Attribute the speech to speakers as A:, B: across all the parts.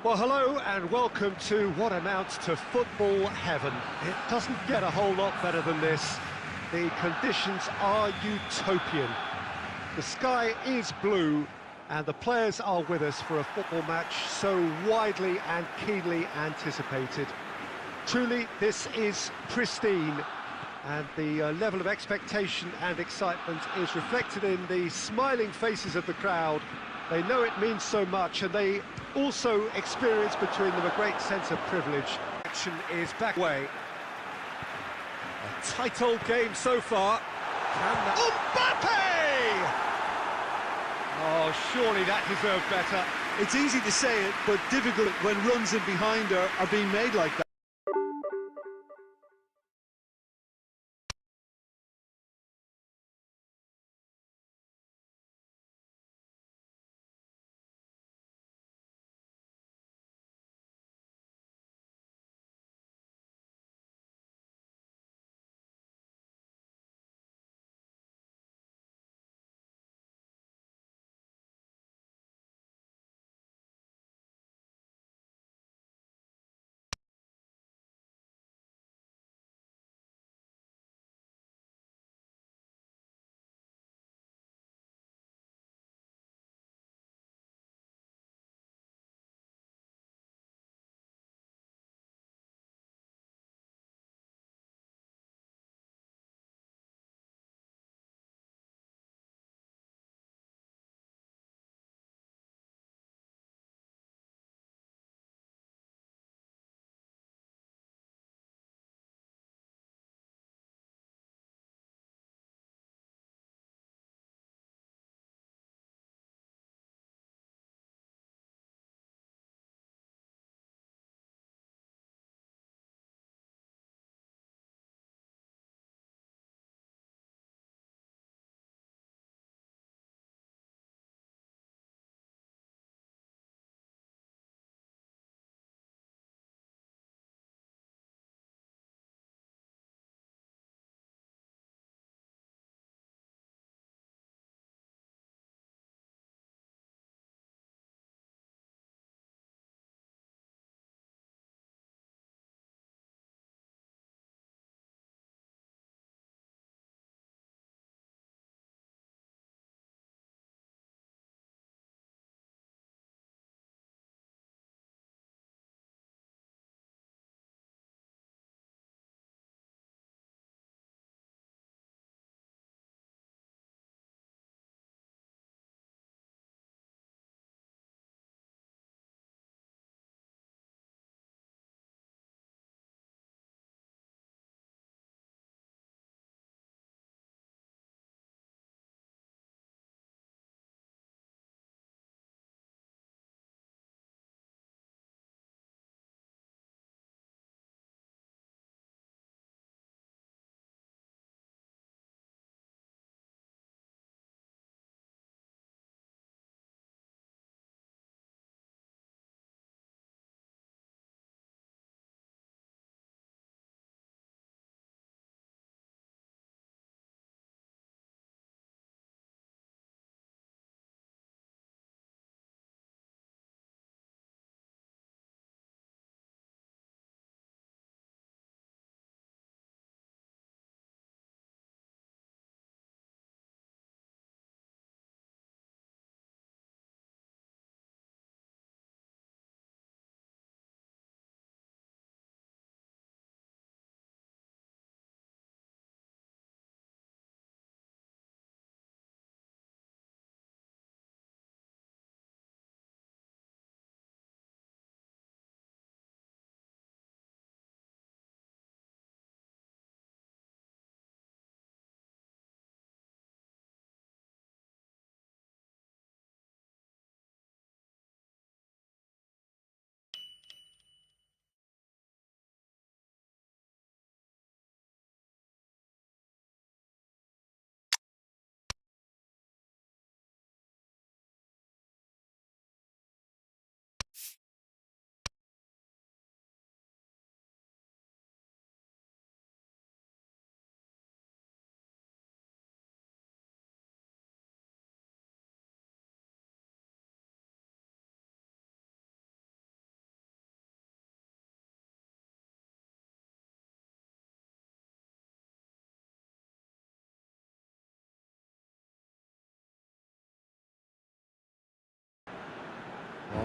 A: Well, hello and welcome to what amounts to football heaven. It doesn't get a whole lot better than this. The conditions are utopian. The sky is blue and the players are with us for a football match so widely and keenly anticipated. Truly, this is pristine, and the level of expectation and excitement is reflected in the smiling faces of the crowd. They know it means so much, and they also experience between them a great sense of privilege. Action is back away. A tight old game so far. Mbappe! Oh, surely that deserved better.
B: It's easy to say it, but difficult when runs in behind are being made like that.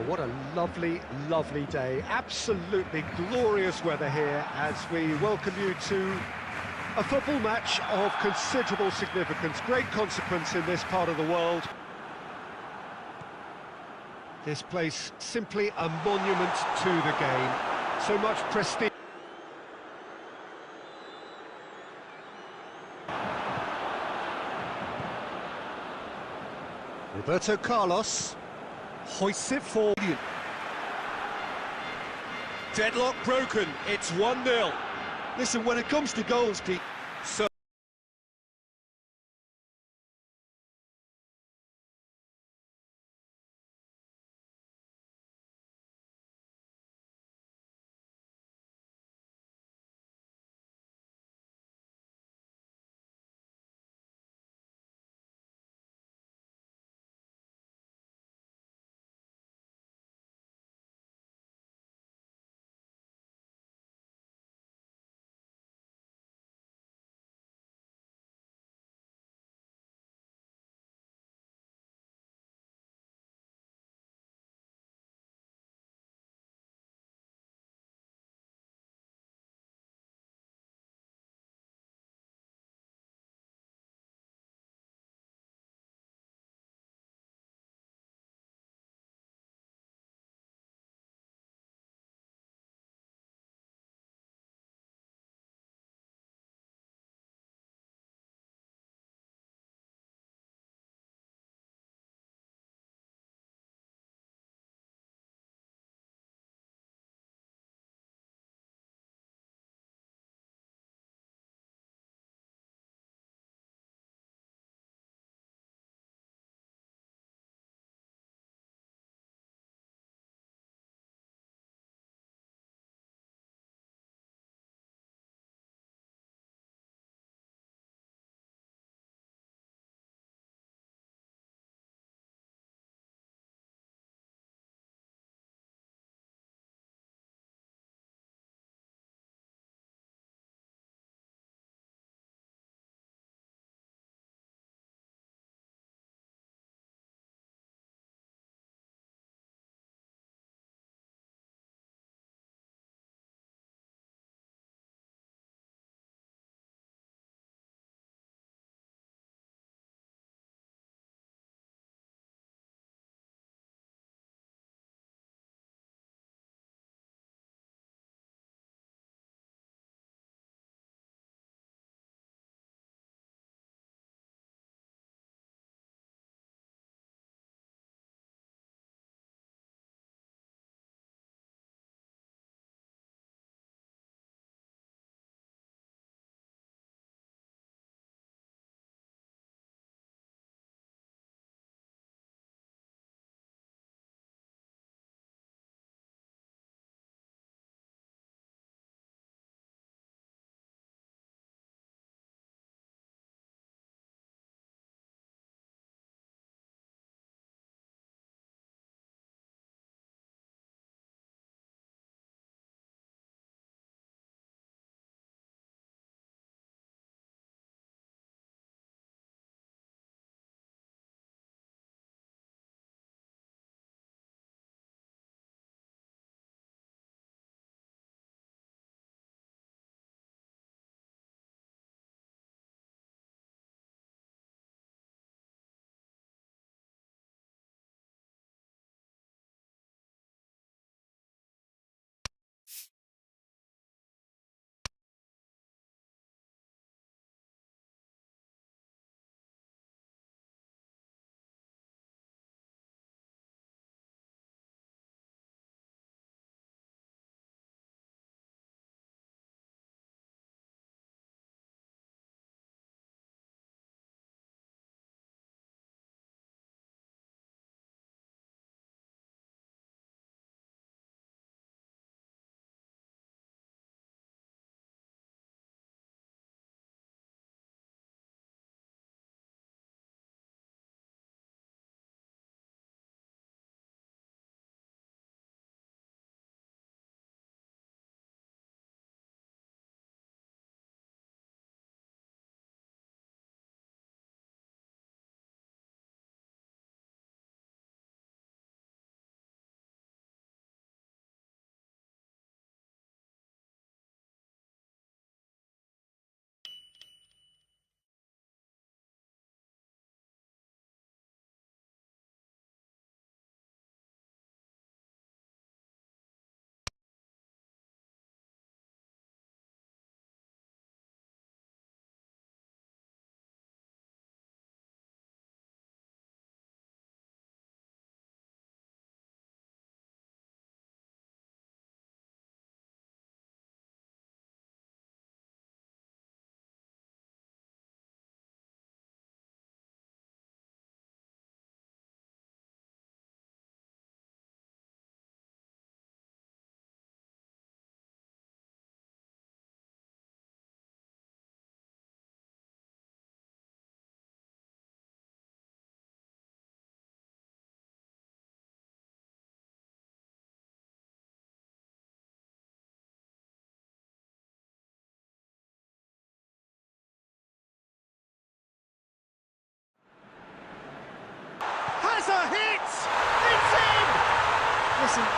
A: What a lovely, lovely day. Absolutely glorious weather here as we welcome you to a football match of considerable significance, great consequence in this part of the world. This place simply a monument to the game. So much prestige. Roberto Carlos hoists it forward.
B: Deadlock broken, it's 1-0. Listen, when it comes to goals, Pete, so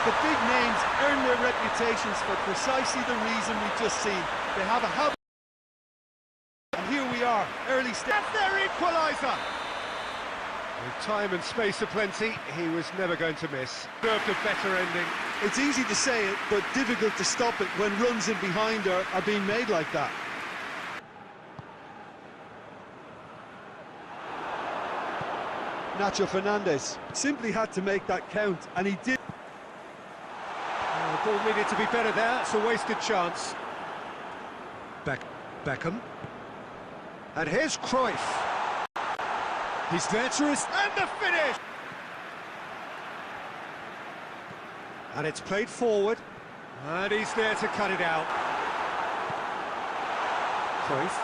B: The big names earn their reputations for precisely the reason we've just seen. They have a habit. And here we are, early stage.
A: That's their equaliser! With time and space aplenty, he was never going to miss. Deserved a better ending.
B: It's easy to say it, but difficult to stop it when runs in behind are being made like that. Nacho Fernandez simply had to make that count, and he did.
A: The ball needed to be better there. It's a wasted chance. Beckham. And here's Cruyff. He's there to and the finish! And it's played forward. And he's there to cut it out. Cruyff.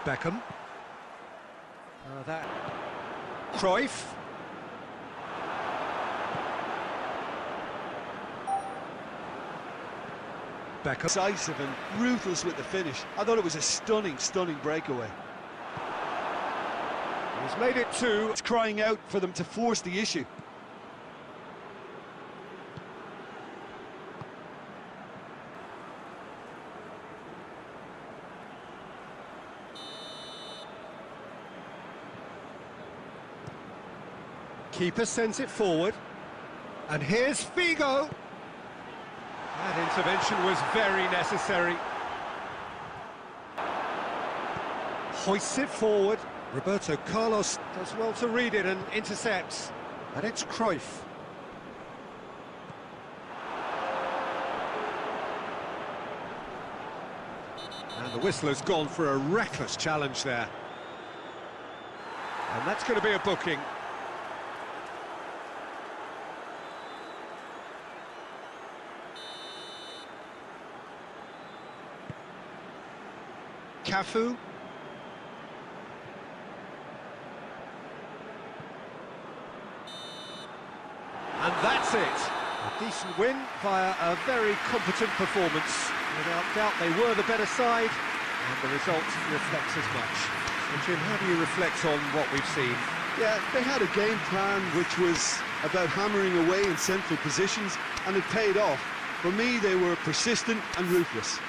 A: Beckham. Cruyff. Beckham.
B: Decisive and ruthless with the finish. I thought it was a stunning breakaway.
A: He's made it two.
B: It's crying out for them to force the issue.
A: Keeper sends it forward. And here's Figo. That intervention was very necessary. Hoists it forward. Roberto Carlos does well to read it and intercepts. And it's Cruyff. And the whistler's gone for a reckless challenge there. And that's going to be a booking. Cafu. And that's it. A decent win via a very competent performance. Without doubt they were the better side, and the result reflects as much. And Jim, how do you reflect on what we've seen?
B: Yeah, they had a game plan which was about hammering away in central positions, and it paid off. For me, they were persistent and ruthless.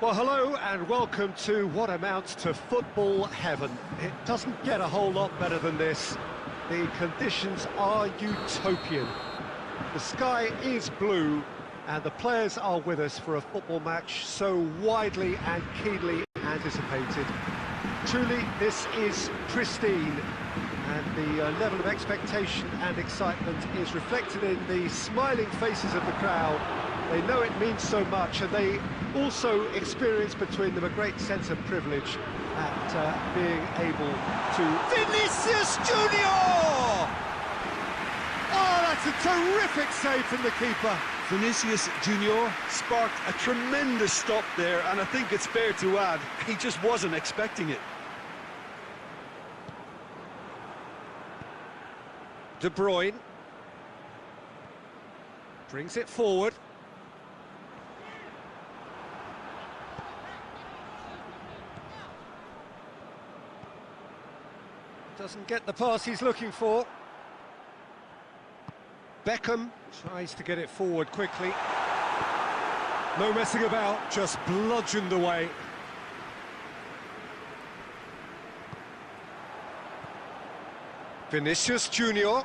A: Well, hello and welcome to what amounts to football heaven. It doesn't get a whole lot better than this. The conditions are utopian. The sky is blue and the players are with us for a football match so widely and keenly anticipated. Truly, this is pristine, and the level of expectation and excitement is reflected in the smiling faces of the crowd. They know it means so much, and they also experience between them a great sense of privilege at being able to...
B: Vinicius Junior!
A: Oh, that's a terrific save from the keeper.
B: Vinicius Junior sparked a tremendous stop there, and I think it's fair to add, he just wasn't expecting it.
A: De Bruyne brings it forward. Doesn't get the pass he's looking for. Beckham tries to get it forward quickly. No messing about, just bludgeoned away. Vinicius Junior.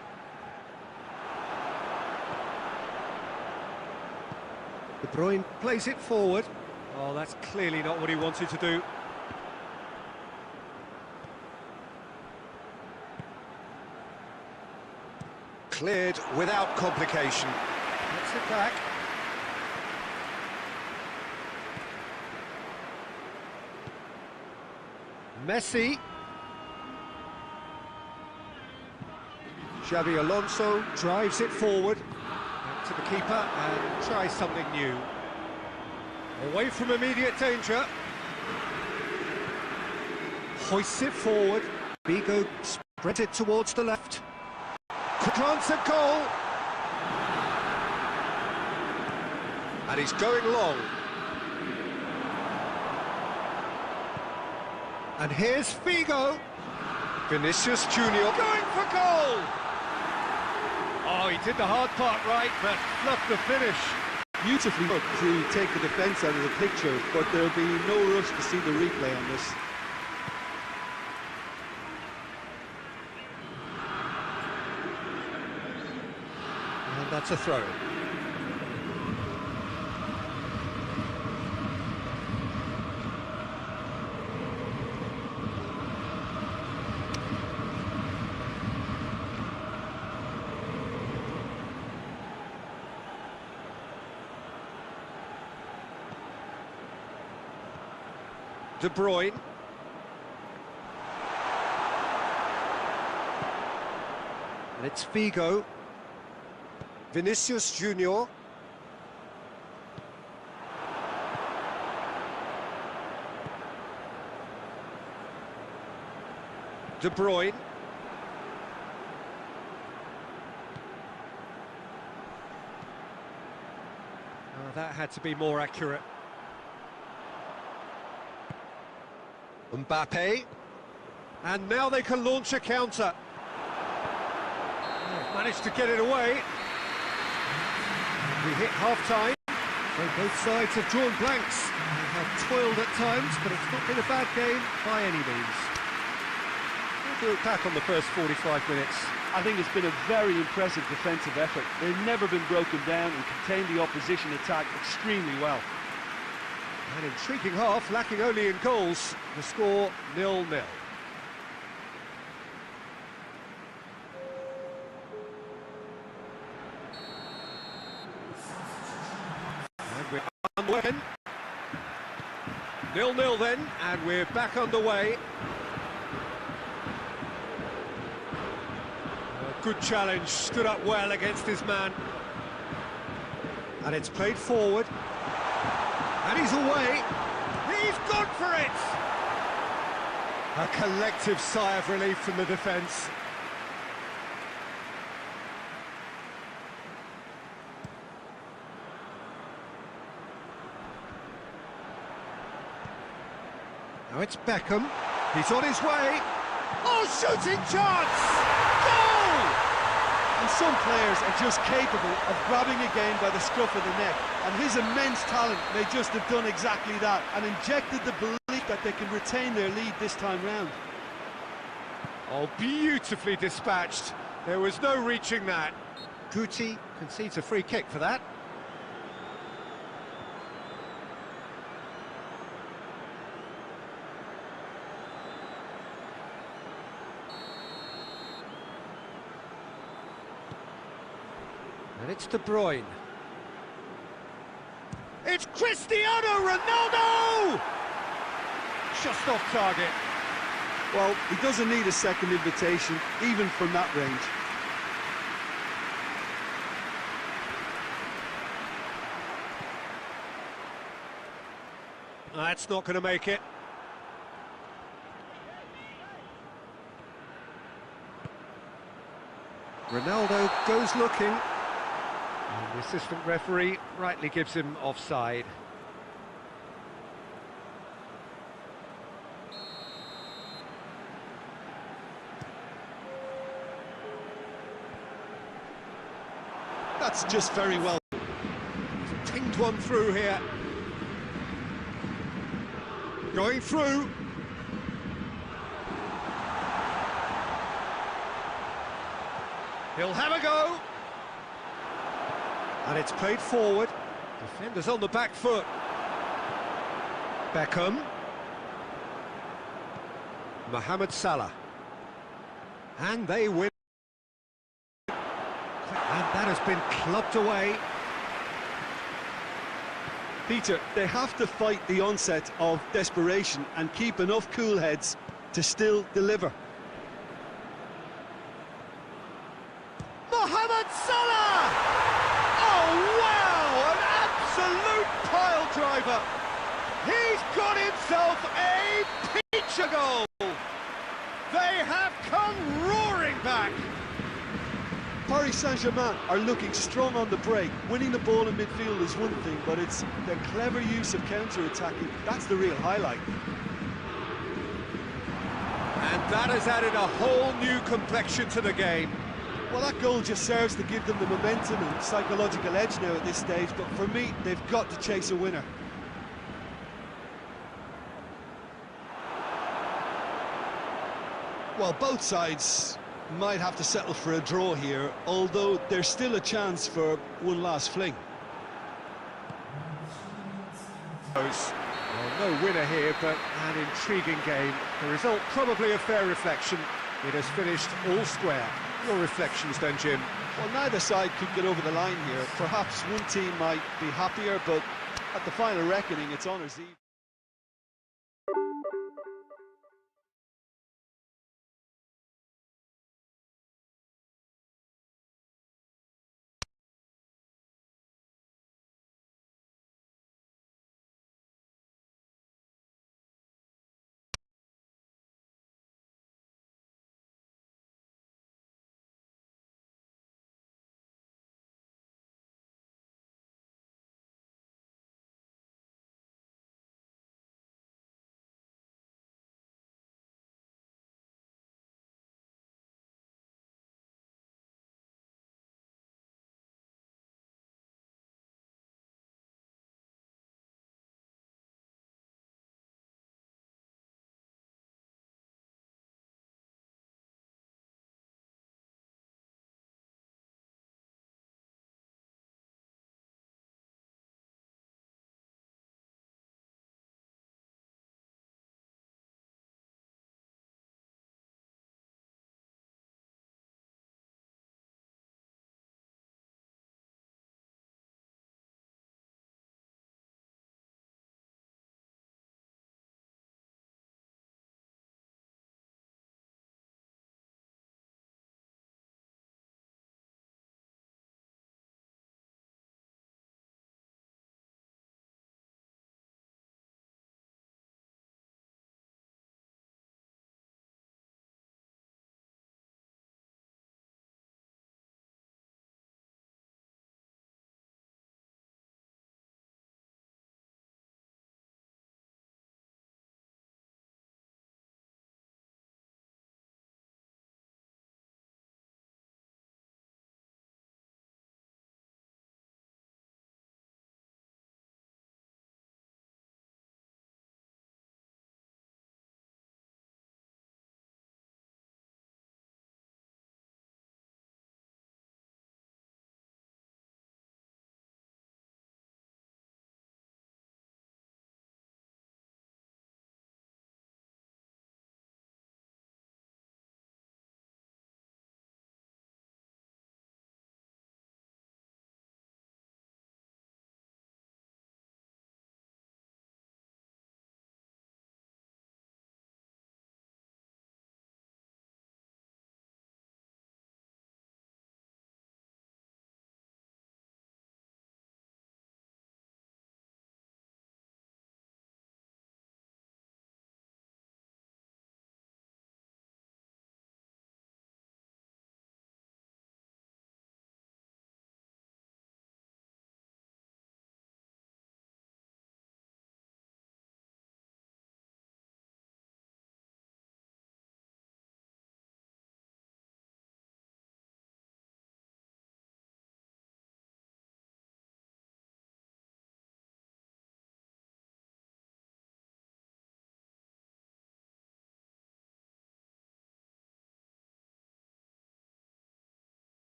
A: De Bruyne plays it forward. Oh, that's clearly not what he wanted to do. Cleared without complication. Gets it back. Messi. Xabi Alonso drives it forward. Back to the keeper and tries something new. Away from immediate danger. Hoists it forward. Bigo spreads it towards the left. Quick glance at goal. And he's going long. And here's Figo. Vinicius Junior going for goal. Oh, he did the hard part right, but fluffed the finish.
B: Beautifully to take the defence out of the picture, but there'll be no rush to see the replay on this.
A: And that's a throw. De Bruyne. And it's Figo. Vinicius Junior. De Bruyne. Oh, that had to be more accurate. Mbappe, and now they can launch a counter. Oh, managed to get it away. We hit half-time, so both sides have drawn blanks. They have toiled at times, but it's not been a bad game by any means. We'll look back on the first 45 minutes.
B: I think it's been a very impressive defensive effort. They've never been broken down and contained the opposition attack extremely well.
A: An intriguing half, lacking only in goals. The score 0-0. And we're underway. 0-0 then, and we're back underway. A good challenge, stood up well against his man. And it's played forward. And he's away. He's gone for it! A collective sigh of relief from the defence. Now it's Beckham. He's on his way. Oh, shooting chance! Goal!
B: And some players are just capable of grabbing a game by the scruff of the neck, and his immense talent may just have done exactly that and injected the belief that they can retain their lead this time round.
A: Oh, beautifully dispatched. There was no reaching that. Guti concedes a free kick for that. And it's De Bruyne. It's Cristiano Ronaldo! Just off target.
B: Well, he doesn't need a second invitation, even from that range.
A: That's not going to make it. Ronaldo goes looking. And the assistant referee rightly gives him offside.
B: That's just very well.
A: Pinged one through here. Going through. He'll have a go. And it's played forward. Defenders on the back foot. Beckham. Mohamed Salah. And they win. And that has been clubbed away.
B: Peter, they have to fight the onset of desperation and keep enough cool heads to still deliver.
A: Mohamed Salah! Oh, wow! An absolute pile driver! He's got himself a picture goal! They have come roaring back!
B: Paris Saint-Germain are looking strong on the break. Winning the ball in midfield is one thing, but it's the clever use of counter-attacking. That's the real highlight.
A: And that has added a whole new complexion to the game.
B: Well, that goal just serves to give them the momentum and psychological edge now at this stage, but for me, they've got to chase a winner. Well, both sides might have to settle for a draw here, although there's still a chance for one last fling.
A: Well, no winner here, but an intriguing game. The result probably a fair reflection. It has finished all square. Your reflections then, Jim?
B: Well, neither side could get over the line here. Perhaps one team might be happier, but at the final reckoning, it's honours even.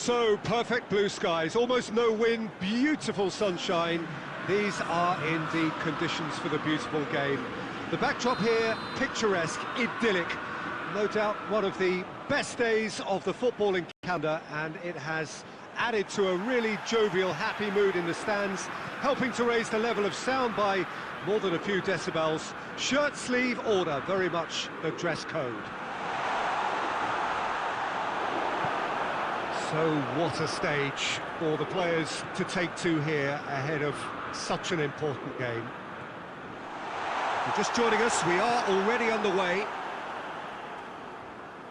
A: So, perfect blue skies, almost no wind, beautiful sunshine. These are in the conditions for the beautiful game. The backdrop here, picturesque, idyllic. No doubt one of the best days of the footballing calendar, and it has added to a really jovial, happy mood in the stands, helping to raise the level of sound by more than a few decibels. Shirt sleeve order, very much the dress code. So what a stage for the players to take to here ahead of such an important game. If you're just joining us, we are already underway.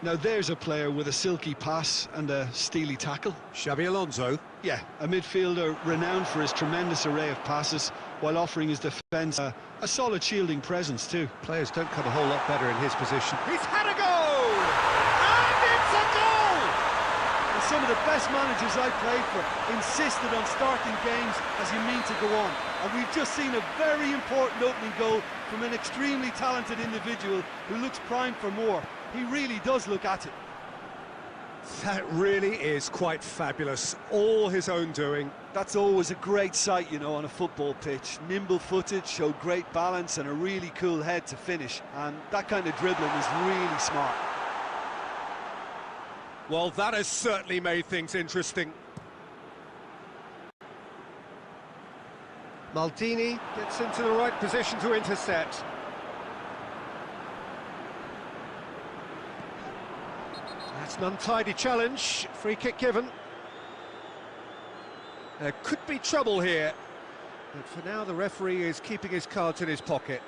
B: Now there's a player with a silky pass and a steely tackle.
A: Xabi Alonso.
B: Yeah, a midfielder renowned for his tremendous array of passes while offering his defence a solid shielding presence too.
A: Players don't come a whole lot better in his position. He's had a goal! And it's a goal!
B: And some of the best managers I've played for insisted on starting games as you mean to go on. And we've just seen a very important opening goal from an extremely talented individual who looks primed for more. He really does look at it.
A: That really is quite fabulous. All his own doing.
B: That's always a great sight, you know, on a football pitch. Nimble-footed, showed great balance and a really cool head to finish. And that kind of dribbling is really smart.
A: Well, that has certainly made things interesting. Maldini gets into the right position to intercept. That's an untidy challenge, free kick given. There could be trouble here, but for now the referee is keeping his cards in his pocket.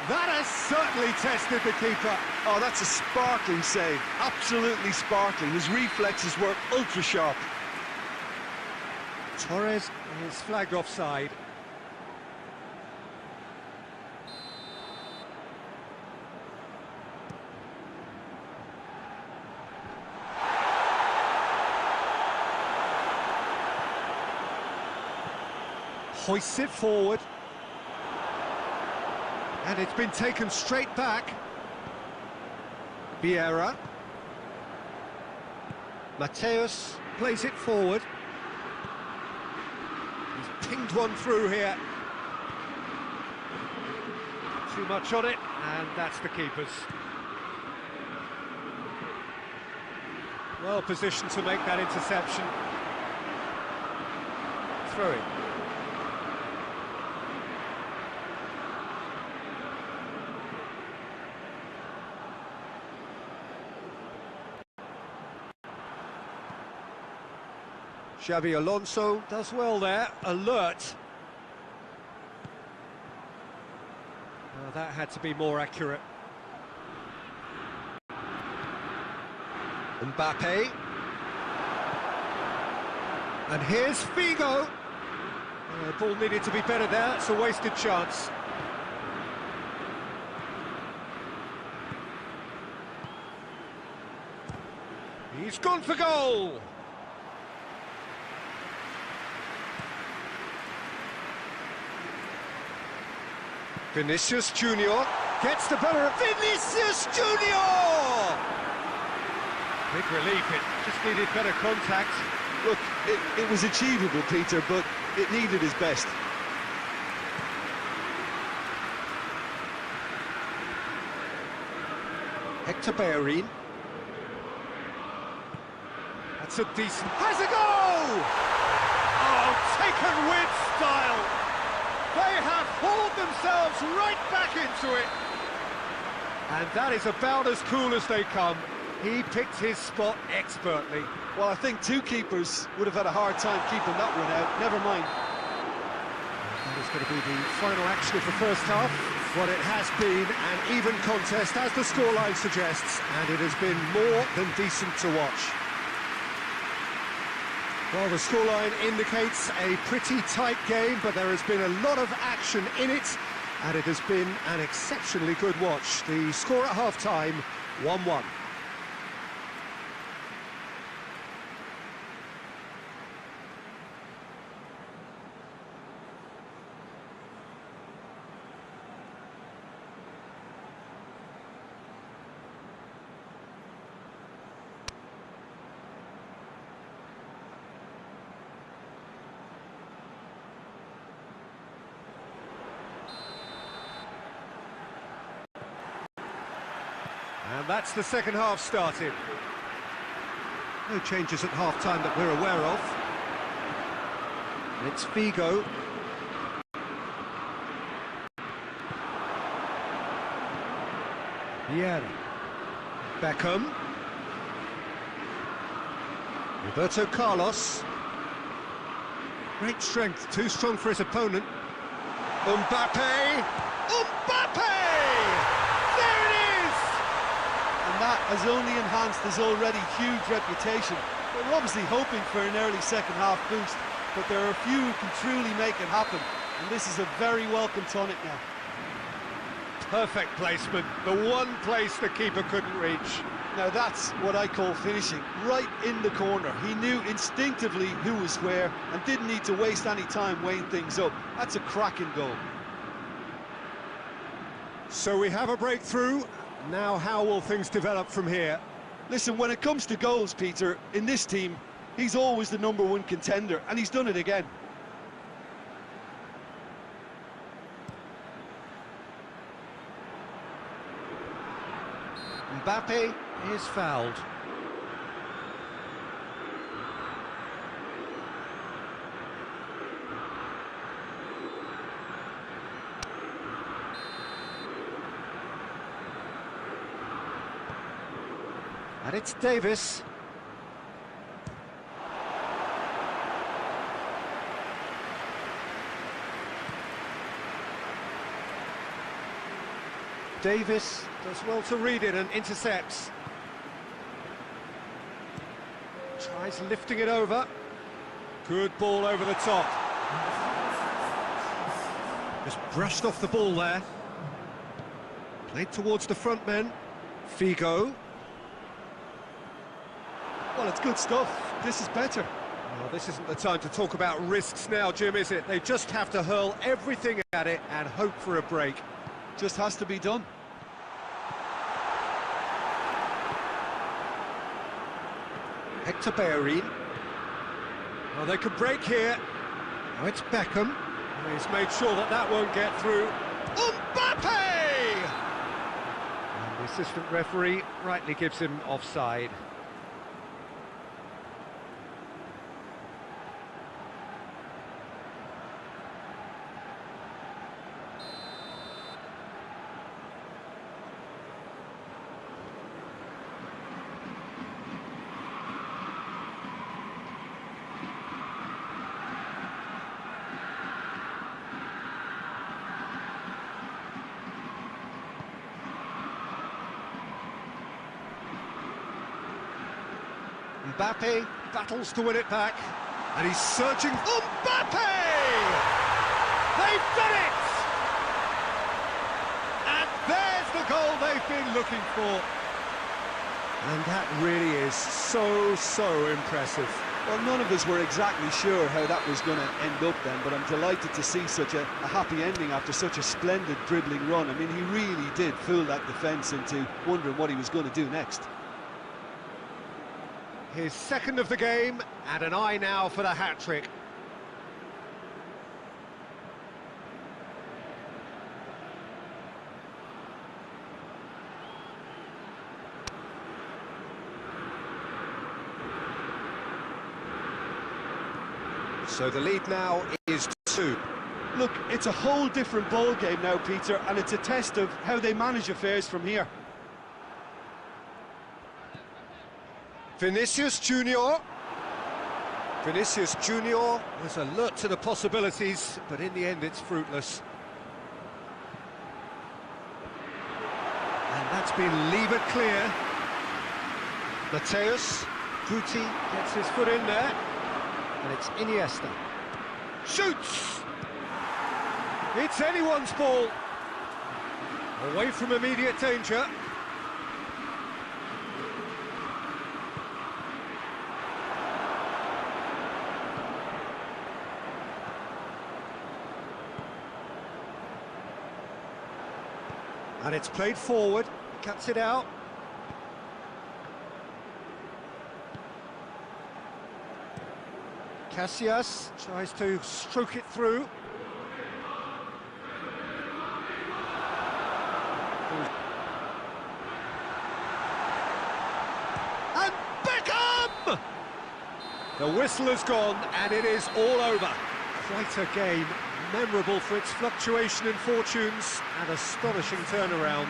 A: That has certainly tested the keeper.
B: Oh, that's a sparkling save. Absolutely sparkling. His reflexes were ultra sharp.
A: Torres is flagged offside. Hoists it forward. And it's been taken straight back. Vieira. Mateus plays it forward. He's pinged one through here. Too much on it, and that's the keeper's. Well positioned to make that interception. Throw it. Xabi Alonso does well there, alert. Well, that had to be more accurate. Mbappe. And here's Figo. The ball needed to be better there, it's a wasted chance. He's gone for goal! Vinicius Junior gets the better of Vinicius Junior! Big relief, it just needed better contact.
B: Look, it was achievable, Peter, but it needed his best.
A: Hector Bellerin. That's a decent... Has a goal! Oh, taken with style! They have hauled themselves right back into it. And that is about as cool as they come. He picked his spot expertly.
B: Well, I think two keepers would have had a hard time keeping that one out. Never mind.
A: That is going to be the final action of the first half. What it has been an even contest, as the scoreline suggests, and it has been more than decent to watch. Well, the scoreline indicates a pretty tight game, but there has been a lot of action in it, and it has been an exceptionally good watch. The score at half-time, 1-1. And that's the second half started. No changes at half-time that we're aware of. It's Figo. Vieira. Beckham. Roberto Carlos. Great strength, too strong for his opponent. Mbappe! Mbappe! There it is!
B: And that has only enhanced his already huge reputation. We're obviously hoping for an early second-half boost, but there are a few who can truly make it happen, and this is a very welcome tonic now.
A: Perfect placement, the one place the keeper couldn't reach.
B: Now that's what I call finishing, right in the corner. He knew instinctively who was where and didn't need to waste any time weighing things up. That's a cracking goal.
A: So we have a breakthrough. Now how will things develop from here?
B: Listen, when it comes to goals, Peter, in this team, he's always the #1 contender, and he's done it again.
A: Mbappe is fouled. And it's Davis. Davis does well to read it and intercepts. Tries lifting it over. Good ball over the top. Just brushed off the ball there. Played towards the front men. Figo.
B: Well, it's good stuff. This is better.
A: Well, this isn't the time to talk about risks now, Jim, is it? They just have to hurl everything at it and hope for a break.
B: Just has to be done.
A: Hector Bellerin. Well, they could break here. Now it's Beckham. He's made sure that that won't get through. Mbappe! And the assistant referee rightly gives him offside. Mbappe battles to win it back, and he's searching. Mbappe! They've done it! And there's the goal they've been looking for. And that really is so impressive.
B: Well, none of us were exactly sure how that was going to end up then, but I'm delighted to see such a happy ending after such a splendid dribbling run. I mean, he really did fool that defence into wondering what he was going to do next.
A: His second of the game, and an eye now for the hat-trick. So the lead now is 2.
B: Look, it's a whole different ball game now, Peter, and it's a test of how they manage affairs from here.
A: Vinicius Junior. Vinicius Junior was alert to the possibilities, but in the end it's fruitless. And that's been levered clear. Mateus Guti gets his foot in there, and it's Iniesta. Shoots! It's anyone's ball. Away from immediate danger. And it's played forward, cuts it out. Casillas tries to stroke it through. The whistle has gone, and it is all over. Quite a game, memorable for its fluctuation in fortunes and astonishing turnaround.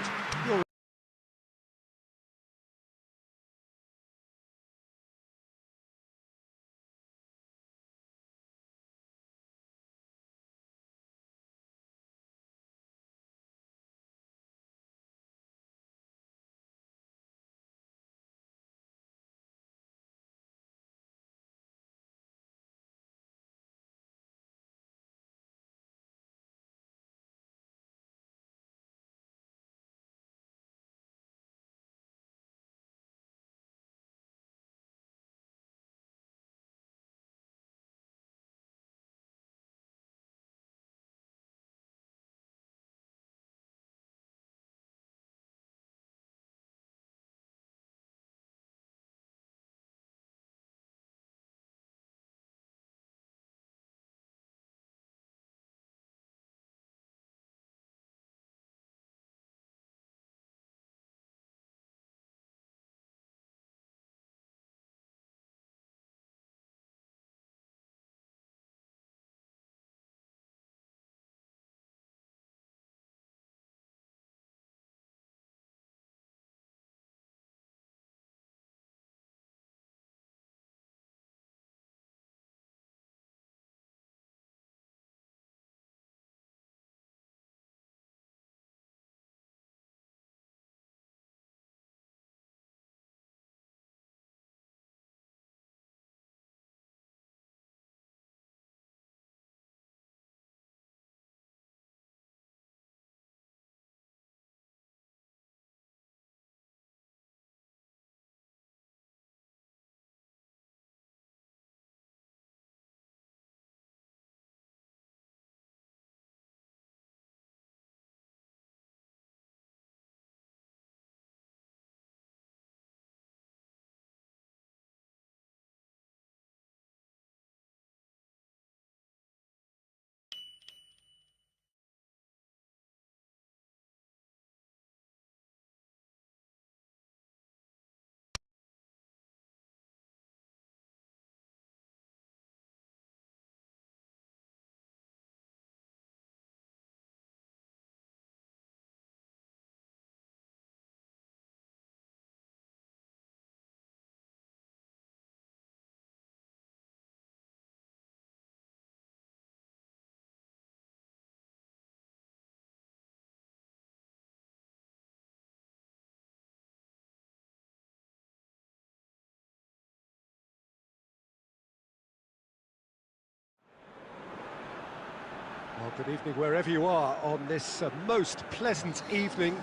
A: Well, good evening wherever you are on this most pleasant evening.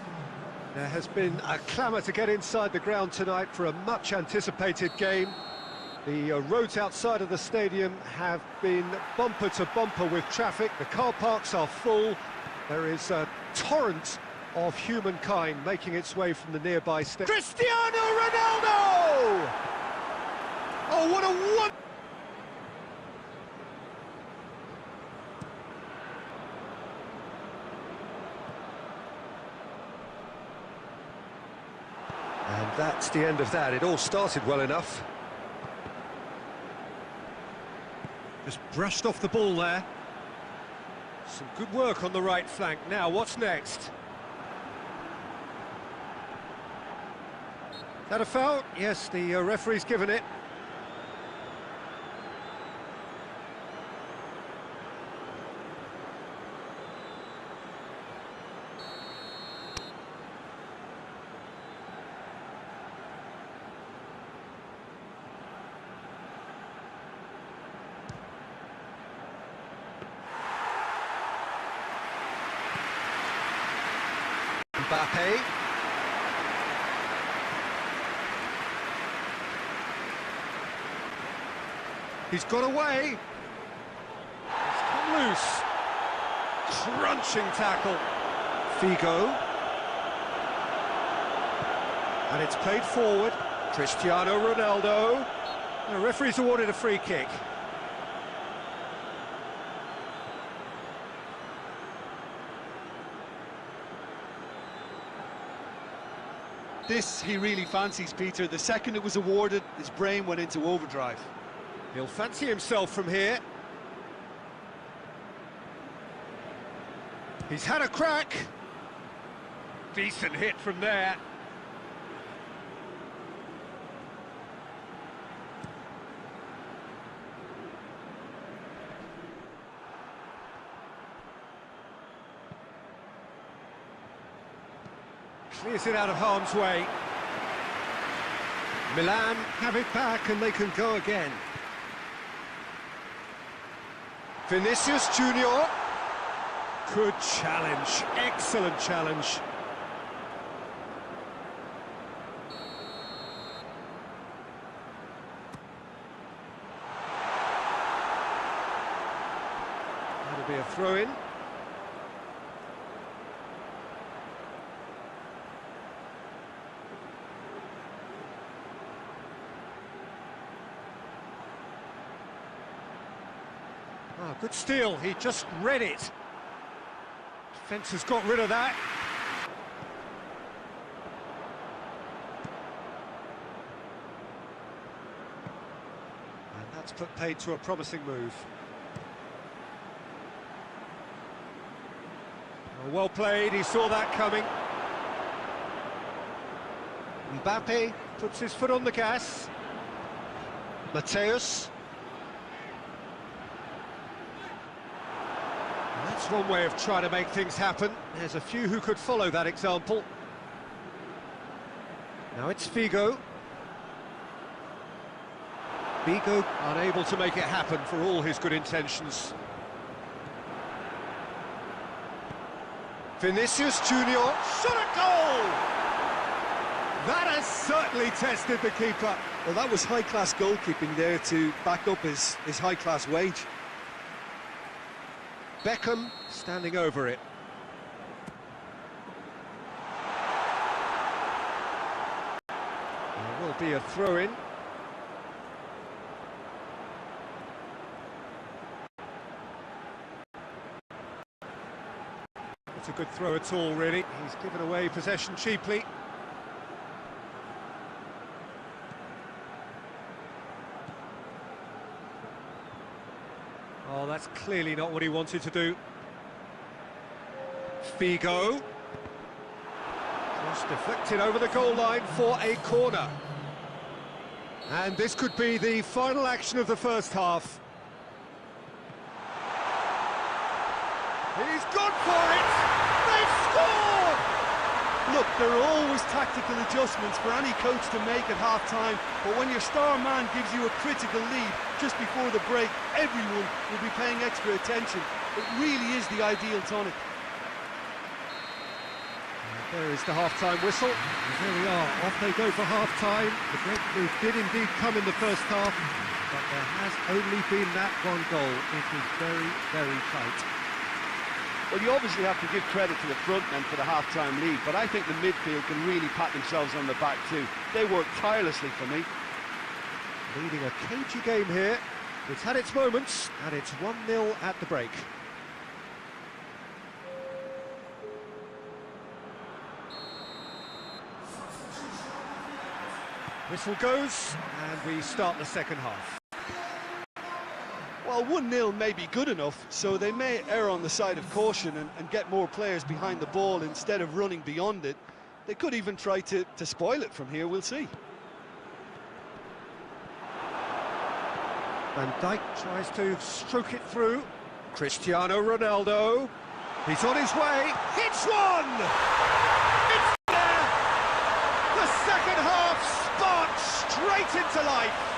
A: There has been a clamour to get inside the ground tonight for a much-anticipated game. The roads outside of the stadium have been bumper to bumper with traffic. The car parks are full. There is a torrent of humankind making its way from the nearby stadium. Cristiano Ronaldo! Oh, what a wonderful... And that's the end of that. It all started well enough. Just brushed off the ball there. Some good work on the right flank. Now, what's next? Is that a foul? Yes, the referee's given it. Mbappe. He's got away. He's come loose. Crunching tackle. Figo. And it's played forward. Cristiano Ronaldo. The referee's awarded a free kick.
B: This he really fancies, Peter. The second it was awarded, his brain went into overdrive.
A: He'll fancy himself from here. He's had a crack. Decent hit from there. Clears it out of harm's way. Milan have it back and they can go again. Vinicius Junior. Good challenge, excellent challenge. That'll be a throw-in. Oh, good steal, he just read it. Defence has got rid of that. And that's put paid to a promising move. Oh, well played, he saw that coming. Mbappe puts his foot on the gas. Mateus. That's one way of trying to make things happen. There's a few who could follow that example. Now it's Figo. Figo unable to make it happen for all his good intentions. Vinicius Junior, shot a goal! That has certainly tested the keeper.
B: Well, that was high-class goalkeeping there to back up his high-class wage.
A: Beckham standing over it. There will be a throw-in. It's a good throw at all, really. He's given away possession cheaply. Oh, that's clearly not what he wanted to do. Figo. Just deflected over the goal line for a corner. And this could be the final action of the first half. He's gone for it! They've scored!
B: Look, there are always tactical adjustments for any coach to make at half-time, but when your star man gives you a critical lead just before the break, everyone will be paying extra attention. It really is the ideal tonic.
A: There is the half-time whistle. And there we are, off they go for half-time. The breakthrough did indeed come in the first half, but there has only been that one goal. It is very, very tight.
C: Well, you obviously have to give credit to the front men for the half-time lead, but I think the midfield can really pat themselves on the back too. They work tirelessly for me.
A: Leading a cagey game here. It's had its moments, and it's 1-0 at the break. Whistle goes, and we start the second half.
B: Well, 1-0 may be good enough, so they may err on the side of caution and get more players behind the ball instead of running beyond it. They could even try to spoil it from here, we'll see.
A: Van Dijk tries to stroke it through. Cristiano Ronaldo. He's on his way. Hits one! It's there! The second half sparks straight into life.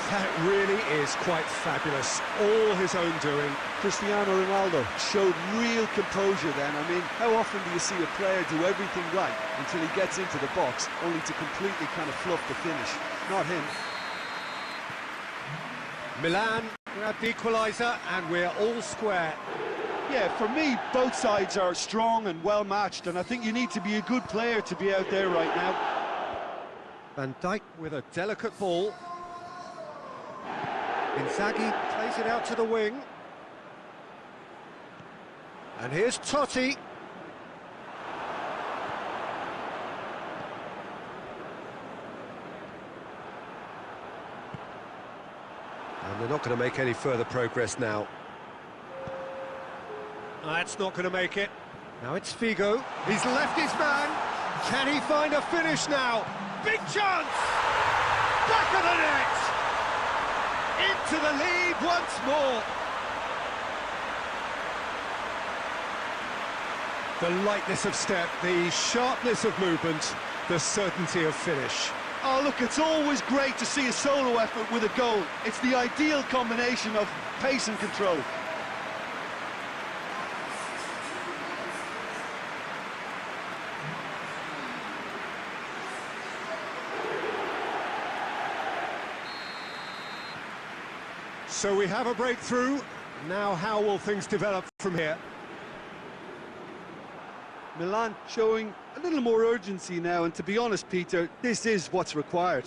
A: That really is quite fabulous. All his own doing.
B: Cristiano Ronaldo showed real composure then. I mean, how often do you see a player do everything right until he gets into the box, only to completely kind of fluff the finish? Not him.
A: Milan grabbed the equaliser, and we're all square.
B: Yeah, for me, both sides are strong and well matched, and I think you need to be a good player to be out there right now.
A: Van Dijk with a delicate ball. Inzaghi plays it out to the wing. And here's Totti. And they're not going to make any further progress now. That's not going to make it. Now it's Figo. He's left his man. Can he find a finish now? Big chance! Back of the net! Into the lead once more. The lightness of step, the sharpness of movement, the certainty of finish.
B: Oh, look, it's always great to see a solo effort with a goal. It's the ideal combination of pace and control.
A: So we have a breakthrough. Now how will things develop from here?
B: Milan showing a little more urgency now, and to be honest, Peter, this is what's required.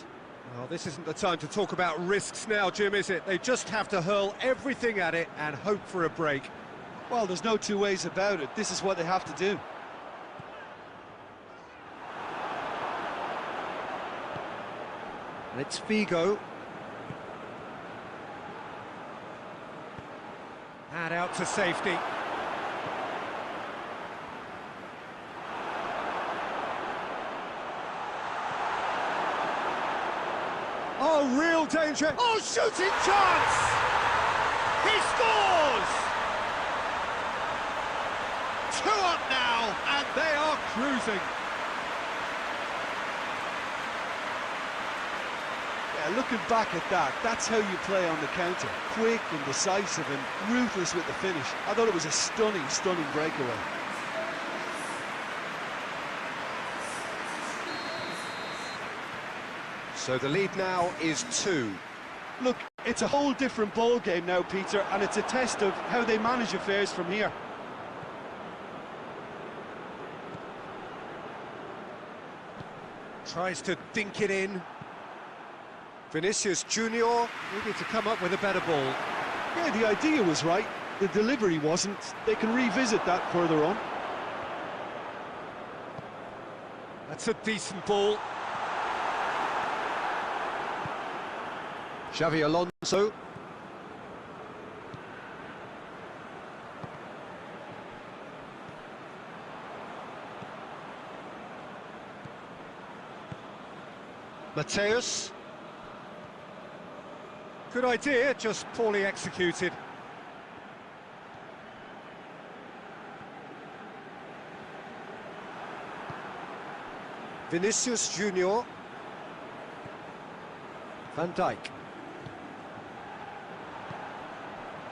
A: Well, this isn't the time to talk about risks now, Jim, is it? They just have to hurl everything at it and hope for a break.
B: Well, there's no two ways about it. This is what they have to do.
A: And it's Figo. And out to safety. Oh, real danger. Oh, shooting chance! He scores! 2 up now, and they are cruising.
B: Yeah, looking back at that, that's how you play on the counter. Quick and decisive and ruthless with the finish. I thought it was a stunning, stunning breakaway.
A: So the lead now is 2.
B: Look, it's a whole different ball game now, Peter, and it's a test of how they manage affairs from here.
A: Tries to dink it in. Vinicius Junior needed to come up with a better ball.
B: Yeah, the idea was right. The delivery wasn't. They can revisit that further on.
A: That's a decent ball. Xavi Alonso. Mateus. Good idea, just poorly executed. Vinicius Junior. Van Dijk.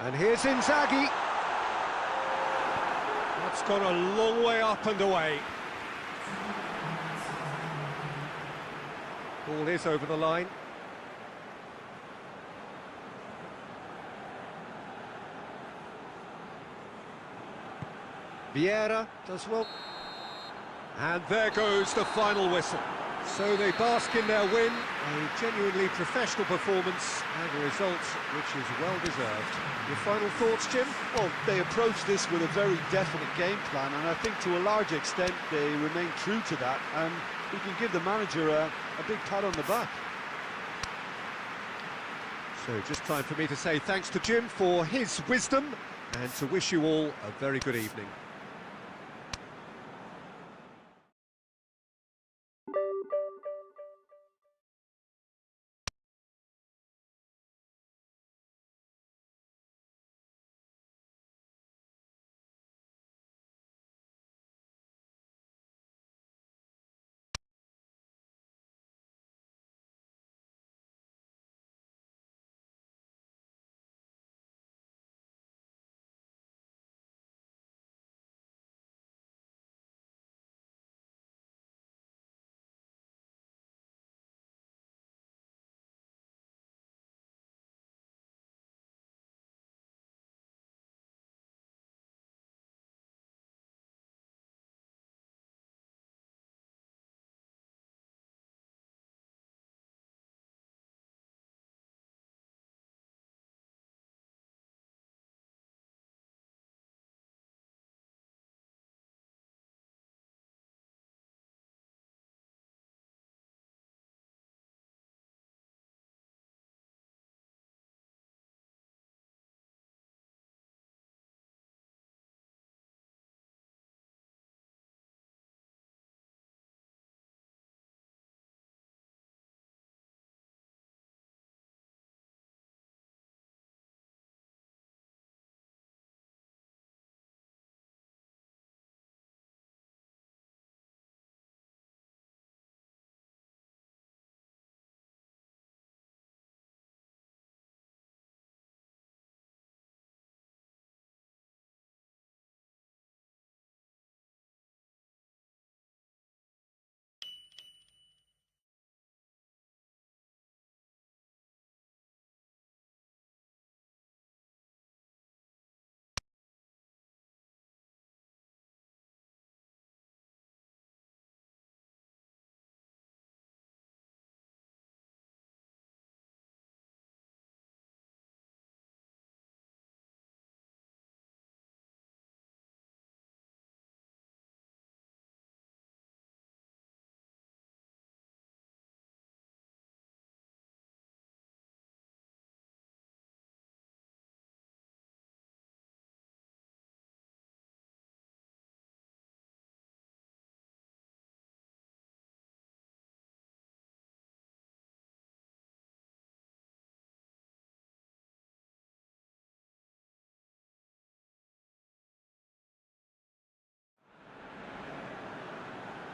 A: And here's Inzaghi. That's gone a long way up and away. Ball is over the line. Vieira does well. And there goes the final whistle. So they bask in their win, a genuinely professional performance and a result which is well deserved. Your final thoughts, Jim?
B: Well, they approached this with a very definite game plan, and I think to a large extent they remain true to that, and we can give the manager a big pat on the back.
A: So just time for me to say thanks to Jim for his wisdom and to wish you all a very good evening.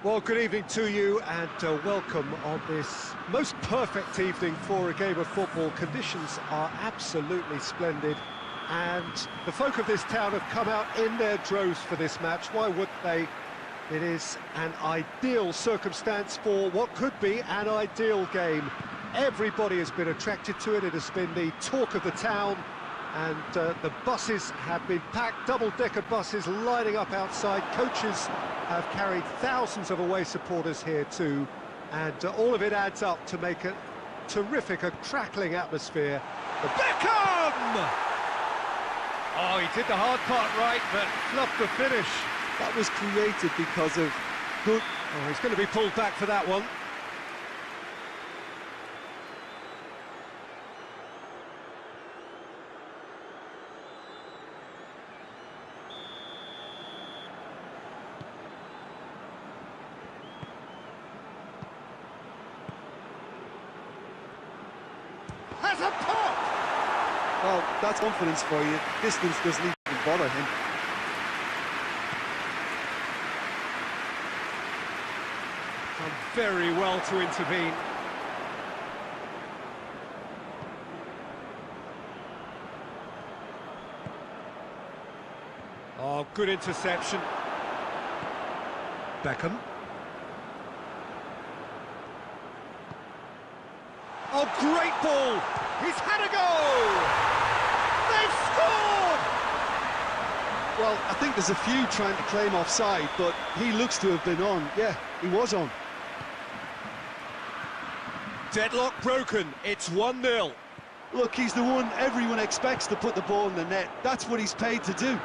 A: Well, good evening to you and welcome on this most perfect evening for a game of football. Conditions are absolutely splendid and the folk of this town have come out in their droves for this match. Why wouldn't they? It is an ideal circumstance for what could be an ideal game. Everybody has been attracted to it. It has been the talk of the town, and the buses have been packed, double-decker buses lining up outside. Coaches have carried thousands of away supporters here too, and all of it adds up to make a terrific, a crackling atmosphere. Beckham! Oh, he did the hard part right, but fluffed the finish.
B: That was created because of good...
A: Oh, he's going to be pulled back for that one. Has a pop!
B: Well, that's confidence for you. Distance doesn't even bother him.
A: Done very well to intervene. Oh, good interception. Beckham. Oh, great ball! He's had a go! They've scored!
B: Well, I think there's a few trying to claim offside, but he looks to have been on. Yeah, he was on.
A: Deadlock broken, it's 1-0.
B: Look, he's the one everyone expects to put the ball in the net. That's what he's paid to do.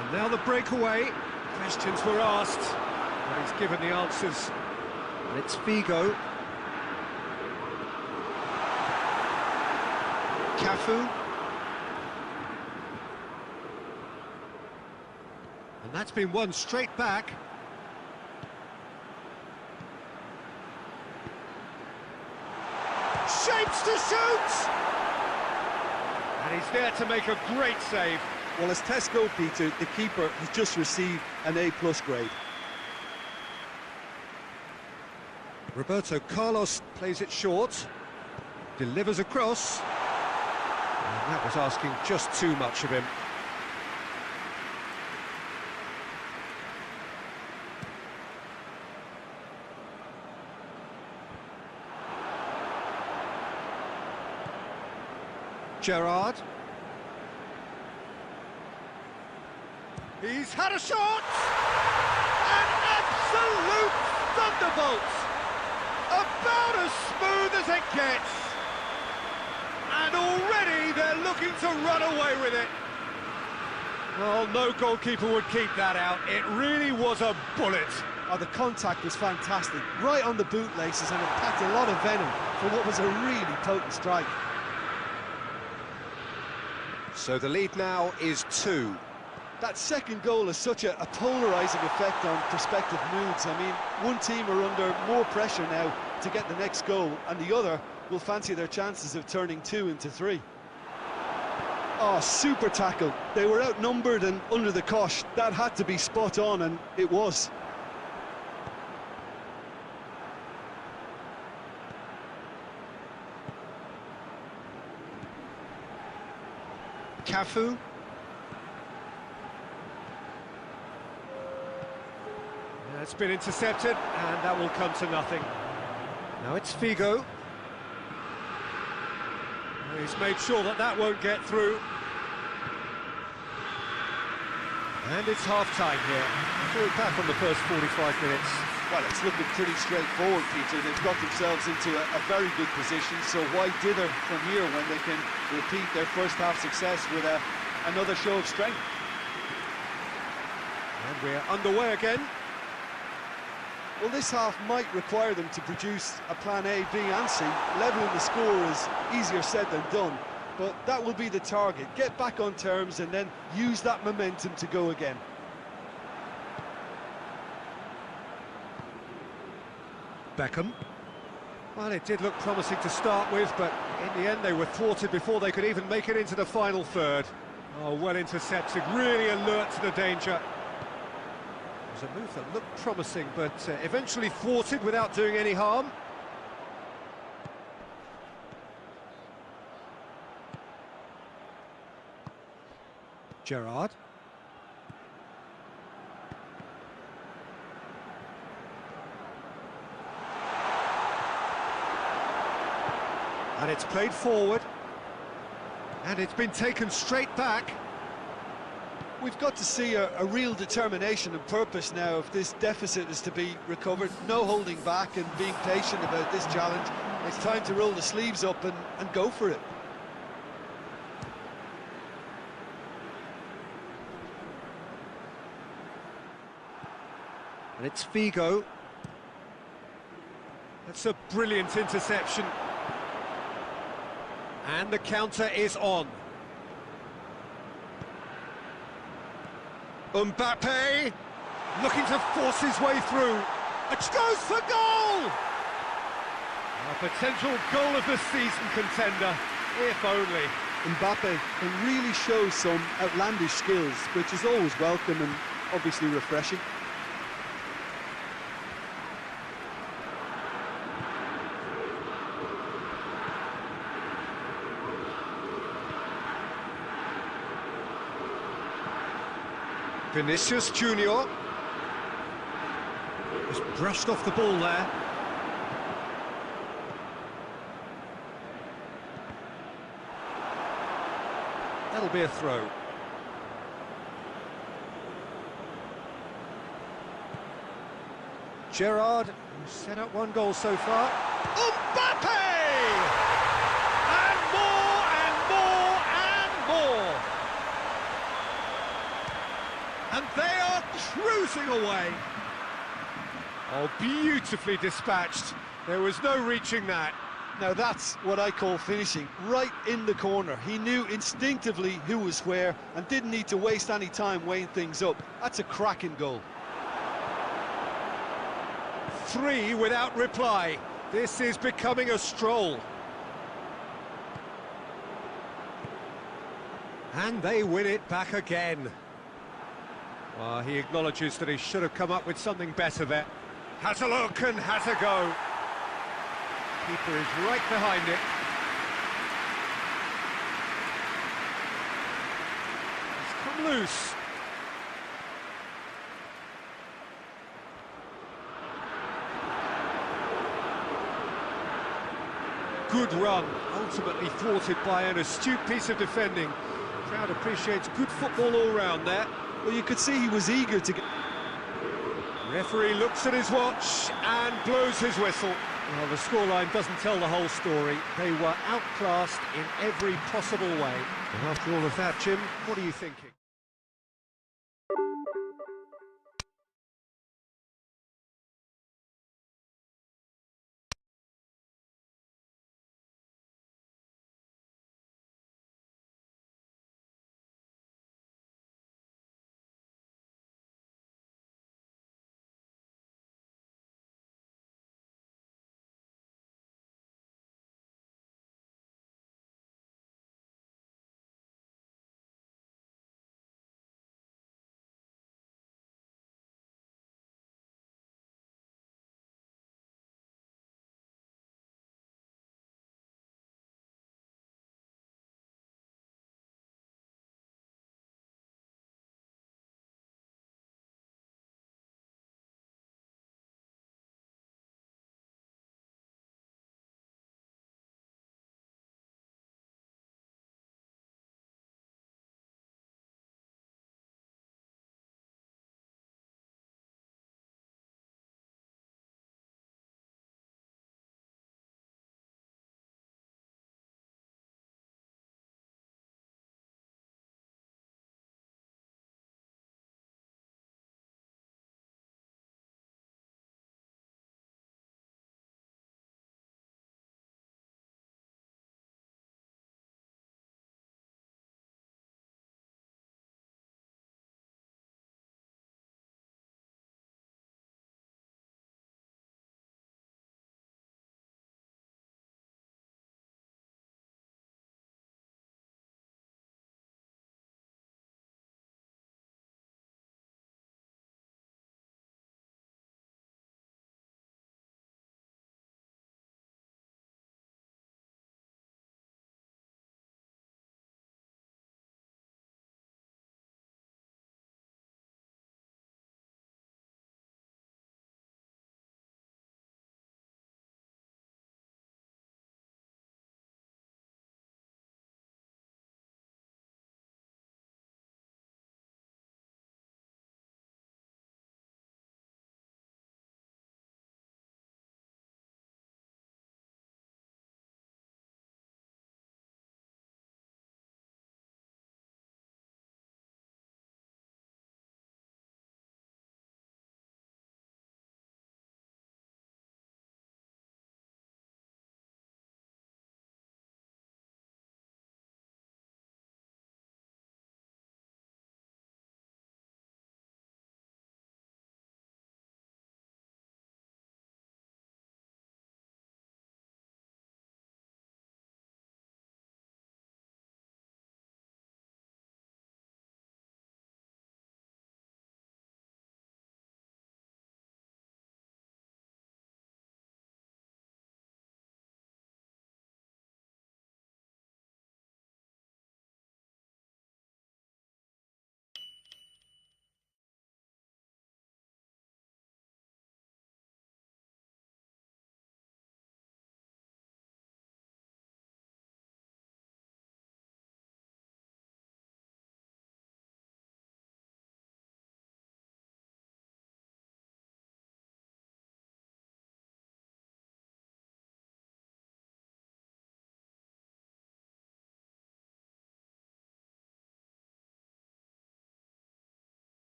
A: And now the breakaway. Questions were asked, but he's given the answers. And it's Figo. Cafu. And that's been won straight back. Shapes to shoot! And he's there to make a great save.
B: Well, as tests go, Peter, the keeper has just received an A+ grade.
A: Roberto Carlos plays it short. Delivers across. And that was asking just too much of him. Gerrard. He's had a shot! An absolute thunderbolt! About as smooth as it gets! And already they're looking to run away with it. Well, no goalkeeper would keep that out. It really was a bullet.
B: Oh, the contact was fantastic, right on the bootlaces, and it packed a lot of venom for what was a really potent strike.
A: So the lead now is 2.
B: That second goal has such a polarising effect on prospective moods. I mean, one team are under more pressure now to get the next goal, and the other will fancy their chances of turning 2 into 3. Oh, super tackle. They were outnumbered and under the cosh. That had to be spot on, and it was.
A: Cafu. It's been intercepted, and that will come to nothing. Now it's Figo. He's made sure that that won't get through. And it's half-time here. We're back on the first 45 minutes.
B: Well, it's looking pretty straightforward, Peter. They've got themselves into a very good position, so why dither from here when they can repeat their first half success with another show of strength?
A: And we're underway again.
B: Well, this half might require them to produce a plan A, B and C. Leveling the score is easier said than done, but that will be the target. Get back on terms and then use that momentum to go again.
A: Beckham. Well, it did look promising to start with, but in the end they were thwarted before they could even make it into the final third. Oh, well intercepted, really alert to the danger. was a move that looked promising, but eventually thwarted without doing any harm. Gerrard. And it's played forward. And it's been taken straight back.
B: We've got to see a real determination and purpose now if this deficit is to be recovered. No holding back and being patient about this challenge. It's time to roll the sleeves up and go for it.
A: And it's Figo. That's a brilliant interception. And the counter is on. Mbappe looking to force his way through. It goes for goal! A potential goal of the season contender, if only.
B: Mbappe can really show some outlandish skills, which is always welcome and obviously refreshing.
A: Vinicius Junior just brushed off the ball there. That'll be a throw. Gerrard, who's set up one goal so far. Mbappe! And more and more and more! And they are cruising away. Oh, beautifully dispatched. There was no reaching that.
B: Now that's what I call finishing, right in the corner. He knew instinctively who was where and didn't need to waste any time weighing things up. That's a cracking goal.
A: 3 without reply. This is becoming a stroll. And they win it back again. Well, he acknowledges that he should have come up with something better there. Has a look and has a go. Keeper is right behind it. It's come loose. Good run, ultimately thwarted by an astute piece of defending. Crowd appreciates good football all round there.
B: Well, you could see he was eager to get...
A: Referee looks at his watch and blows his whistle. Well, the scoreline doesn't tell the whole story. They were outclassed in every possible way. And after all of that, Jim, what are you thinking?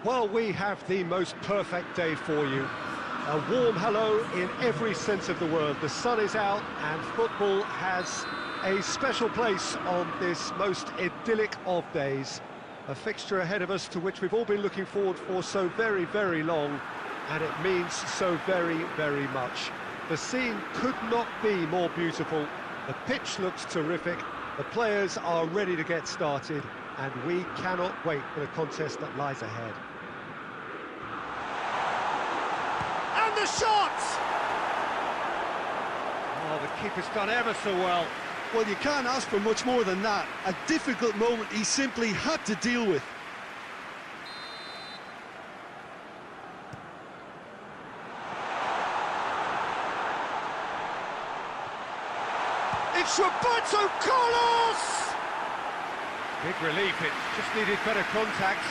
A: Well, we have the most perfect day for you. A warm hello in every sense of the word. The sun is out and football has a special place on this most idyllic of days. A fixture ahead of us to which we've all been looking forward for so very, very long, and it means so very, very much. The scene could not be more beautiful. The pitch looks terrific. The players are ready to get started, and we cannot wait for the contest that lies ahead. And the shot! Oh, the keeper's done ever so well.
B: Well, you can't ask for much more than that. A difficult moment he simply had to deal with.
A: It's Roberto Carlos! Big relief, it just needed better contact.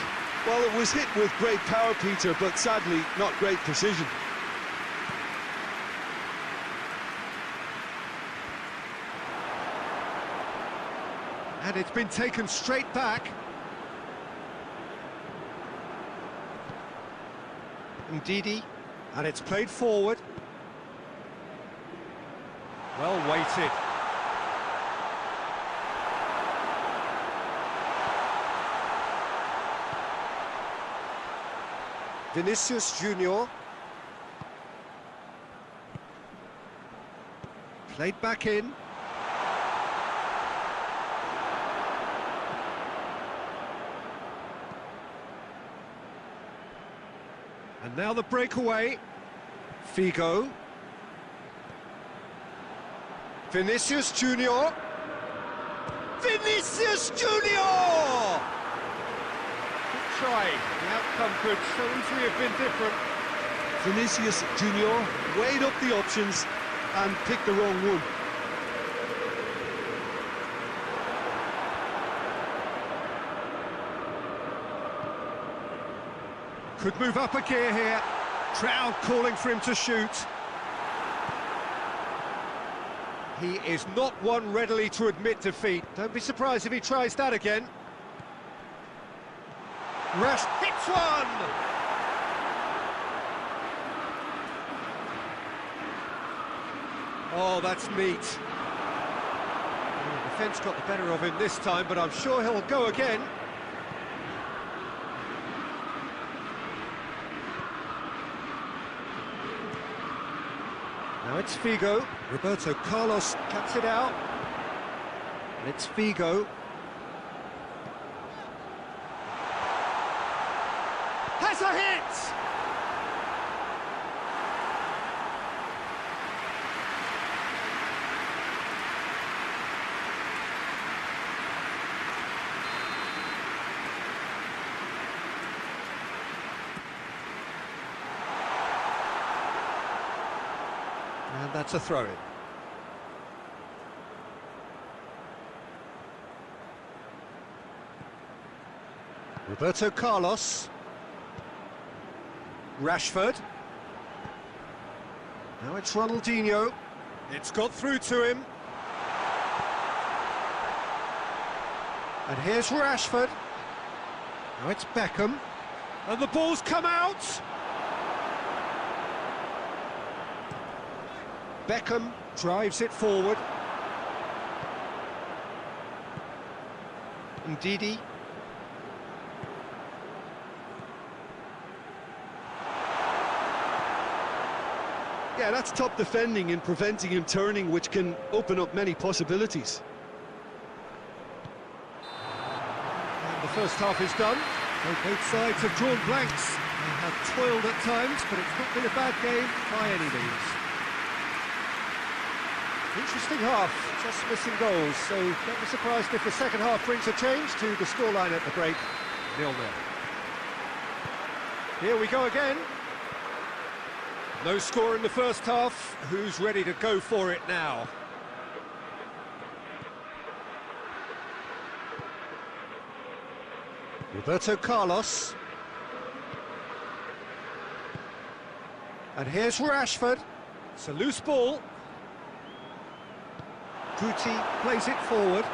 B: Well, it was hit with great power, Peter, but sadly not great precision.
A: And it's been taken straight back. Ndidi, and it's played forward. Well weighted. Vinicius Junior. Played back in. And now the breakaway. Figo. Vinicius Junior. Vinicius Junior! Good try. The outcome could so easily have been different.
B: Vinicius Junior weighed up the options and picked the wrong one.
A: Could move up a gear here. Crowd calling for him to shoot. He is not one readily to admit defeat. Don't be surprised if he tries that again. Rash hits one! Oh, that's neat. The defence got the better of him this time, but I'm sure he'll go again. Now it's Figo. Roberto Carlos cuts it out. And it's Figo. Has a hit! And that's a throw-in. Roberto Carlos. Rashford. Now it's Ronaldinho. It's got through to him. And here's Rashford. Now it's Beckham. And the ball's come out. Beckham drives it forward. Ndidi.
B: Yeah, that's top defending and preventing him turning, which can open up many possibilities.
A: And the first half is done. Both sides have drawn blanks. They have toiled at times, but it's not been a bad game by any means. Interesting half, just missing goals, so don't be surprised if the second half brings a change to the scoreline at the break, 0-0. Here we go again. No score in the first half, who's ready to go for it now? Roberto Carlos. And here's Rashford. It's a loose ball. Guti plays it forward.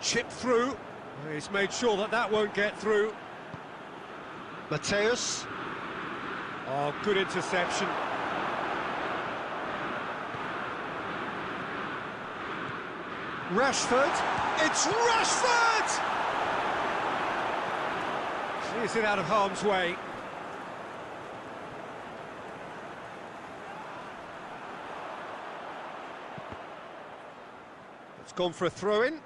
A: Chip through. He's made sure that that won't get through. Mateus. Oh, good interception. Rashford. It's Rashford! Clears it out of harm's way. It's gone for a throw-in.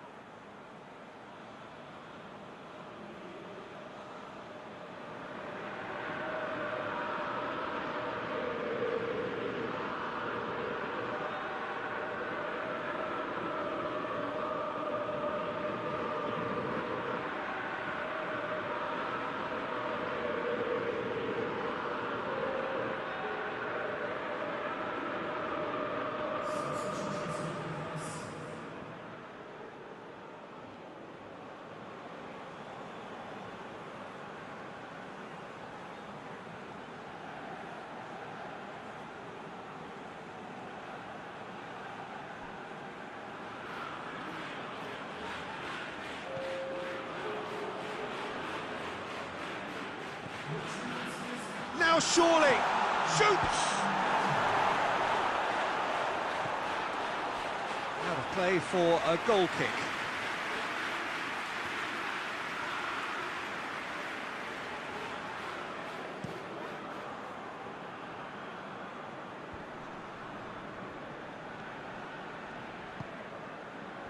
A: Now surely, shoots! Out of play for a goal kick.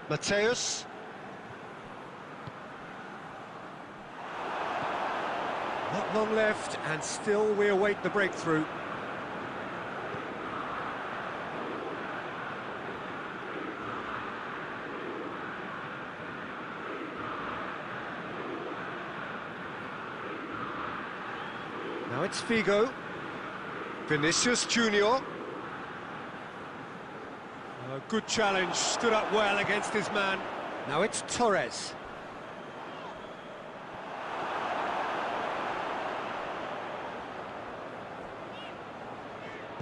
A: Mateus. Not long left, and still we await the breakthrough. Now it's Figo. Vinicius Junior. A good challenge, stood up well against his man. Now it's Torres.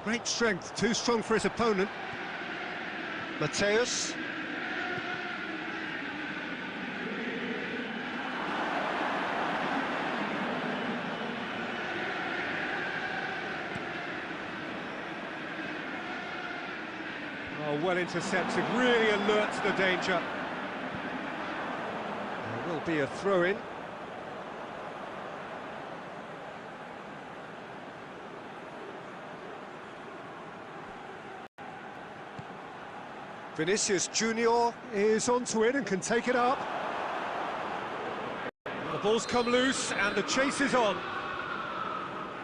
A: Great strength, too strong for his opponent. Mateus. Oh, well intercepted, really alert to the danger. There will be a throw-in. Vinicius Junior is onto it and can take it up. The ball's come loose and the chase is on.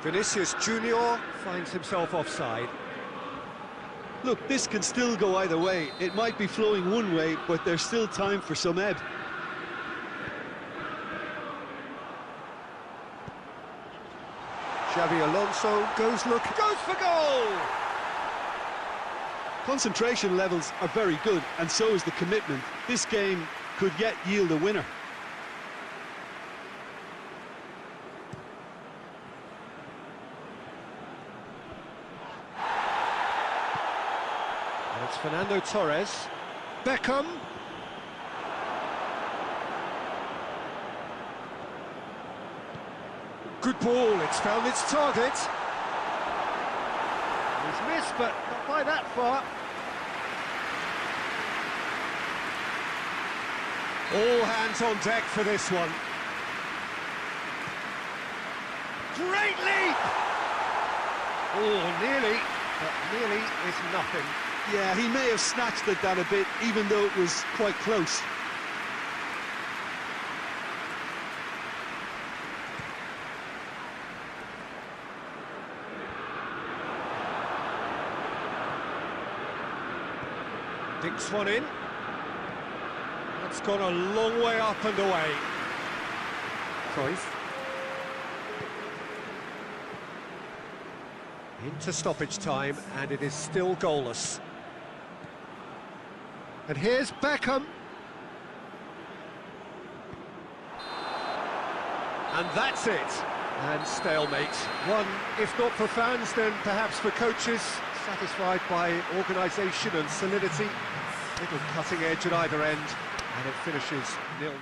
A: Vinicius Junior finds himself offside.
B: Look, this can still go either way. It might be flowing one way, but there's still time for some ebb.
A: Xavi Alonso goes for goal!
B: Concentration levels are very good, and so is the commitment. This game could yet yield a winner.
A: And it's Fernando Torres. Beckham. Good ball, it's found its target. He's missed, but not by that far. All hands on deck for this one. Great leap! Oh, nearly, but nearly is nothing.
B: Yeah, he may have snatched at that a bit, even though it was quite close.
A: Dinks one in. That's gone a long way up and away. Cruyff. Into stoppage time, and it is still goalless. And here's Beckham. And that's it. And stalemate. One, if not for fans, then perhaps for coaches, satisfied by organisation and solidity. Little cutting edge at either end, and it finishes 0-0.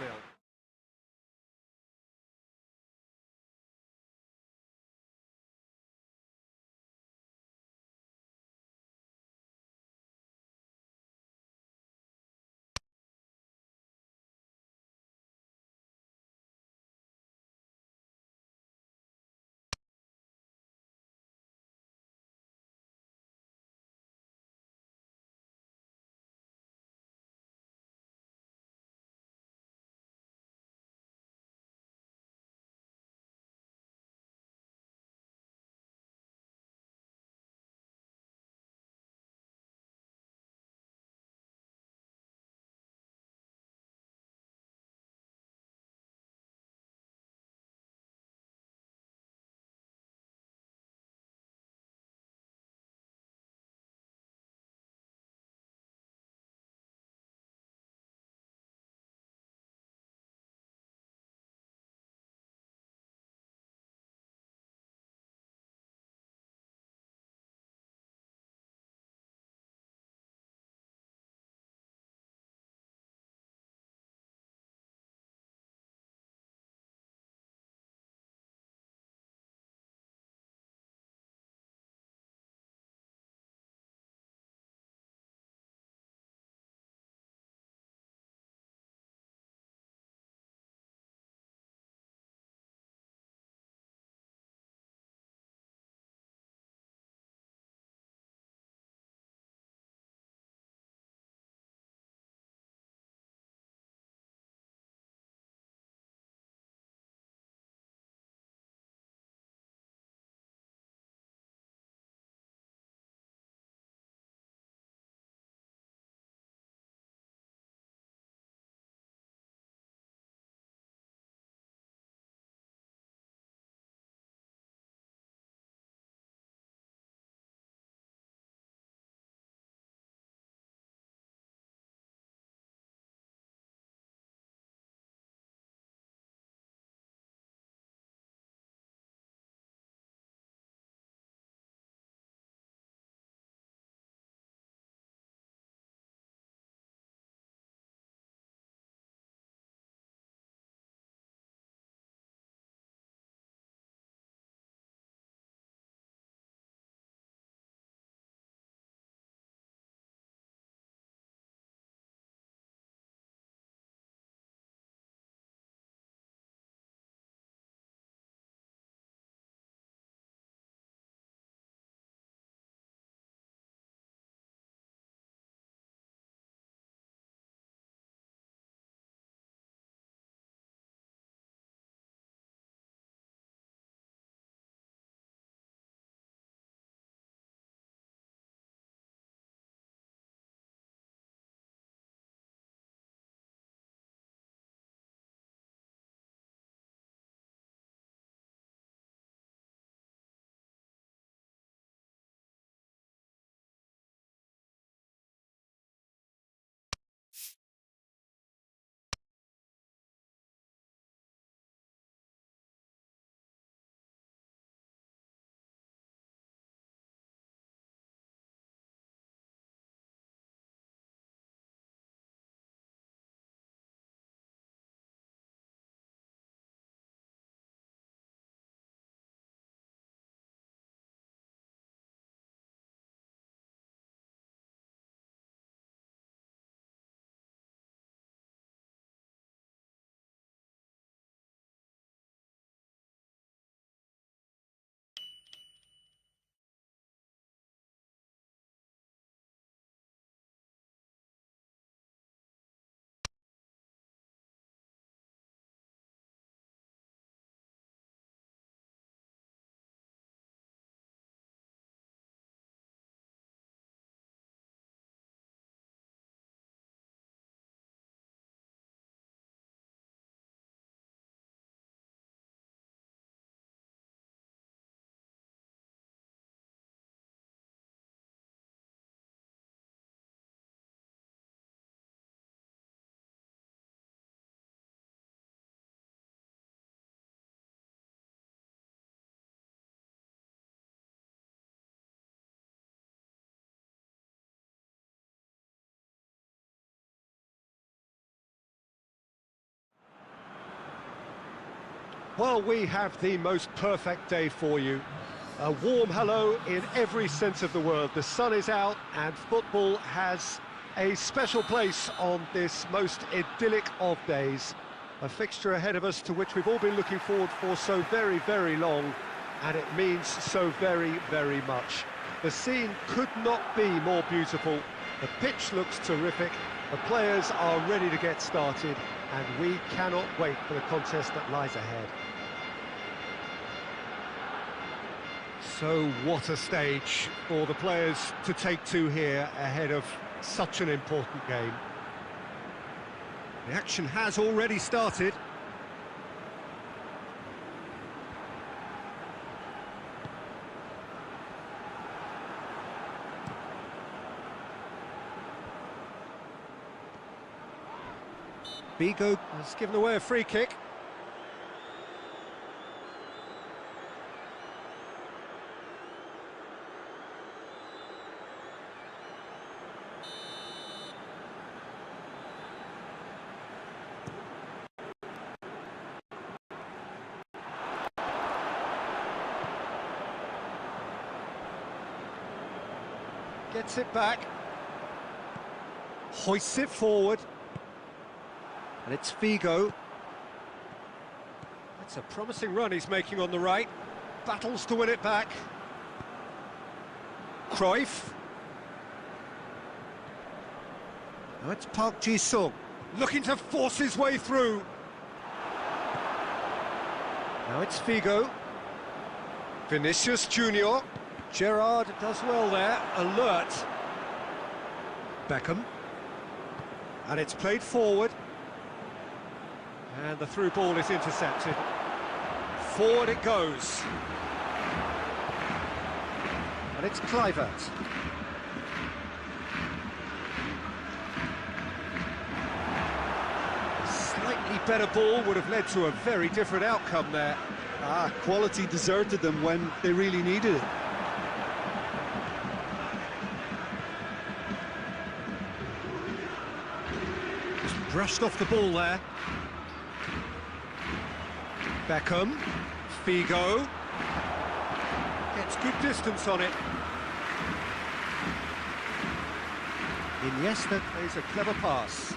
A: Well, we have the most perfect day for you. A warm hello in every sense of the word. The sun is out and football has a special place on this most idyllic of days. A fixture ahead of us to which we've all been looking forward for so very, very long, and it means so very, very much. The scene could not be more beautiful. The pitch looks terrific. The players are ready to get started, and we cannot wait for the contest that lies ahead. So what a stage for the players to take to here ahead of such an important game. The action has already started. Vigo has given away a free kick. Gets it back. Hoists it forward. And it's Vigo. That's a promising run he's making on the right. Battles to win it back. Cruyff. Now it's Park Ji-sung, looking to force his way through. Now it's Vigo. Vinicius Junior. Gerrard does well there, alert. Beckham. And it's played forward. And the through ball is intercepted. Forward it goes. And it's Kluivert. Slightly better ball would have led to a very different outcome there.
B: Quality deserted them when they really needed it.
A: Brushed off the ball there. Beckham, Figo, gets good distance on it. Iniesta plays a clever pass.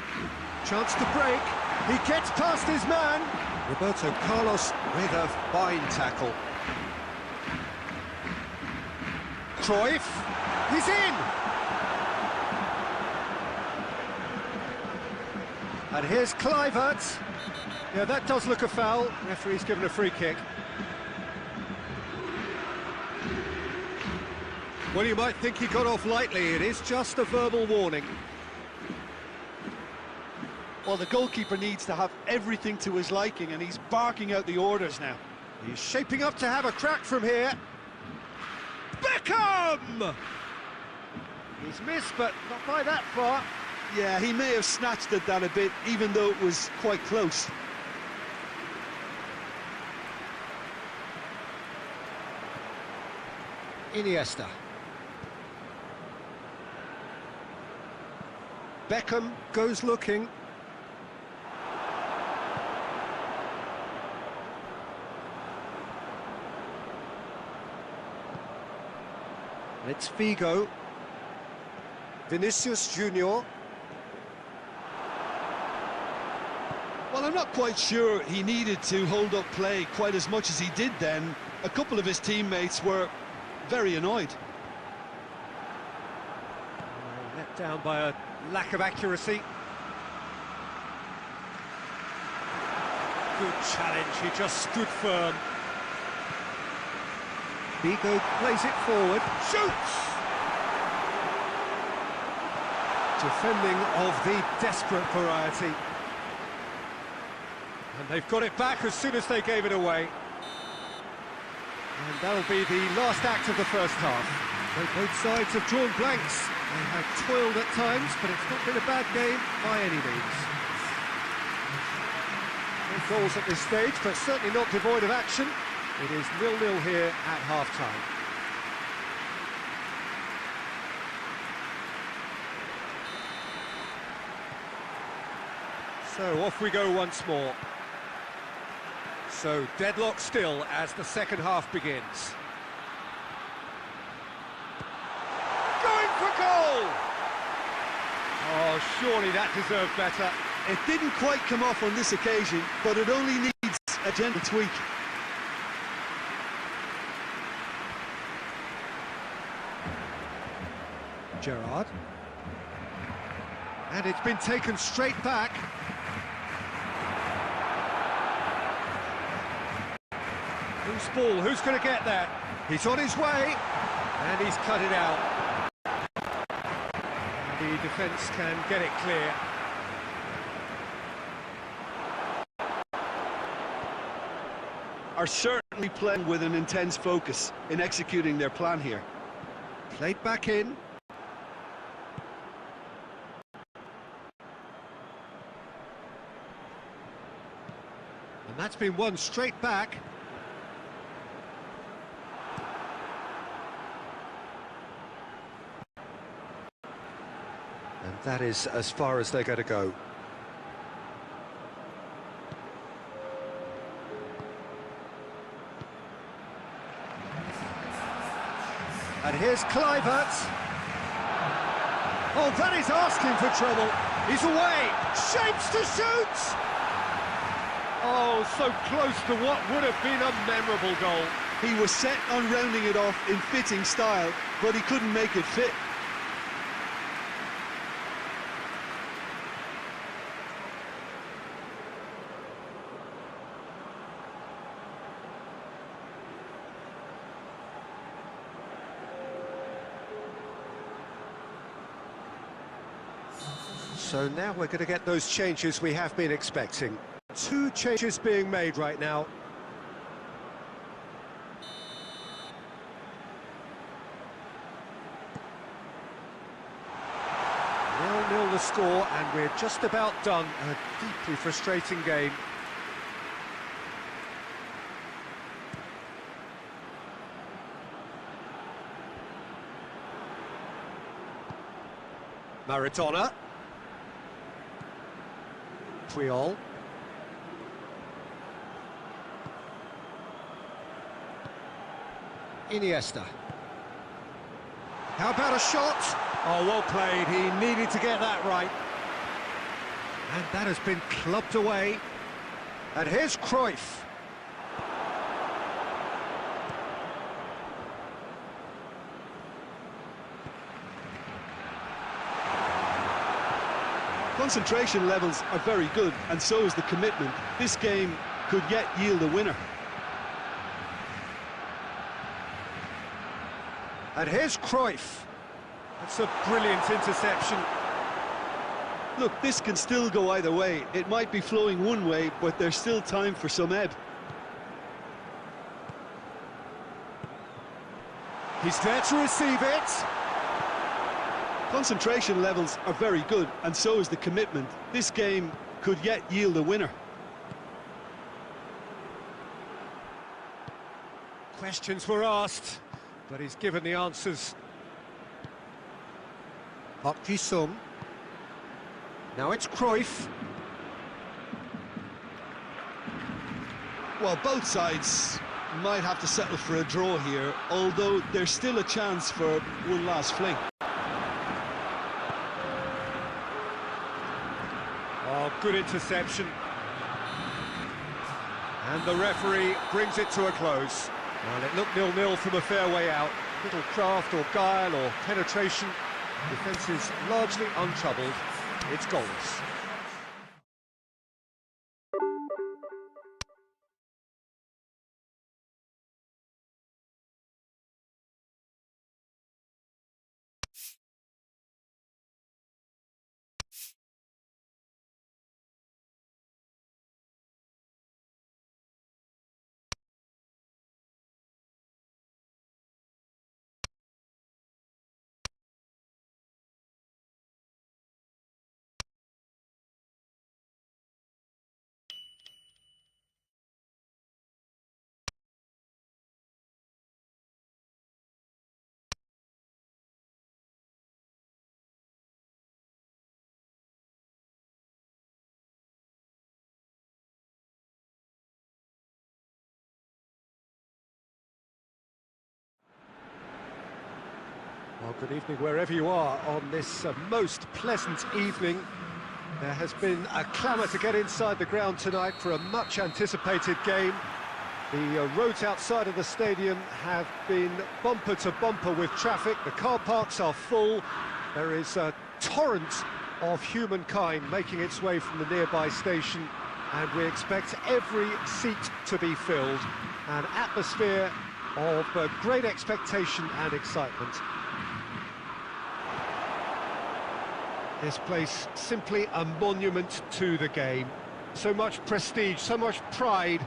A: Chance to break, he gets past his man. Roberto Carlos with a fine tackle. Cruyff, he's in! And here's Kluivert. Yeah, that does look a foul. Referee's given a free kick. Well, you might think he got off lightly. It is just a verbal warning.
B: Well, the goalkeeper needs to have everything to his liking, and he's barking out the orders now.
A: He's shaping up to have a crack from here. Beckham! He's missed, but not by that far.
B: Yeah, he may have snatched at that a bit, even though it was quite close.
A: Iniesta. Beckham goes looking. And it's Figo. Vinicius Junior.
B: Well, I'm not quite sure he needed to hold up play quite as much as he did then. A couple of his teammates were very annoyed.
A: Let down by a lack of accuracy. Good challenge, he just stood firm. Vigo plays it forward, shoots! Defending of the desperate variety. And they've got it back as soon as they gave it away. And that'll be the last act of the first half. So both sides have drawn blanks. They have toiled at times, but it's not been a bad game by any means. No goals at this stage, but certainly not devoid of action. It is 0-0 here at half-time. So off we go once more. So deadlock still as the second half begins. Going for goal! Oh, surely that deserved better.
B: It didn't quite come off on this occasion, but it only needs a gentle tweak.
A: Gerrard. And it's been taken straight back. Who's ball? Who's going to get that? He's on his way, and he's cut it out. The defence can get it clear.
C: Are certainly playing with an intense focus in executing their plan here.
A: Played back in. And that's been won straight back. And that is as far as they're going to go. And here's Kluivert. Oh, that is asking for trouble. He's away. Shapes to shoot. Oh, so close to what would have been a memorable goal.
B: He was set on rounding it off in fitting style, but he couldn't make it fit.
A: So now we're going to get those changes we have been expecting. 2 changes being made right now. 0-0 the score, and we're just about done. A deeply frustrating game. Maradona. Puyol. Iniesta. How about a shot? Oh, well played. He needed to get that right. And that has been clubbed away. And here's Cruyff.
B: Concentration levels are very good, and so is the commitment. This game could yet yield a winner.
A: And here's Cruyff. That's a brilliant interception.
B: Look, this can still go either way. It might be flowing one way, but there's still time for some ebb.
A: He's there to receive it.
B: Concentration levels are very good, and so is the commitment. This game could yet yield a winner.
A: Questions were asked, but he's given the answers. Park Ji-sung. Now it's Cruyff.
B: Well, both sides might have to settle for a draw here, although there's still a chance for one last fling.
A: Oh, good interception. And the referee brings it to a close. Well, it looked 0-0 from a fair way out. Little craft or guile or penetration. Defence is largely untroubled. It's goalless. Well, good evening wherever you are on this most pleasant evening. There has been a clamour to get inside the ground tonight for a much-anticipated game. The roads outside of the stadium have been bumper to bumper with traffic. The car parks are full. There is a torrent of humankind making its way from the nearby station, and we expect every seat to be filled. An atmosphere of great expectation and excitement. This place simply a monument to the game. So much prestige, so much pride,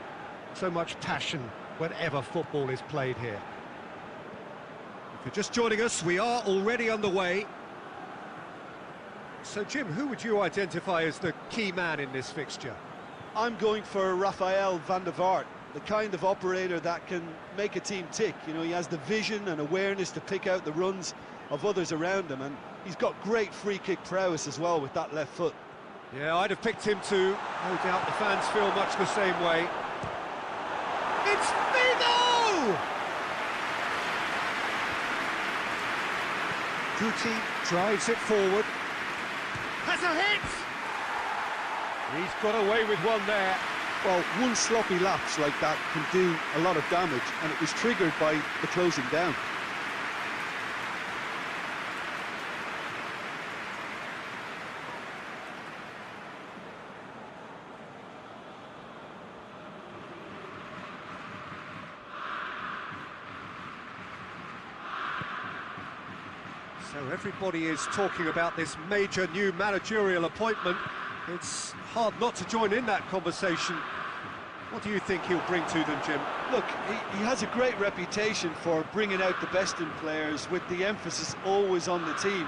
A: so much passion whenever football is played here. If you're just joining us, we are already underway. So Jim, who would you identify as the key man in this fixture?
B: I'm going for Rafael van der Vaart, the kind of operator that can make a team tick. You know, he has the vision and awareness to pick out the runs of others around him, and he's got great free-kick prowess as well with that left foot.
A: Yeah, I'd have picked him too. No doubt the fans feel much the same way. It's Figo! Guti drives it forward. Has a hit! He's got away with one there.
B: Well, one sloppy lapse like that can do a lot of damage, and it was triggered by the closing down.
A: So everybody is talking about this major new managerial appointment. It's hard not to join in that conversation. What do you think he'll bring to them, Jim?
B: Look, he has a great reputation for bringing out the best in players, with the emphasis always on the team.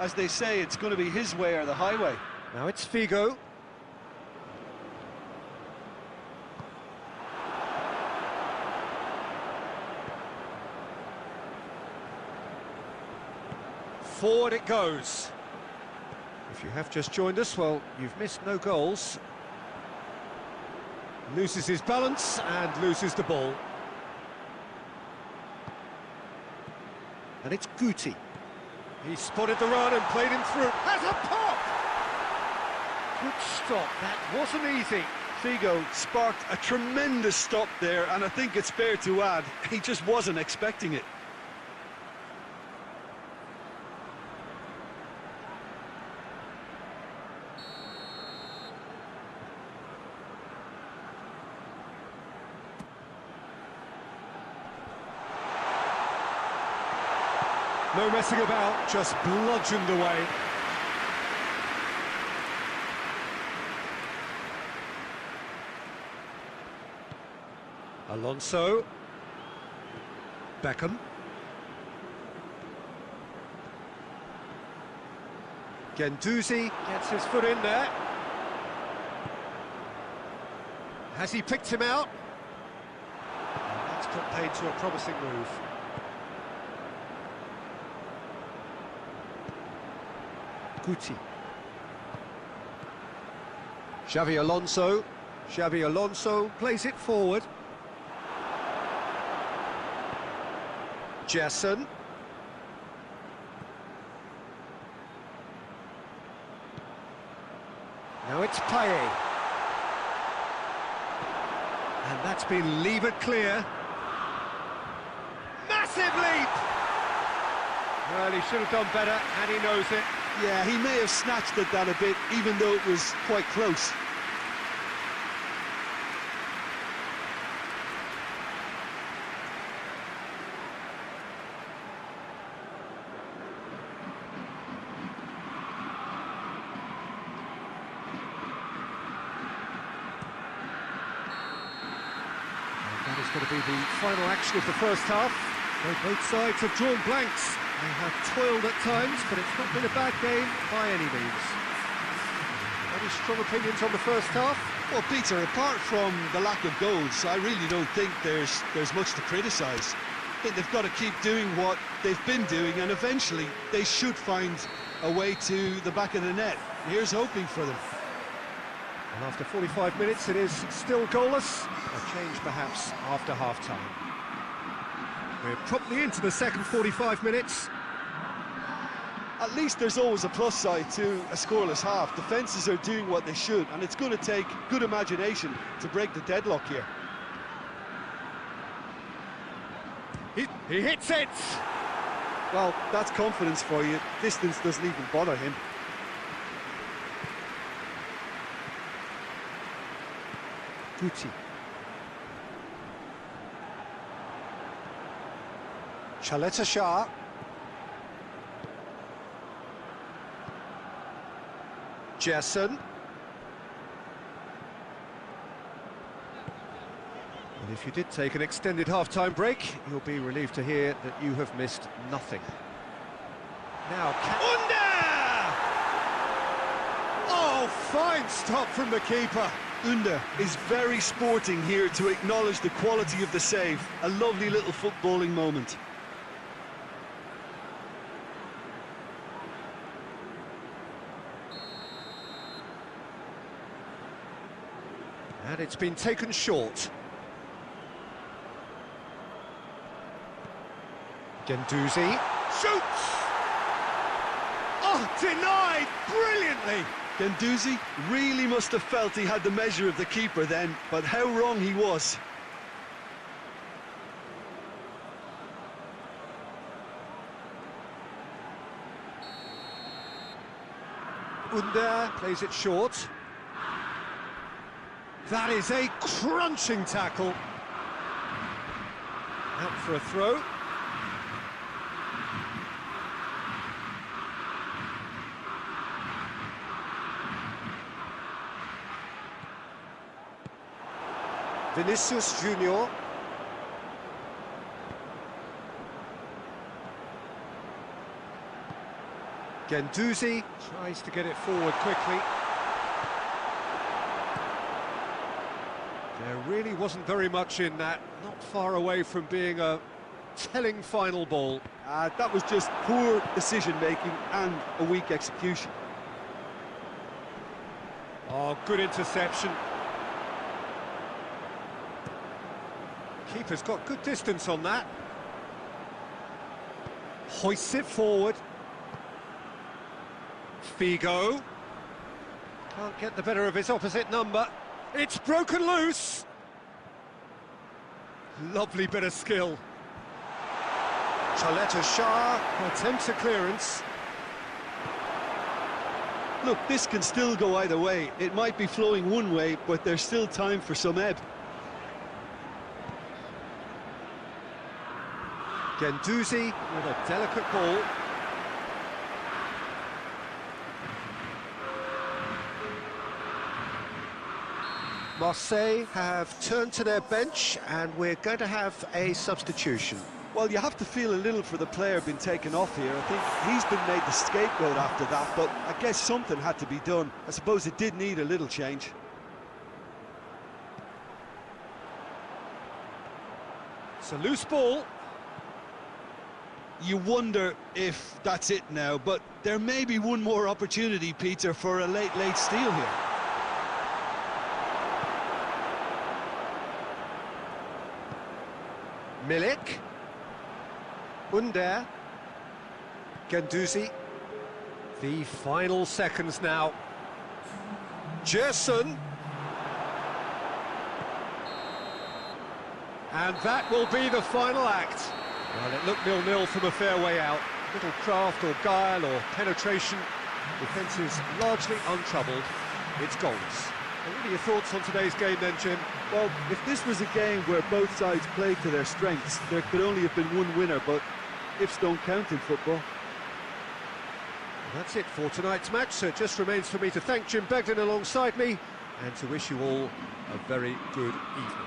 B: As they say, it's going to be his way or the highway.
A: Now it's Figo. Forward it goes. If you have just joined us, well, you've missed no goals. Loses his balance and loses the ball. And it's Guti. He spotted the run and played him through. Has a pop! Good stop, that wasn't easy.
B: Figo sparked a tremendous stop there, and I think it's fair to add, he just wasn't expecting it.
A: No messing about, just bludgeoned away. Alonso. Beckham. Guendouzi gets his foot in there. Has he picked him out? That's put paid to a promising move. Guti. Xavi Alonso. Xavi Alonso plays it forward. Jason. Now it's Payet. And that's been levered clear. Massive leap! Well, he should have done better, and he knows it.
B: Yeah, he may have snatched at that a bit, even though it was quite close.
A: And that is going to be the final action of the first half. Both sides have drawn blanks. They have toiled at times, but it's not been a bad game by any means. Any strong opinions on the first half?
B: Well, Peter, apart from the lack of goals, I really don't think there's much to criticise. I think they've got to keep doing what they've been doing, and eventually they should find a way to the back of the net. Here's hoping for them.
A: And after 45 minutes, it is still goalless. A change, perhaps, after half-time. We're promptly into the second 45 minutes.
B: At least there's always a plus side to a scoreless half. Defences are doing what they should, and it's going to take good imagination to break the deadlock here.
A: He hits it!
B: Well, that's confidence for you. Distance doesn't even bother him.
A: Guti. Chaleta Shah. Jesson. And if you did take an extended half-time break, you'll be relieved to hear that you have missed nothing. Now, Under! Oh, fine stop from the keeper.
B: Under is very sporting here to acknowledge the quality of the save. A lovely little footballing moment.
A: And it's been taken short. Guendouzi shoots! Oh, denied brilliantly!
B: Guendouzi really must have felt he had the measure of the keeper then, but how wrong he was.
A: Under plays it short. That is a crunching tackle. Out for a throw. Vinicius Junior. Guendouzi tries to get it forward quickly. There really wasn't very much in that, not far away from being a telling final ball.
B: That was just poor decision-making and a weak execution.
A: Oh, good interception. Keeper's got good distance on that. Hoists it forward. Figo. Can't get the better of his opposite number. It's broken loose. Lovely bit of skill. Chaleta Shah attempts a clearance.
B: Look, this can still go either way. It might be flowing one way, but there's still time for some ebb.
A: Guendouzi with a delicate ball. Marseille have turned to their bench and we're going to have a substitution.
B: Well, you have to feel a little for the player being taken off here. I think he's been made the scapegoat after that, but I guess something had to be done. I suppose it did need a little change.
A: It's a loose ball.
B: You wonder if that's it now, but there may be one more opportunity, Peter, for a late steal here.
A: Milik. Under. Guendouzi. The final seconds now. Jesson. And that will be the final act. Well, it looked 0-0 from a fair way out. Little craft or guile or penetration. Defence is largely untroubled. It's goals. What are your thoughts on today's game then, Jim?
B: Well, if this was a game where both sides played to their strengths, there could only have been one winner, but ifs don't count in football.
A: Well, that's it for tonight's match, so it just remains for me to thank Jim Begden alongside me and to wish you all a very good evening.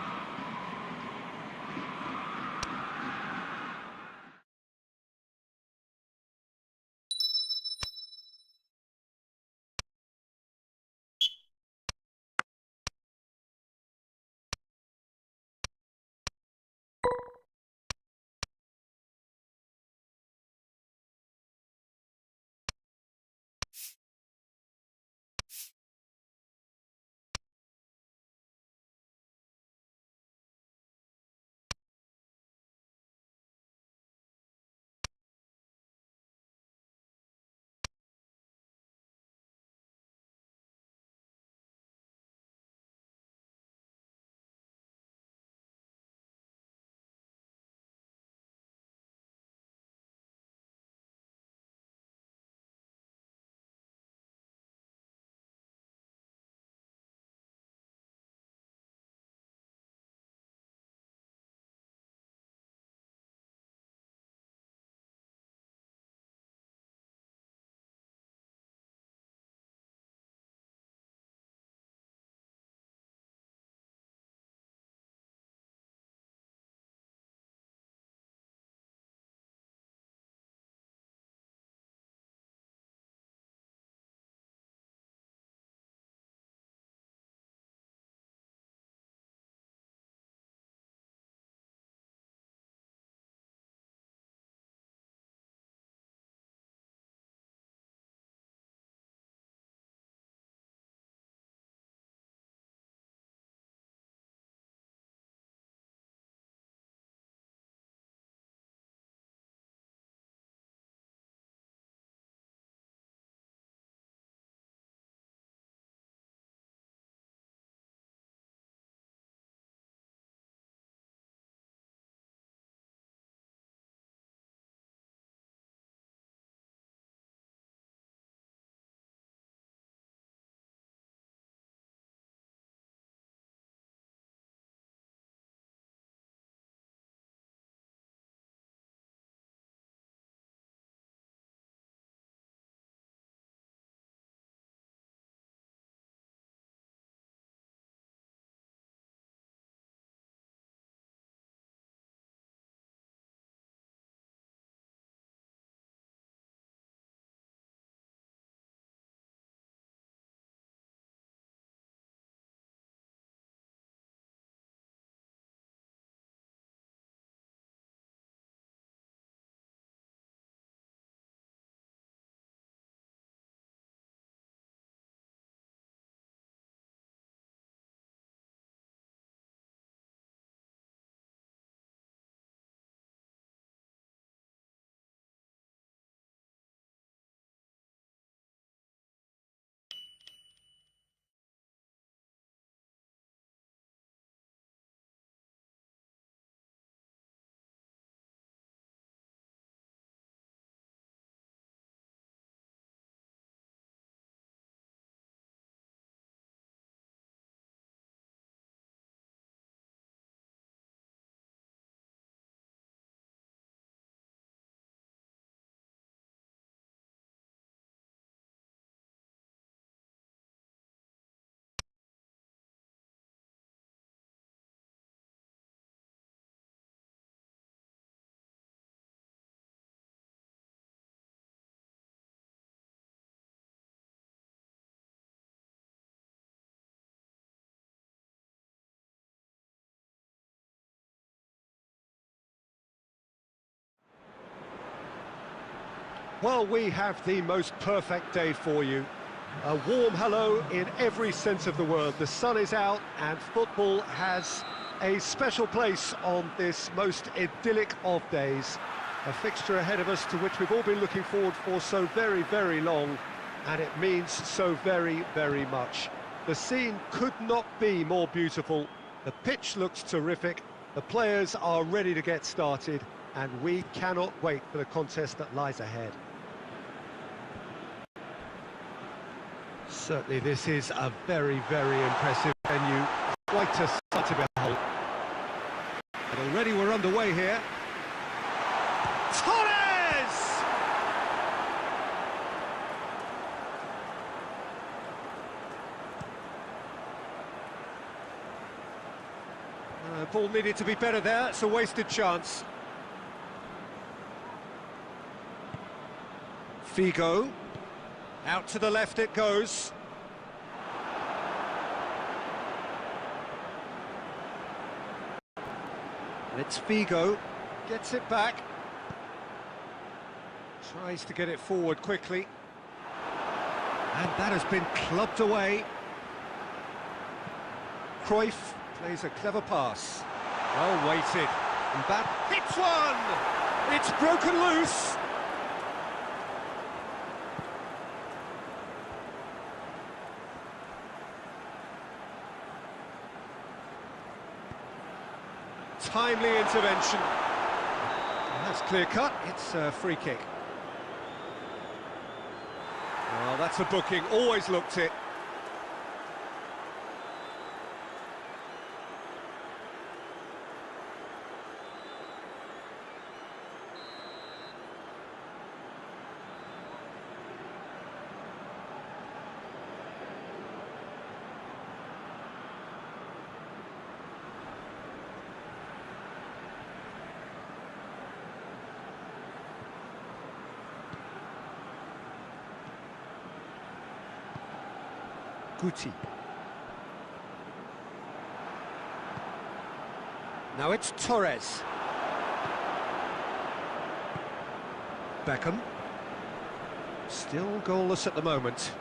A: Well, we have the most perfect day for you. A warm hello in every sense of the word. The sun is out and football has a special place on this most idyllic of days. A fixture ahead of us to which we've all been looking forward for so very, very long, and it means so very, very much. The scene could not be more beautiful. The pitch looks terrific, the players are ready to get started, and we cannot wait for the contest that lies ahead. Certainly this is a very, very impressive venue. Quite a sight to behold. And already we're underway here. Torres! Ball needed to be better there. It's a wasted chance. Figo. Out to the left it goes. And it's Figo. Gets it back. Tries to get it forward quickly. And that has been clubbed away. Cruyff plays a clever pass. Well weighted. And that hits one! It's broken loose. Timely intervention. That's clear cut. It's a free kick. Well, that's a booking. Always looked it. Guti. Now it's Torres. Beckham. Still goalless at the moment.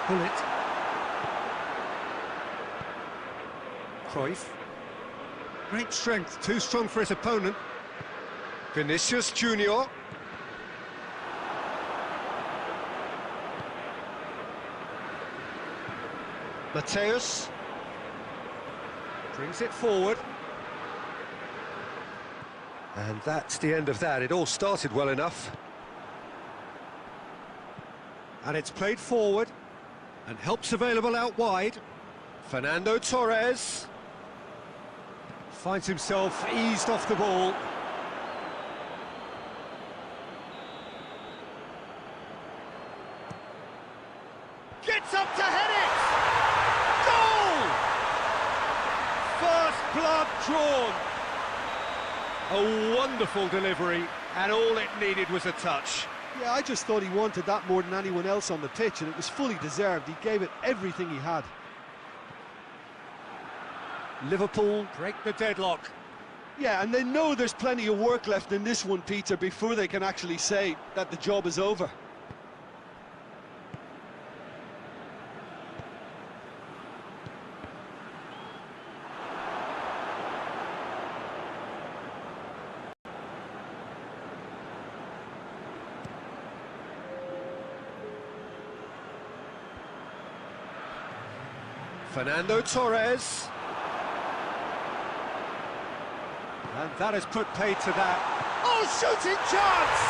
A: Bullet. Cruyff. Great strength, too strong for his opponent. Vinicius Junior. Mateus brings it forward. And that's the end of that. It all started well enough. And it's played forward. And help's available out wide. Fernando Torres finds himself eased off the ball. Gets up to head it! Blood drawn. A wonderful delivery, and all it needed was a touch.
B: Yeah, I just thought he wanted that more than anyone else on the pitch, and it was fully deserved. He gave it everything he had.
A: Liverpool break the deadlock.
B: Yeah, and they know there's plenty of work left in this one, Peter, before they can actually say that the job is over.
A: Fernando Torres. And that has put paid to that. Oh, shooting chance!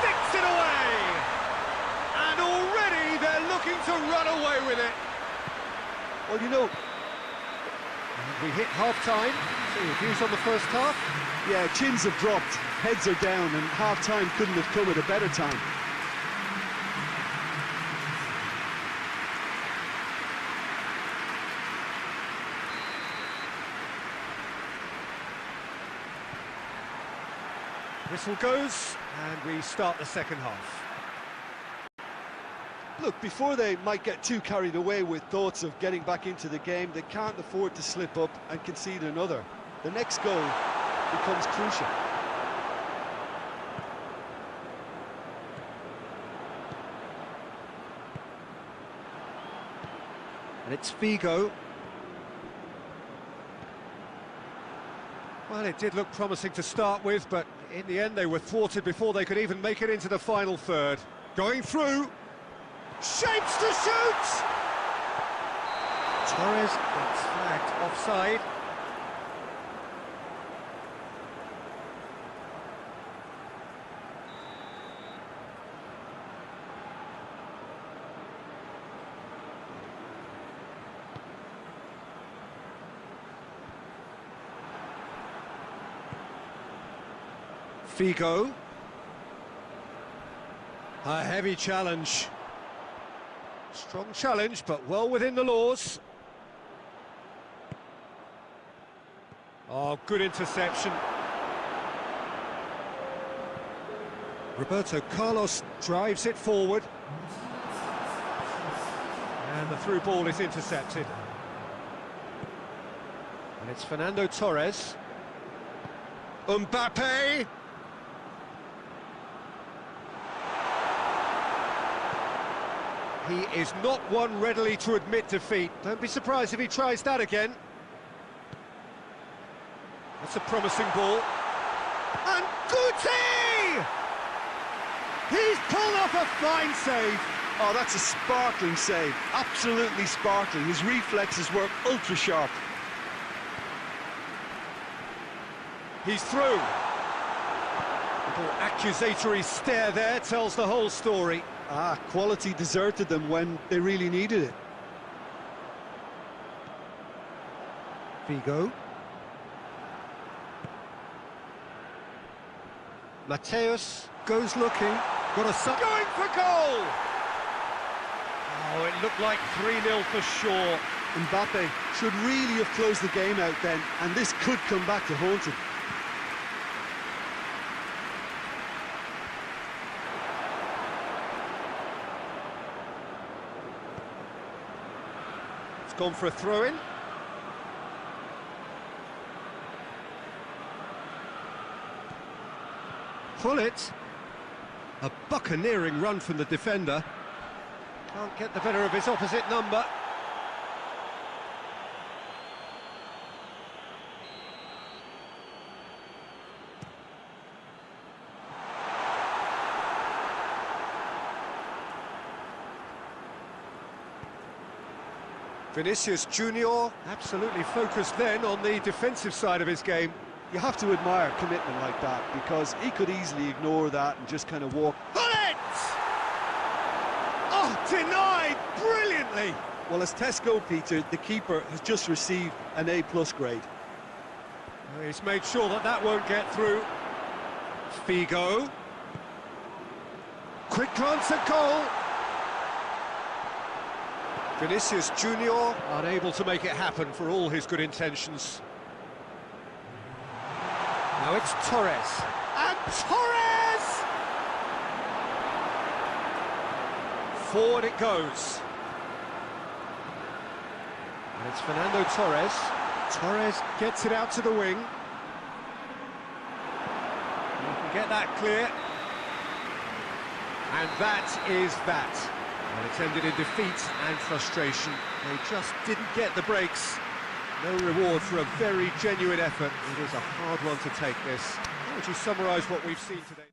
A: Sticks it away! And already they're looking to run away with it.
B: Well, you know,
A: we hit half-time. So your views on the first half?
B: Yeah, chins have dropped, heads are down, and half-time couldn't have come at a better time.
A: Whistle goes, and we start the second half.
B: Look, before they might get too carried away with thoughts of getting back into the game, they can't afford to slip up and concede another. the next goal becomes crucial.
A: And it's Figo. Well, it did look promising to start with, but in the end they were thwarted before they could even make it into the final third. Going through. Shapes to shoot! Torres gets flagged offside. Figo. A heavy challenge. Strong challenge, but well within the laws. Oh, good interception. Roberto Carlos drives it forward. And the through ball is intercepted. And it's Fernando Torres. Mbappe! He is not one readily to admit defeat. Don't be surprised if he tries that again. That's a promising ball. And Guti! He's pulled off a fine save.
B: Oh, that's a sparkling save. Absolutely sparkling. His reflexes work ultra sharp.
A: He's through. Little accusatory stare there tells the whole story.
B: Quality deserted them when they really needed it.
A: Figo. Mateus goes looking. Got a going for goal! Oh, it looked like 3-0 for sure.
B: Mbappe should really have closed the game out then, and this could come back to haunt him.
A: Gone for a throw-in. Pull it. A buccaneering run from the defender. Can't get the better of his opposite number. Vinicius Junior absolutely focused then on the defensive side of his game.
B: You have to admire commitment like that, because he could easily ignore that and just kind of walk.
A: Bullet! Oh, denied brilliantly!
B: Well, as tests go, Peter, the keeper has just received an A+ grade.
A: He's made sure that that won't get through. Figo. Quick glance at goal. Vinicius Junior unable to make it happen for all his good intentions. Now it's Torres. And Torres! Forward it goes. And it's Fernando Torres. Torres gets it out to the wing. You can get that clear. And that is that. And it's ended in defeat and frustration. They just didn't get the breaks. No reward for a very genuine effort. It is a hard one to take, this. How would you summarise what we've seen today?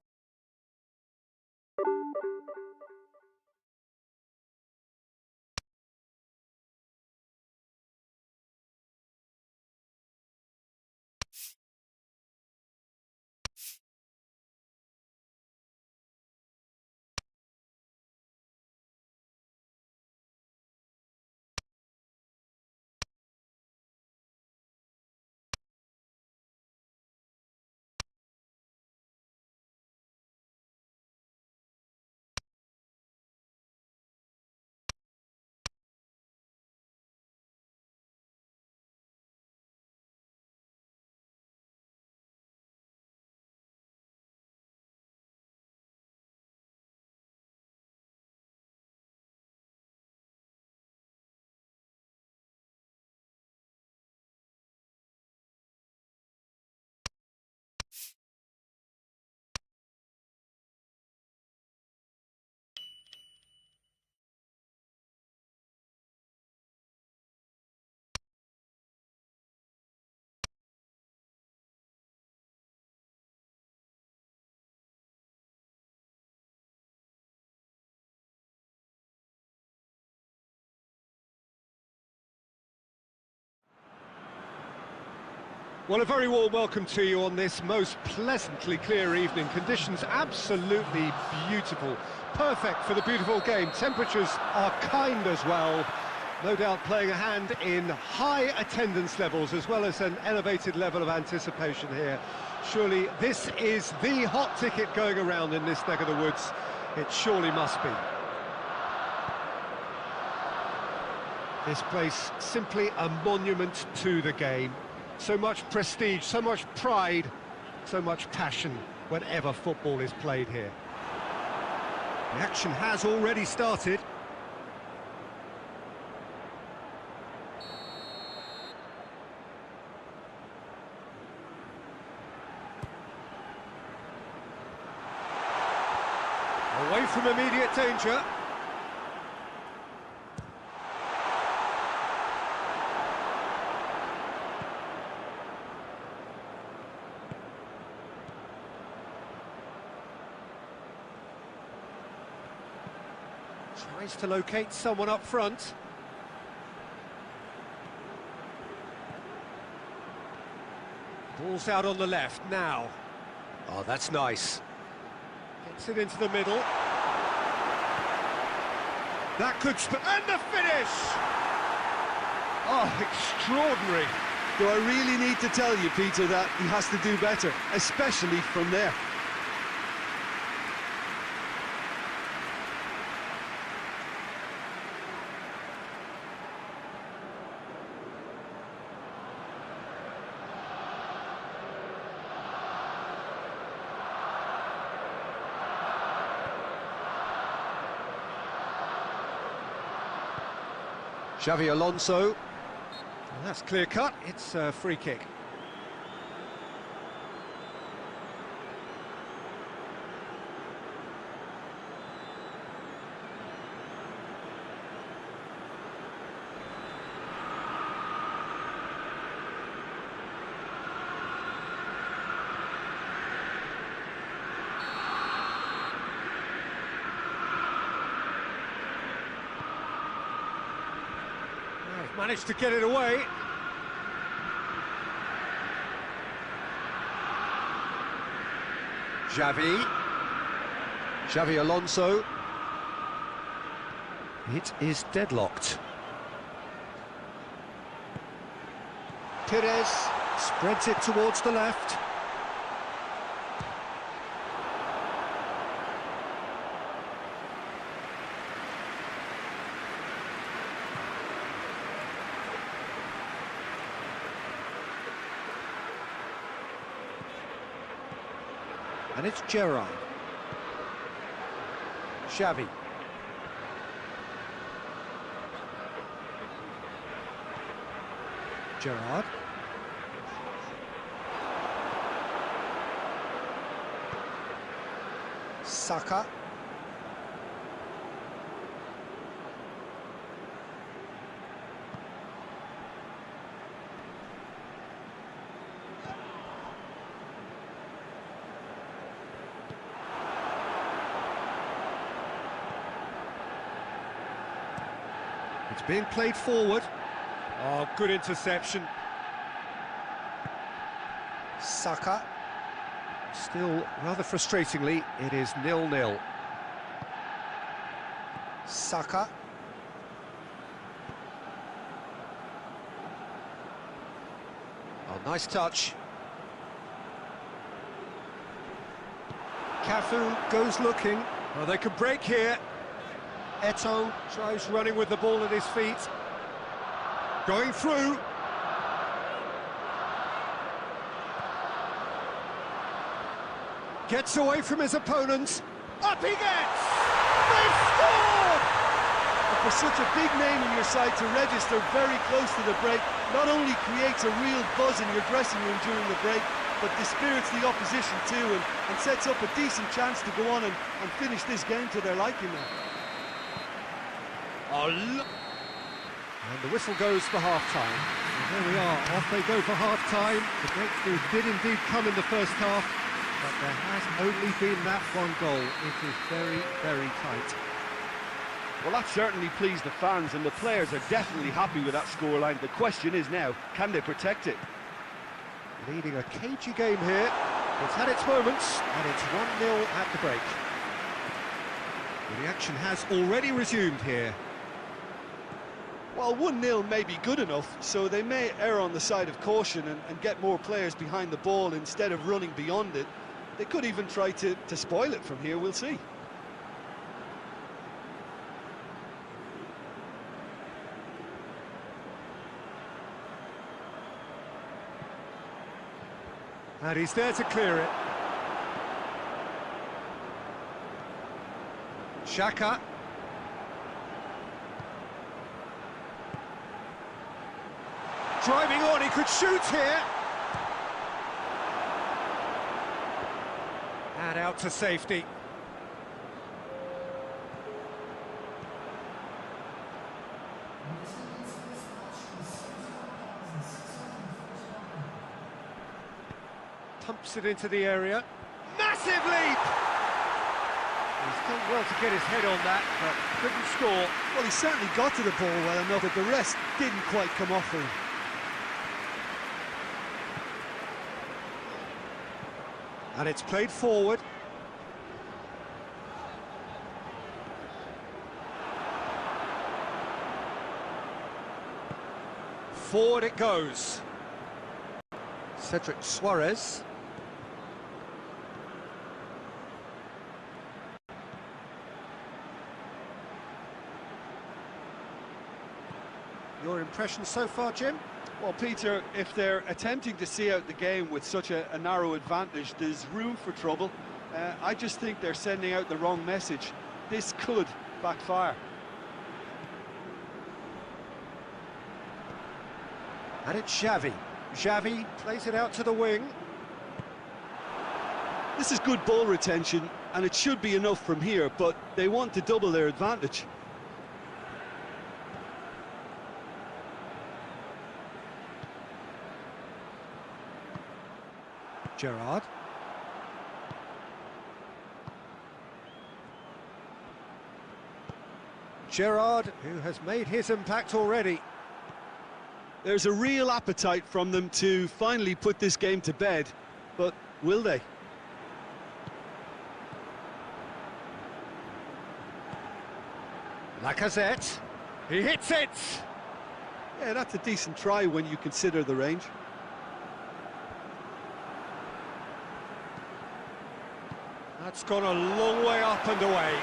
A: Well, a very warm welcome to you on this most pleasantly clear evening. Conditions absolutely beautiful. Perfect for the beautiful game. Temperatures are kind as well. No doubt playing a hand in high attendance levels as well as an elevated level of anticipation here. Surely this is the hot ticket going around in this neck of the woods. It surely must be. This place simply a monument to the game. So much prestige, so much pride, so much passion whenever football is played here. The action has already started. Away from immediate danger. Tries to locate someone up front. Ball's out on the left now. Oh, that's nice. Gets it into the middle. That could... and the finish! Oh, extraordinary.
B: Do I really need to tell you, Peter, that he has to do better, especially from there?
A: Xavi Alonso. And that's clear cut, it's a free kick. Managed to get it away. Xavi Alonso. It is deadlocked. Perez spreads it towards the left. And it's Gerrard. Xavi. Gerrard. Saka. It's being played forward. Oh, good interception. Saka. Still, rather frustratingly, it is 0-0. Saka. Oh, nice touch. Cafu goes looking. Oh, they could break here. Eto'o tries running with the ball at his feet. Going through. Gets away from his opponents. Up he gets! They've scored!
B: And for such a big name in your side to register very close to the break, not only creates a real buzz in your dressing room during the break, but dispirits the opposition too, and sets up a decent chance to go on and finish this game to their liking now.
A: Oh, look. And the whistle goes for half-time. And there we are, off they go for half-time. The breakthrough did indeed come in the first half, but there has only been that one goal. It is very, very tight.
C: Well, that certainly pleased the fans, and the players are definitely happy with that scoreline. The question is now, can they protect it?
A: Leading a cagey game here. It's had its moments, and it's 1-0 at the break. The action has already resumed here.
B: Well, 1-0 may be good enough, so they may err on the side of caution and get more players behind the ball instead of running beyond it. They could even try to spoil it from here, we'll see.
A: And he's there to clear it. Xhaka. Driving on, he could shoot here. And out to safety. Pumps it into the area. Massive leap! He's done well to get his head on that, but couldn't score.
B: Well, he certainly got to the ball well enough, but the rest didn't quite come off for him.
A: And it's played forward. Forward it goes. Cedric Suarez. Your impression so far, Jim?
C: Well, Peter, if they're attempting to see out the game with such a narrow advantage, there's room for trouble. I just think they're sending out the wrong message. This could backfire.
A: And it's Xavi. Xavi plays it out to the wing.
B: This is good ball retention, and it should be enough from here, but they want to double their advantage.
A: Gerrard. Gerrard, who has made his impact already.
B: There's a real appetite from them to finally put this game to bed, but will they?
A: Lacazette, he hits it!
B: Yeah, that's a decent try when you consider the range.
A: That's gone a long way up and away.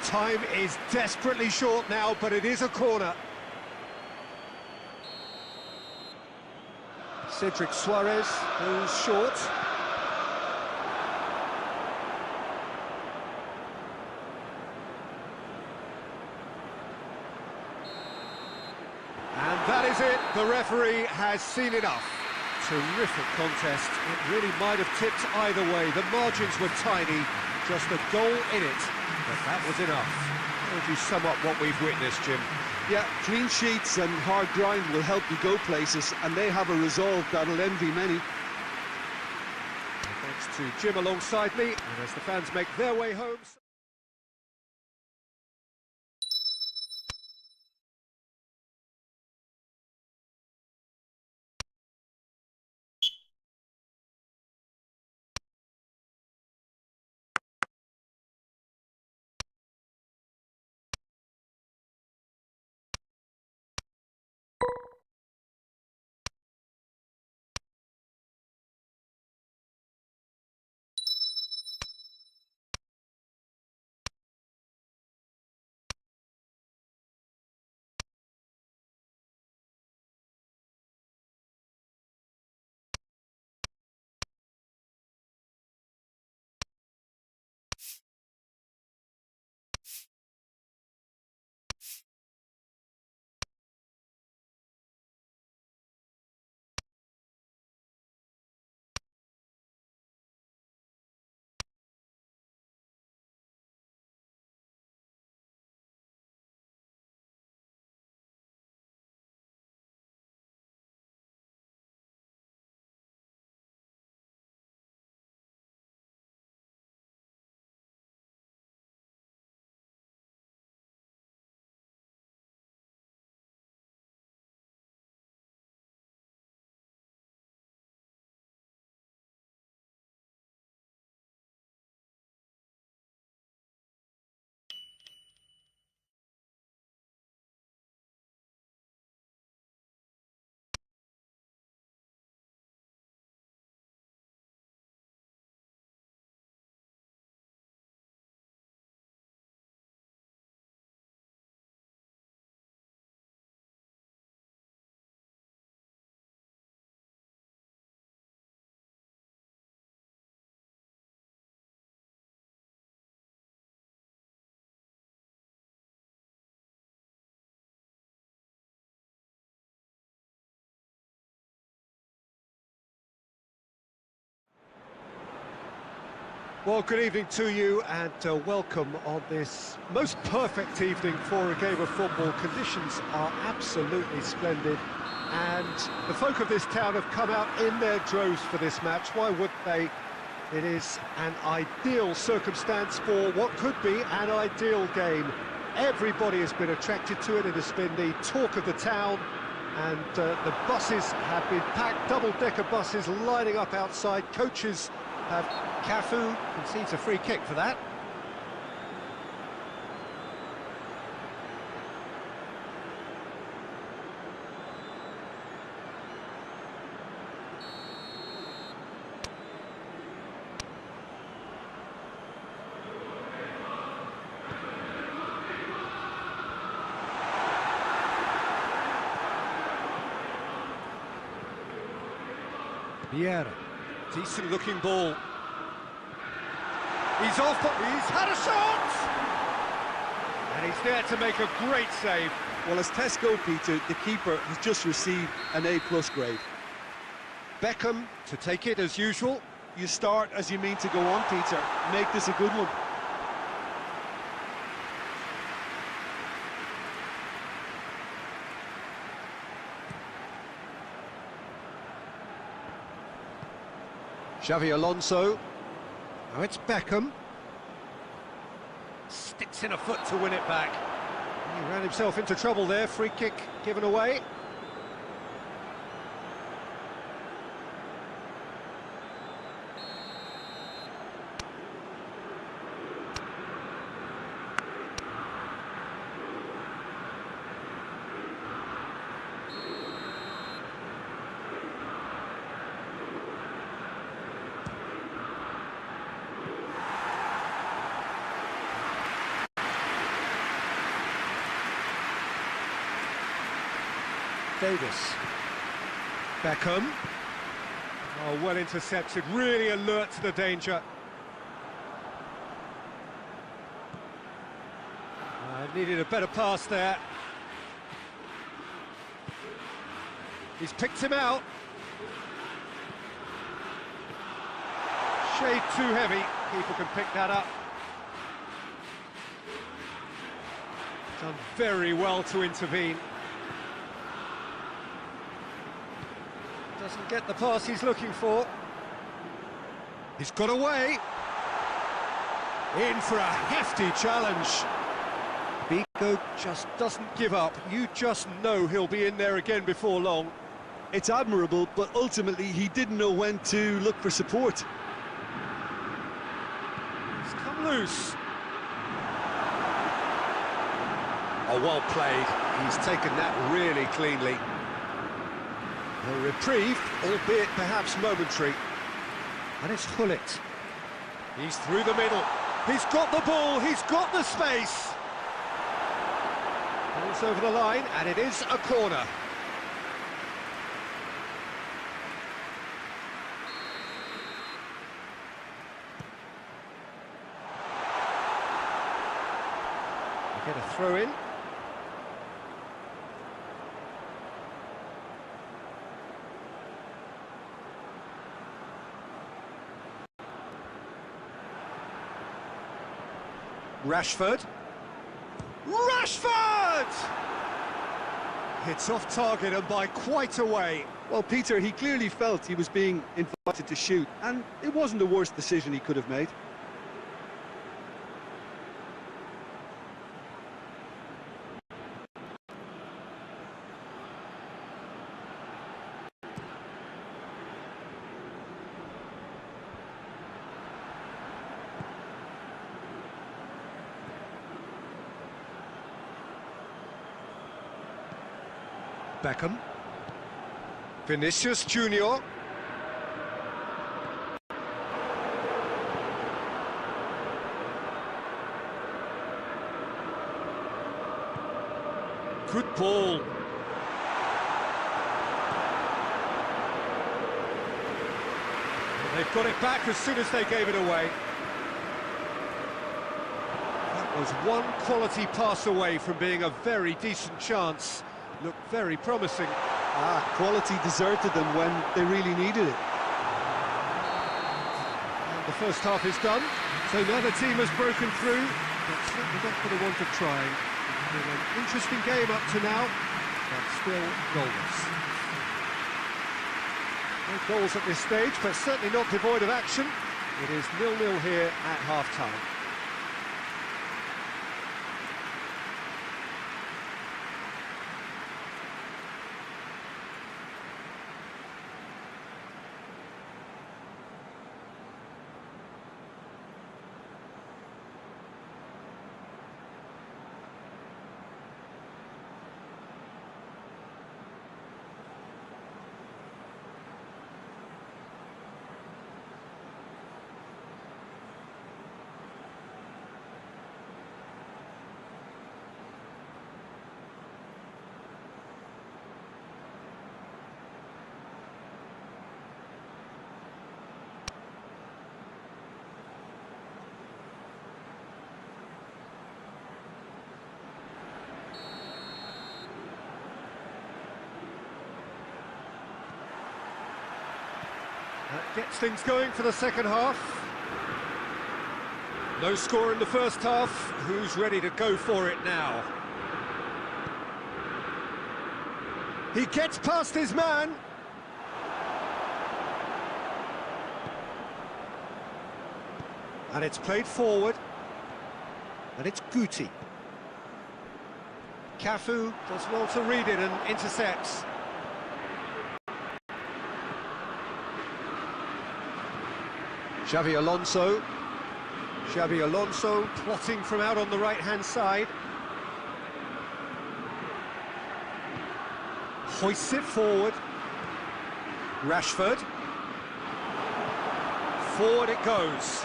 A: Time is desperately short now, but it is a corner. Cedric Suarez goes short. And that is it. The referee has seen enough. Terrific contest. It really might have tipped either way. The margins were tiny, just a goal in it, but that was enough. How would you sum up what we've witnessed, Jim?
B: Yeah, clean sheets and hard grind will help you go places, and they have a resolve that'll envy many.
A: Thanks to Jim alongside me, and as the fans make their way home... Well, good evening to you and welcome on this most perfect evening for a game of football. Conditions are absolutely splendid and the folk of this town have come out in their droves for this match. Why wouldn't they? It is an ideal circumstance for what could be an ideal game. Everybody has been attracted to it. It has been the talk of the town, and the buses have been packed, double-decker buses lining up outside. Coaches have... Cafu concedes a free kick for that. Vieira, decent looking ball. He's off, he's had a shot! And he's there to make a great save.
C: Well, as tests go, Peter, the keeper has just received an A+ grade.
A: Beckham to take it as usual.
C: You start as you mean to go on, Peter. Make this a good one.
A: Xavi Alonso. Now it's Beckham. Sticks in a foot to win it back. He ran himself into trouble there. Free kick given away. Davis. Beckham. Oh, well intercepted, really alert to the danger. Needed a better pass there. He's picked him out. Shade too heavy, keeper can pick that up. Done very well to intervene. Doesn't get the pass he's looking for. He's got away. In for a hefty challenge. Vigo just doesn't give up. You just know he'll be in there again before long.
C: It's admirable, but ultimately he didn't know when to look for support.
A: He's come loose. Oh, well played. He's taken that really cleanly. A reprieve, albeit perhaps momentary. And it's Hullet. He's through the middle. He's got the ball, he's got the space. Ball's over the line, and it is a corner. We get a throw in. Rashford. Rashford! It's off target and by quite a way.
C: Well, Peter, he clearly felt he was being invited to shoot, and it wasn't the worst decision he could have made.
A: Beckham. Vinicius Junior. Good ball. They've got it back as soon as they gave it away. That was one quality pass away from being a very decent chance. Looked very promising.
C: Quality deserted them when they really needed it.
A: And The first half is done, so now the team has broken through, but certainly not for the want of trying. It's been an interesting game up to now, but still goalless. No goals at this stage, but certainly not devoid of action. It is 0-0 here at half-time. That gets things going for the second half. No score in the first half. Who's ready to go for it now? He gets past his man. And it's played forward. And it's Guti. Cafu does well to read it and intercepts. Xavi Alonso plotting from out on the right-hand side. Hoists it forward. Rashford. Forward it goes.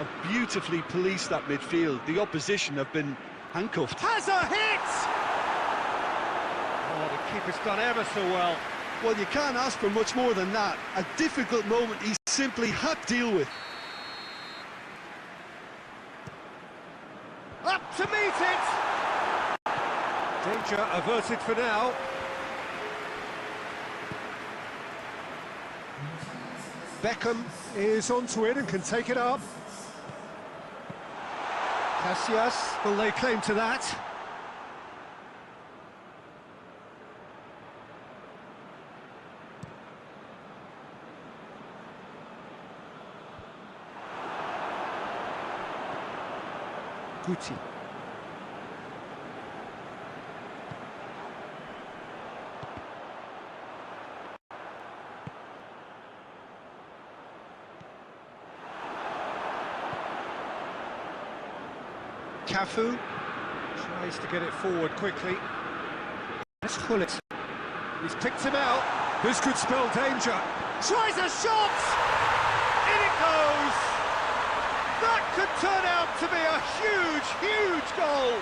C: A beautifully policed that midfield. The opposition have been handcuffed.
A: Has a hit! Oh, the keeper's done ever so well.
C: Well, you can't ask for much more than that. A difficult moment he simply had to deal with.
A: Up to meet it! Danger averted for now. Beckham is onto it and can take it up. Casillas will lay claim to that. Guti. Cafu tries to get it forward quickly. Let's pull it. He's picked him out. This could spell danger. Tries a shot! In it goes! That could turn out to be a huge, huge goal!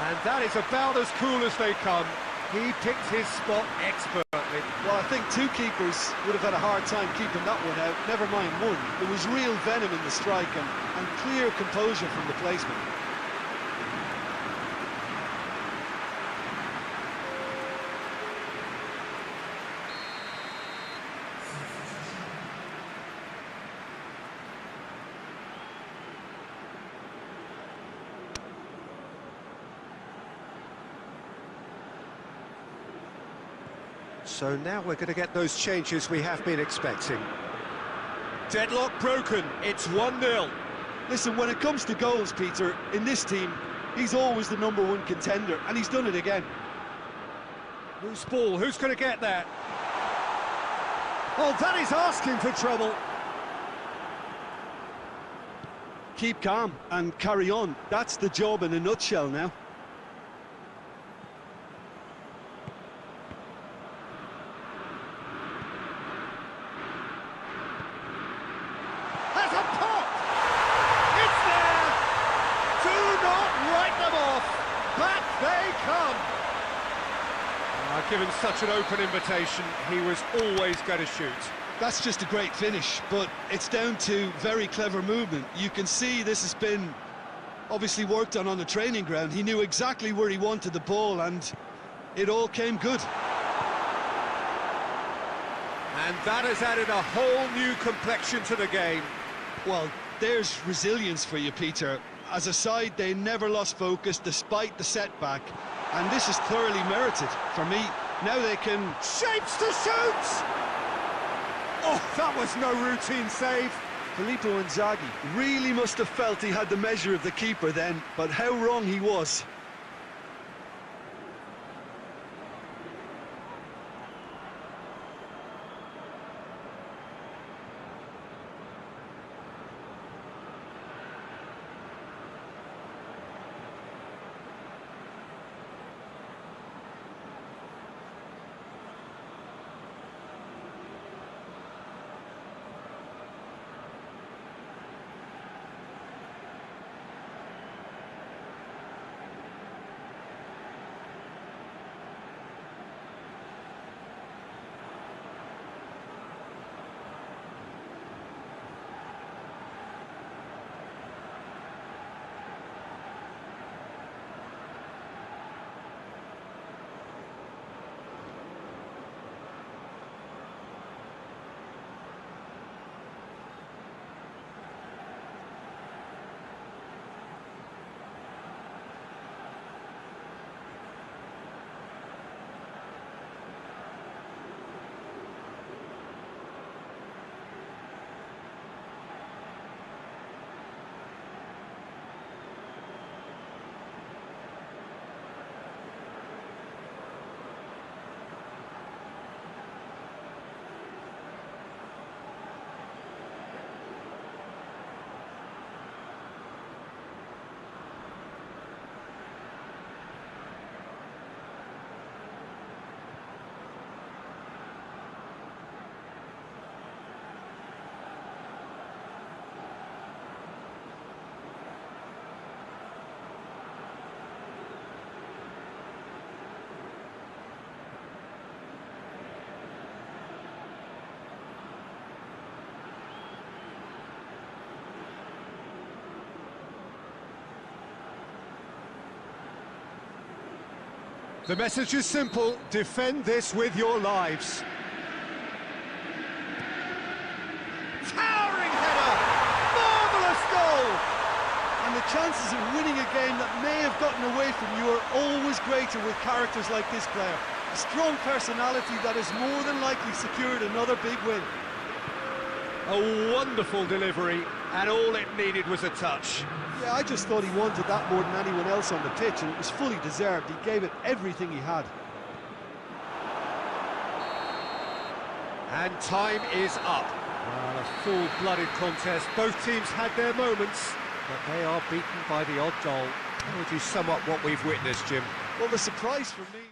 A: And that is about as cool as they come. He picked his spot expertly.
C: Well, I think two keepers would have had a hard time keeping that one out, never mind one. There was real venom in the strike and clear composure from the placement.
A: So now we're going to get those changes we have been expecting. Deadlock broken, it's 1-0.
C: Listen, when it comes to goals, Peter, in this team, he's always the #1 contender, and he's done it again.
A: Loose ball, who's going to get that? Oh, that is asking for trouble.
C: Keep calm and carry on. That's the job in a nutshell now.
A: Given such an open invitation, he was always going to shoot.
C: That's just a great finish, but it's down to very clever movement. You can see this has been obviously worked on the training ground. He knew exactly where he wanted the ball, and it all came good.
A: And that has added a whole new complexion to the game.
B: Well, there's resilience for you, Peter. As a side, they never lost focus despite the setback, and this is thoroughly merited for me. Now they can...
A: Shapes to shoot! Oh, that was no routine save.
B: Filippo Inzaghi really must have felt he had the measure of the keeper then, but how wrong he was.
A: The message is simple: defend this with your lives. Towering header! Marvellous goal!
B: And the chances of winning a game that may have gotten away from you are always greater with characters like this player. A strong personality that has more than likely secured another big win.
A: A wonderful delivery, and all it needed was a touch.
B: Yeah, I just thought he wanted that more than anyone else on the pitch, and it was fully deserved. He gave it everything he had.
A: And time is up. Well, a full-blooded contest. Both teams had their moments, but they are beaten by the odd goal. How would you sum up what we've witnessed, Jim?
B: Well, the surprise for me...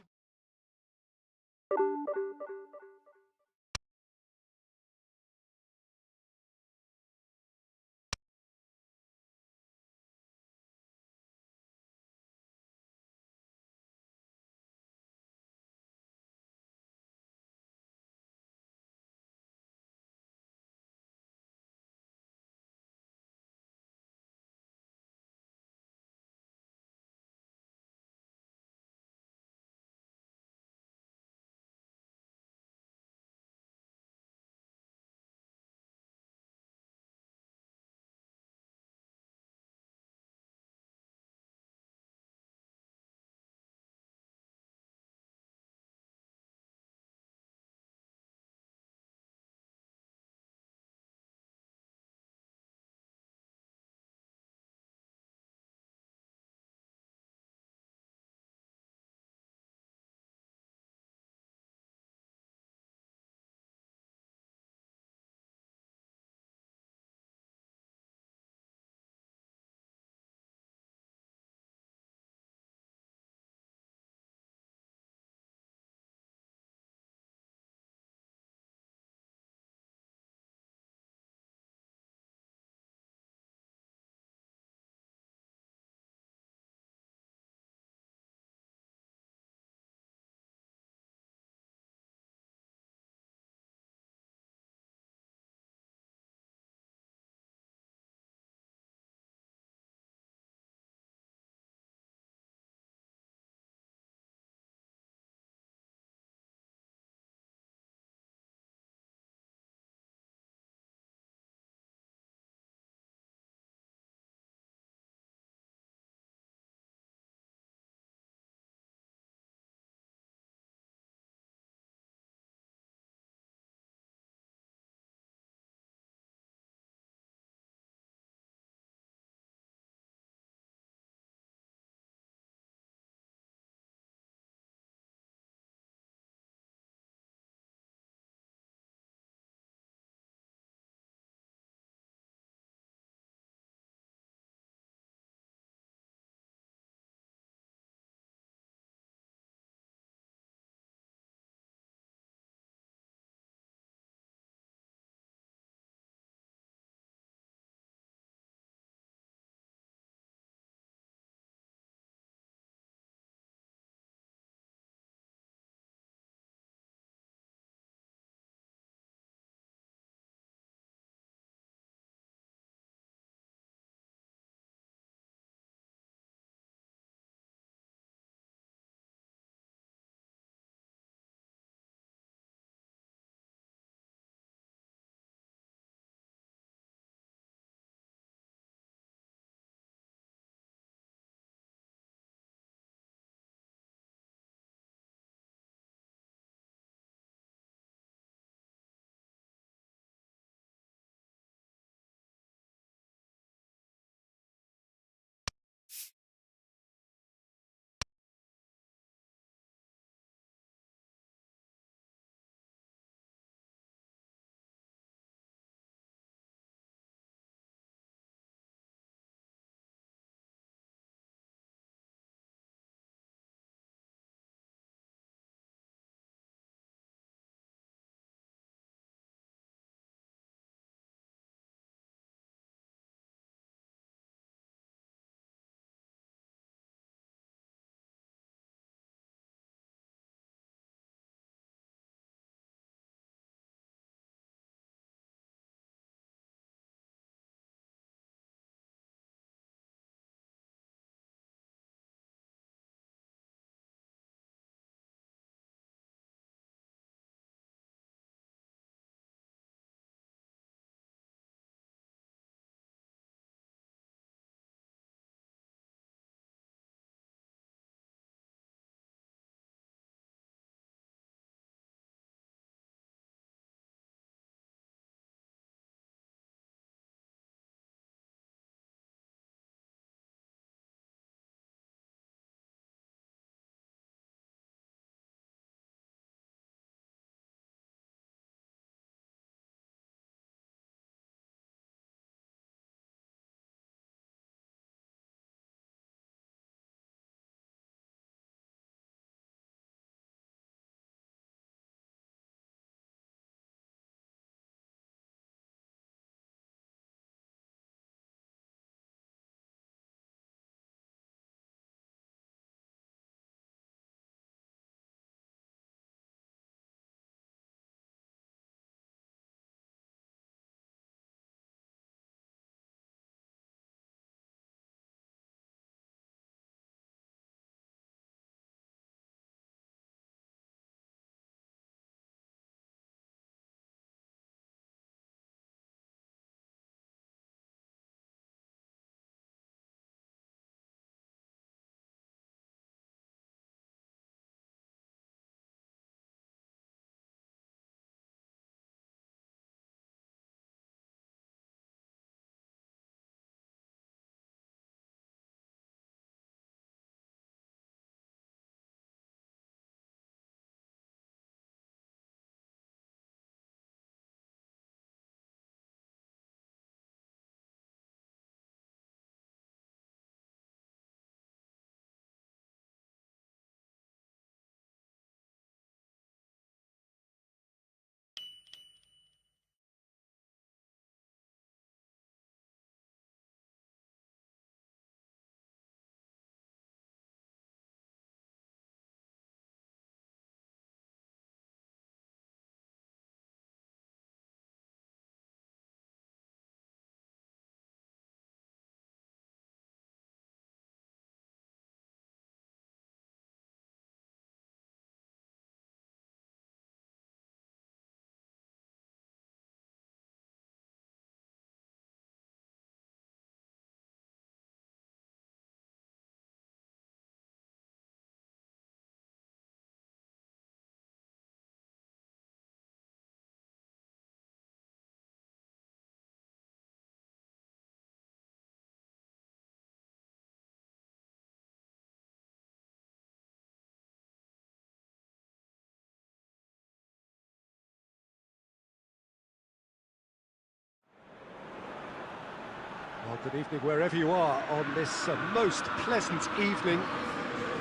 A: Well, good evening wherever you are on this most pleasant evening.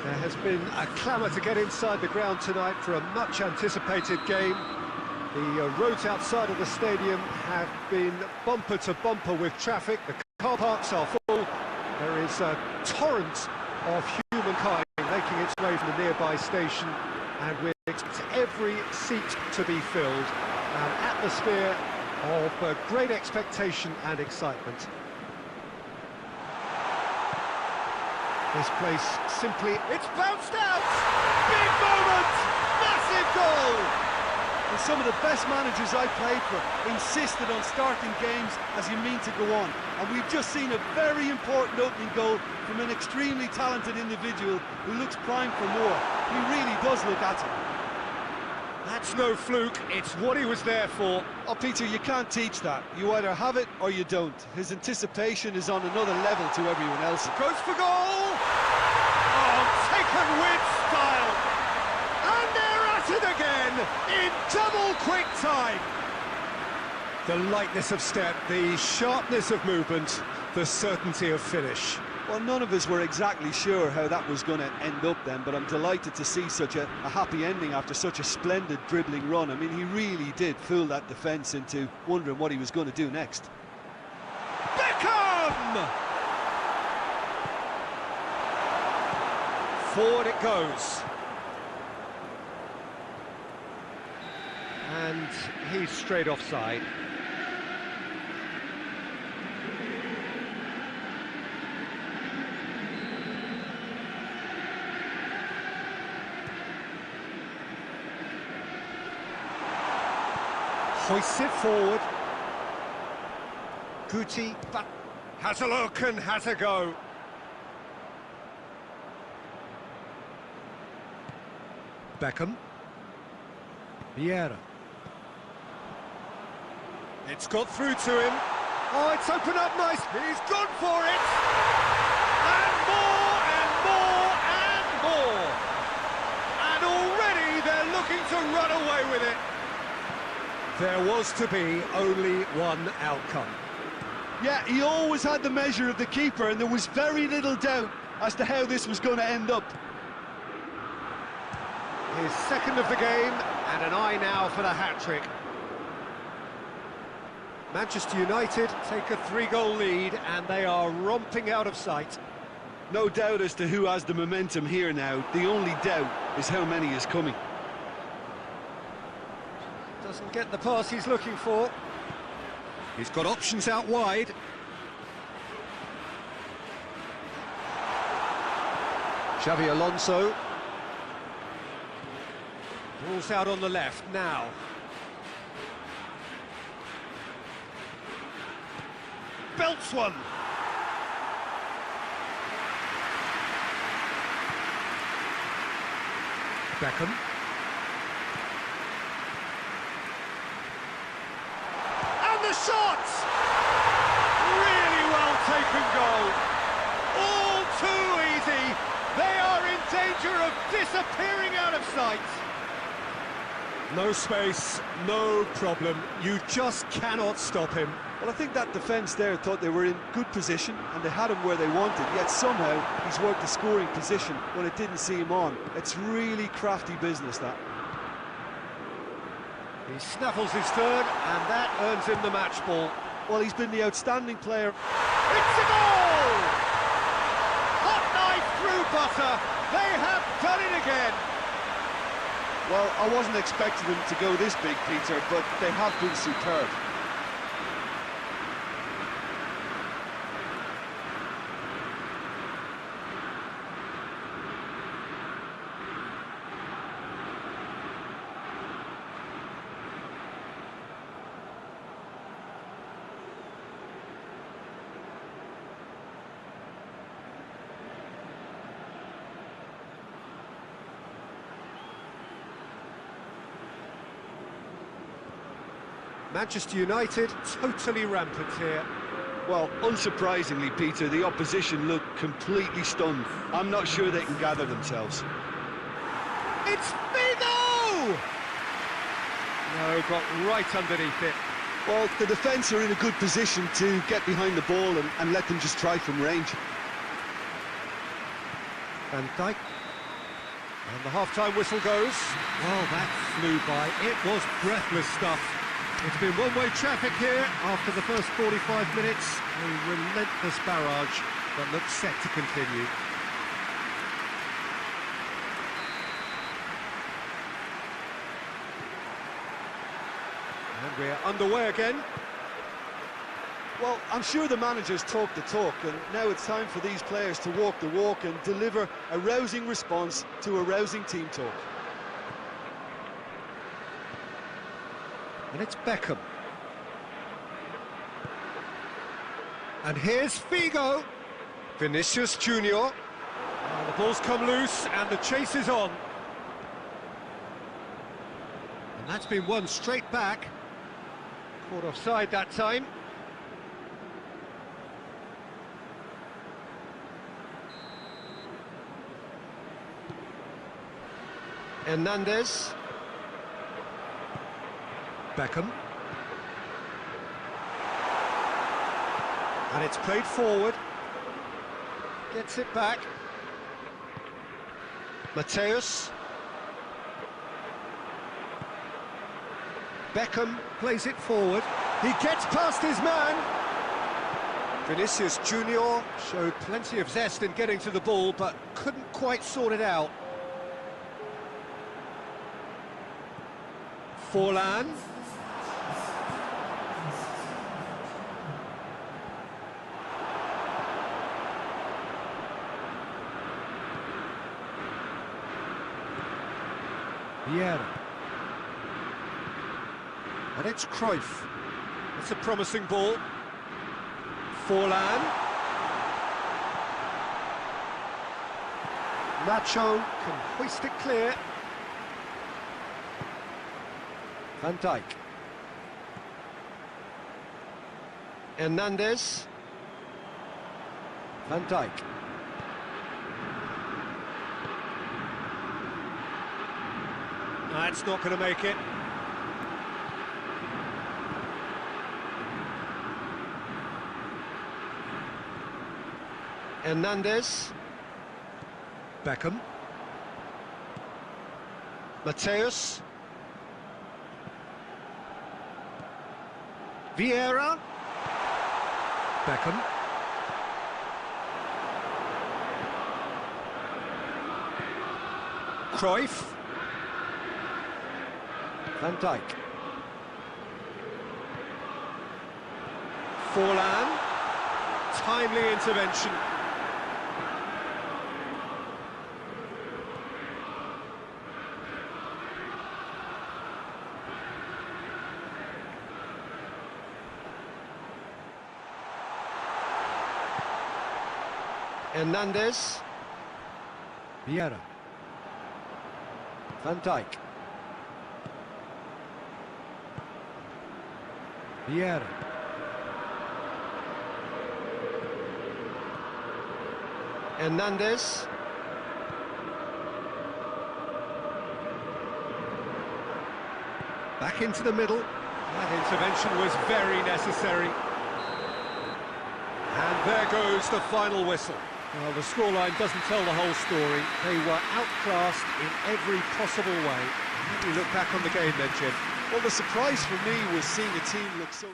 A: There has been a clamour to get inside the ground tonight for a much-anticipated game. The roads outside of the stadium have been bumper to bumper with traffic. The car parks are full. There is a torrent of humankind making its way from the nearby station, and we expect every seat to be filled. An atmosphere of great expectation and excitement. This place simply... It's bounced out! Big moment! Massive goal!
B: And some of the best managers I played for insisted on starting games as you mean to go on. And we've just seen a very important opening goal from an extremely talented individual who looks primed for more. He really does look at it.
A: That's no fluke, it's what he was there for.
C: Oh, Peter, you can't teach that. You either have it or you don't. His anticipation is on another level to everyone else.
A: Goes for goal! Oh, taken with style! And they're at it again, in double quick time! The lightness of step, the sharpness of movement, the certainty of finish.
C: Well, none of us were exactly sure how that was going to end up then, but I'm delighted to see such a happy ending after such a splendid dribbling run. I mean, he really did fool that defence into wondering what he was going to do next.
A: Beckham! Forward it goes. And he's straight offside. Hoists it forward. Guti has a look and has a go. Beckham. Vieira. It's got through to him. Oh, it's opened up nice. He's gone for it. And more and more and more. And already they're looking to run away with it. There was to be only one outcome.
C: Yeah, he always had the measure of the keeper, and there was very little doubt as to how this was going to end up.
A: His second of the game, and an eye now for the hat-trick. Manchester United take a 3-goal lead, and they are romping out of sight.
C: No doubt as to who has the momentum here now. The only doubt is how many is coming.
A: Doesn't get the pass he's looking for. He's got options out wide. Xavi Alonso. Ball's out on the left now. Belts one. Beckham. The shot! Really well taken goal. All too easy. They are in danger of disappearing out of sight. No space, no problem. You just cannot stop him.
C: Well, I think that defence there thought they were in good position and they had him where they wanted, yet somehow he's worked the scoring position when it didn't see him on. It's really crafty business, that.
A: He snaffles his third, and that earns him the match ball.
C: Well, he's been the outstanding player.
A: It's a goal! Hot knife through butter. They have done it again.
C: Well, I wasn't expecting them to go this big, Peter, but they have been superb.
A: Manchester United totally rampant here.
C: Well, unsurprisingly, Peter, the opposition look completely stunned. I'm not sure they can gather themselves.
A: It's Figo! No, got right underneath it.
C: Well, the defence are in a good position to get behind the ball and let them just try from range.
A: Van Dijk. And the half-time whistle goes. Well, that flew by. It was breathless stuff. It's been one-way traffic here after the first 45 minutes. A relentless barrage that looks set to continue. And we're underway again.
C: Well, I'm sure the managers talk the talk, and now it's time for these players to walk the walk and deliver a rousing response to a rousing team talk.
A: And it's Beckham. And here's Figo. Vinicius Junior. Oh, the ball's come loose and the chase is on. And that's been won straight back. Caught offside that time. Hernandez. Beckham. And it's played forward. Gets it back. Mateus. Beckham plays it forward. He gets past his man. Vinicius Junior showed plenty of zest in getting to the ball, but couldn't quite sort it out. Forlan. Vieira. And it's Cruyff. It's a promising ball. Forlan. Nacho can hoist it clear. Van Dijk. Hernandez. Van Dijk. That's not going to make it. Hernandez. Beckham. Mateus. Vieira. Beckham. Cruyff. Van Dijk. Forlan. Timely intervention. Hernandez. Vieira. Van Dijk. Vieira. Hernandez. Back into the middle. That intervention was very necessary. And there goes the final whistle. Well, the scoreline doesn't tell the whole story. They were outclassed in every possible way. How do you look back on the game then, Jim?
C: Well, the surprise for me was seeing a team look so...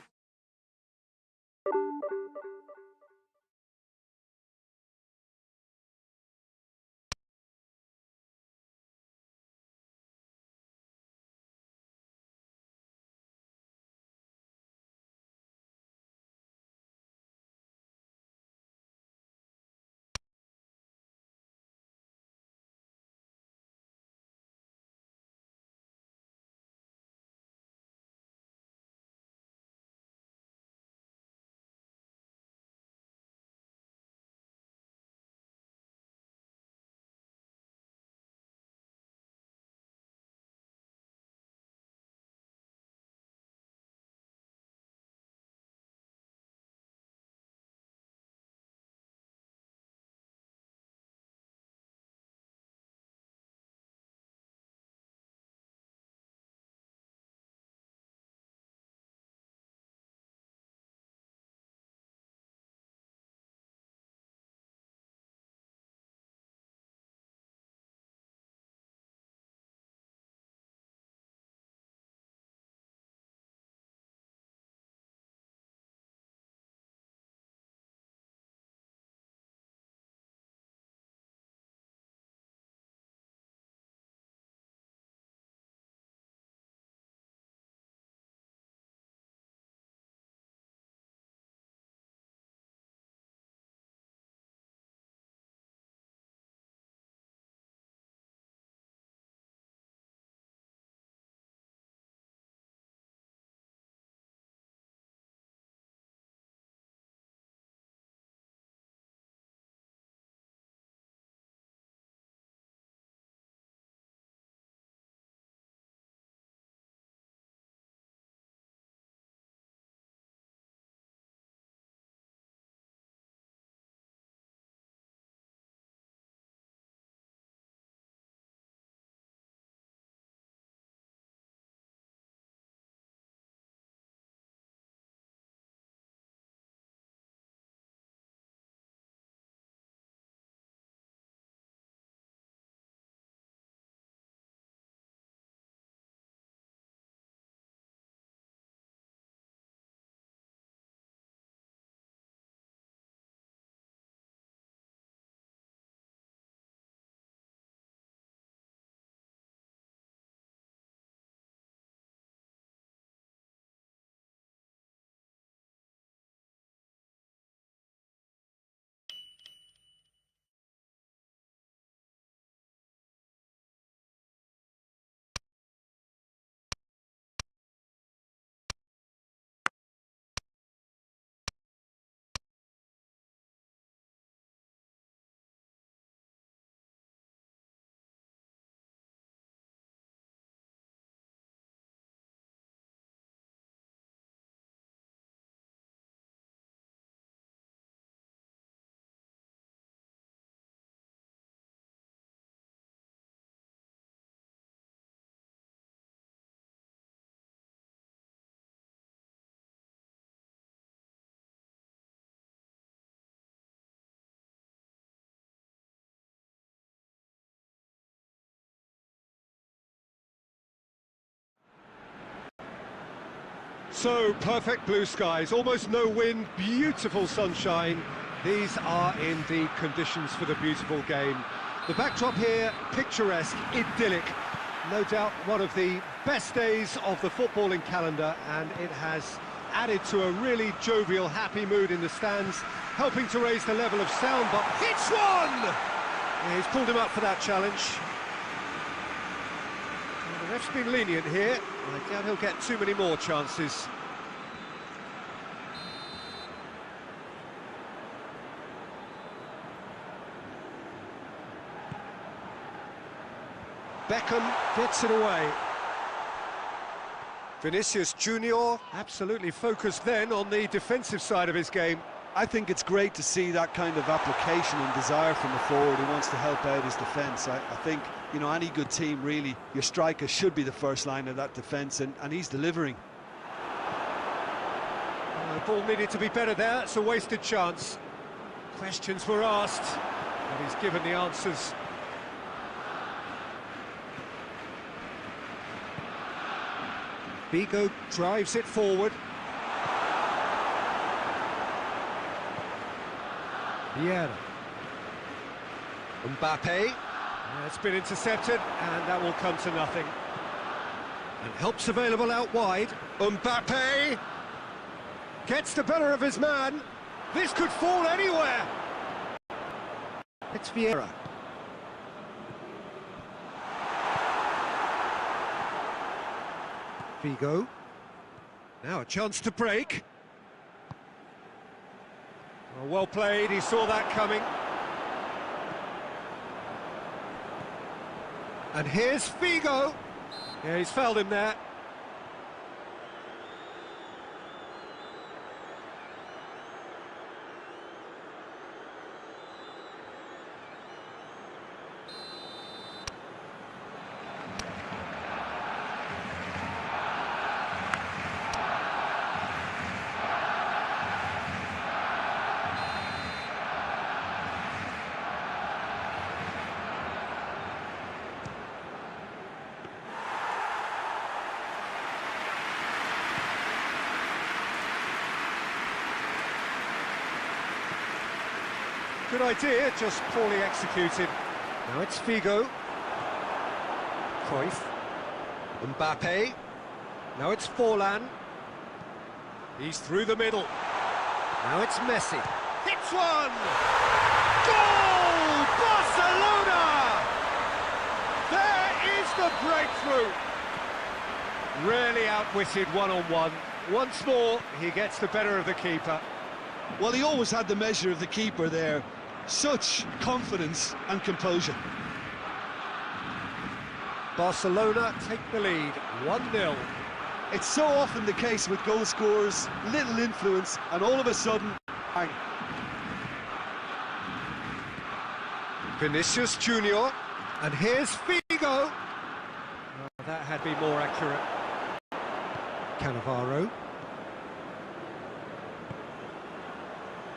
A: So, perfect blue skies, almost no wind, beautiful sunshine. These are in the conditions for the beautiful game. The backdrop here, picturesque, idyllic. No doubt one of the best days of the footballing calendar, and it has added to a really jovial, happy mood in the stands, helping to raise the level of sound, but hits one! Yeah, he's pulled him up for that challenge. Well, the ref's been lenient here. I doubt he'll get too many more chances. Beckham gets it away. Vinicius Junior absolutely focused then on the defensive side of his game.
C: I think it's great to see that kind of application and desire from a forward who wants to help out his defence. I think, you know, any good team, really, your striker should be the first line of that defence, and he's delivering.
A: The ball needed to be better there, it's a wasted chance. Questions were asked, but he's given the answers. Figo drives it forward. Vieira. Mbappe. It's been intercepted, and that will come to nothing. And help's available out wide. Mbappe gets the better of his man. This could fall anywhere. It's Vieira. Figo. Now a chance to break. Well played, he saw that coming. And here's Figo. Yeah, he's fouled him there. Good idea, just poorly executed. Now it's Figo. Cruyff. Mbappe. Now it's Forlan. He's through the middle. Now it's Messi. Hits one! Goal! Barcelona! There is the breakthrough! Really outwitted one-on-one. Once more, he gets the better of the keeper.
C: Well, he always had the measure of the keeper there. Such confidence and composure.
A: Barcelona take the lead, 1-0.
C: It's so often the case with goal scorers, little influence, and all of a sudden, bang.
A: Vinicius Junior, and here's Figo. Oh, that had been more accurate. Cannavaro.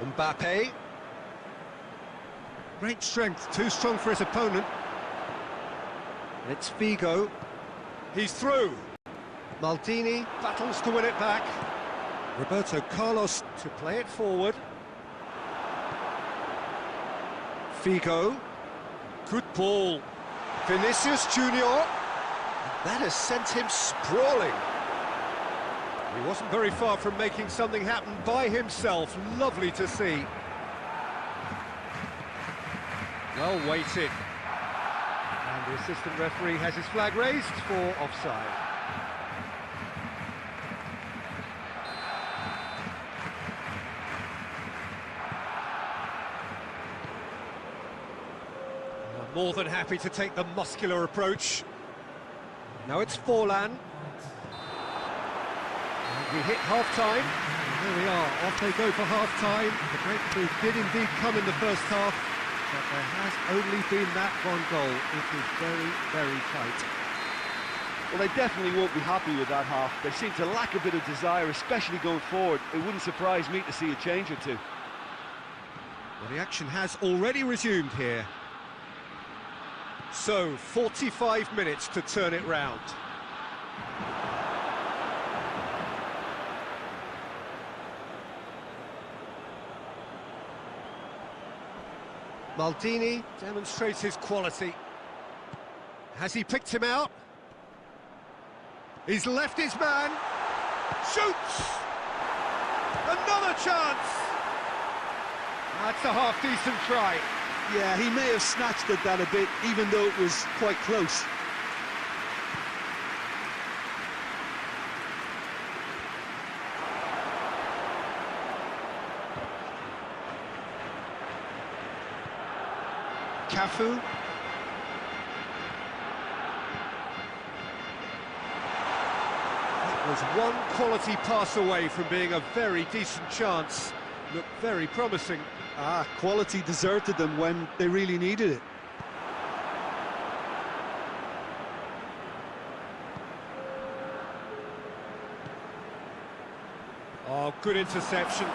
A: Mbappe. Great strength, too strong for his opponent. It's Figo. He's through. Maldini battles to win it back. Roberto Carlos to play it forward. Figo. Good ball. Vinicius Junior. That has sent him sprawling. He wasn't very far from making something happen by himself. Lovely to see. Well weighted. And the assistant referee has his flag raised for offside. More than happy to take the muscular approach. Now it's Forlan. We hit half-time. Here we are, off they go for half-time. The breakthrough did indeed come in the first half, but there has only been that one goal. It is very, very tight.
D: Well, they definitely won't be happy with that half. They seem to lack a bit of desire, especially going forward. It wouldn't surprise me to see a change or two.
A: Well, the action has already resumed here. So, 45 minutes to turn it round. Maldini demonstrates his quality. Has he picked him out? He's left his man. Shoots! Another chance! That's a half-decent try.
C: Yeah, he may have snatched at that a bit, even though it was quite close.
A: Cafu. It was one quality pass away from being a very decent chance. Looked very promising.
C: Quality deserted them when they really needed it.
A: Oh, good interception.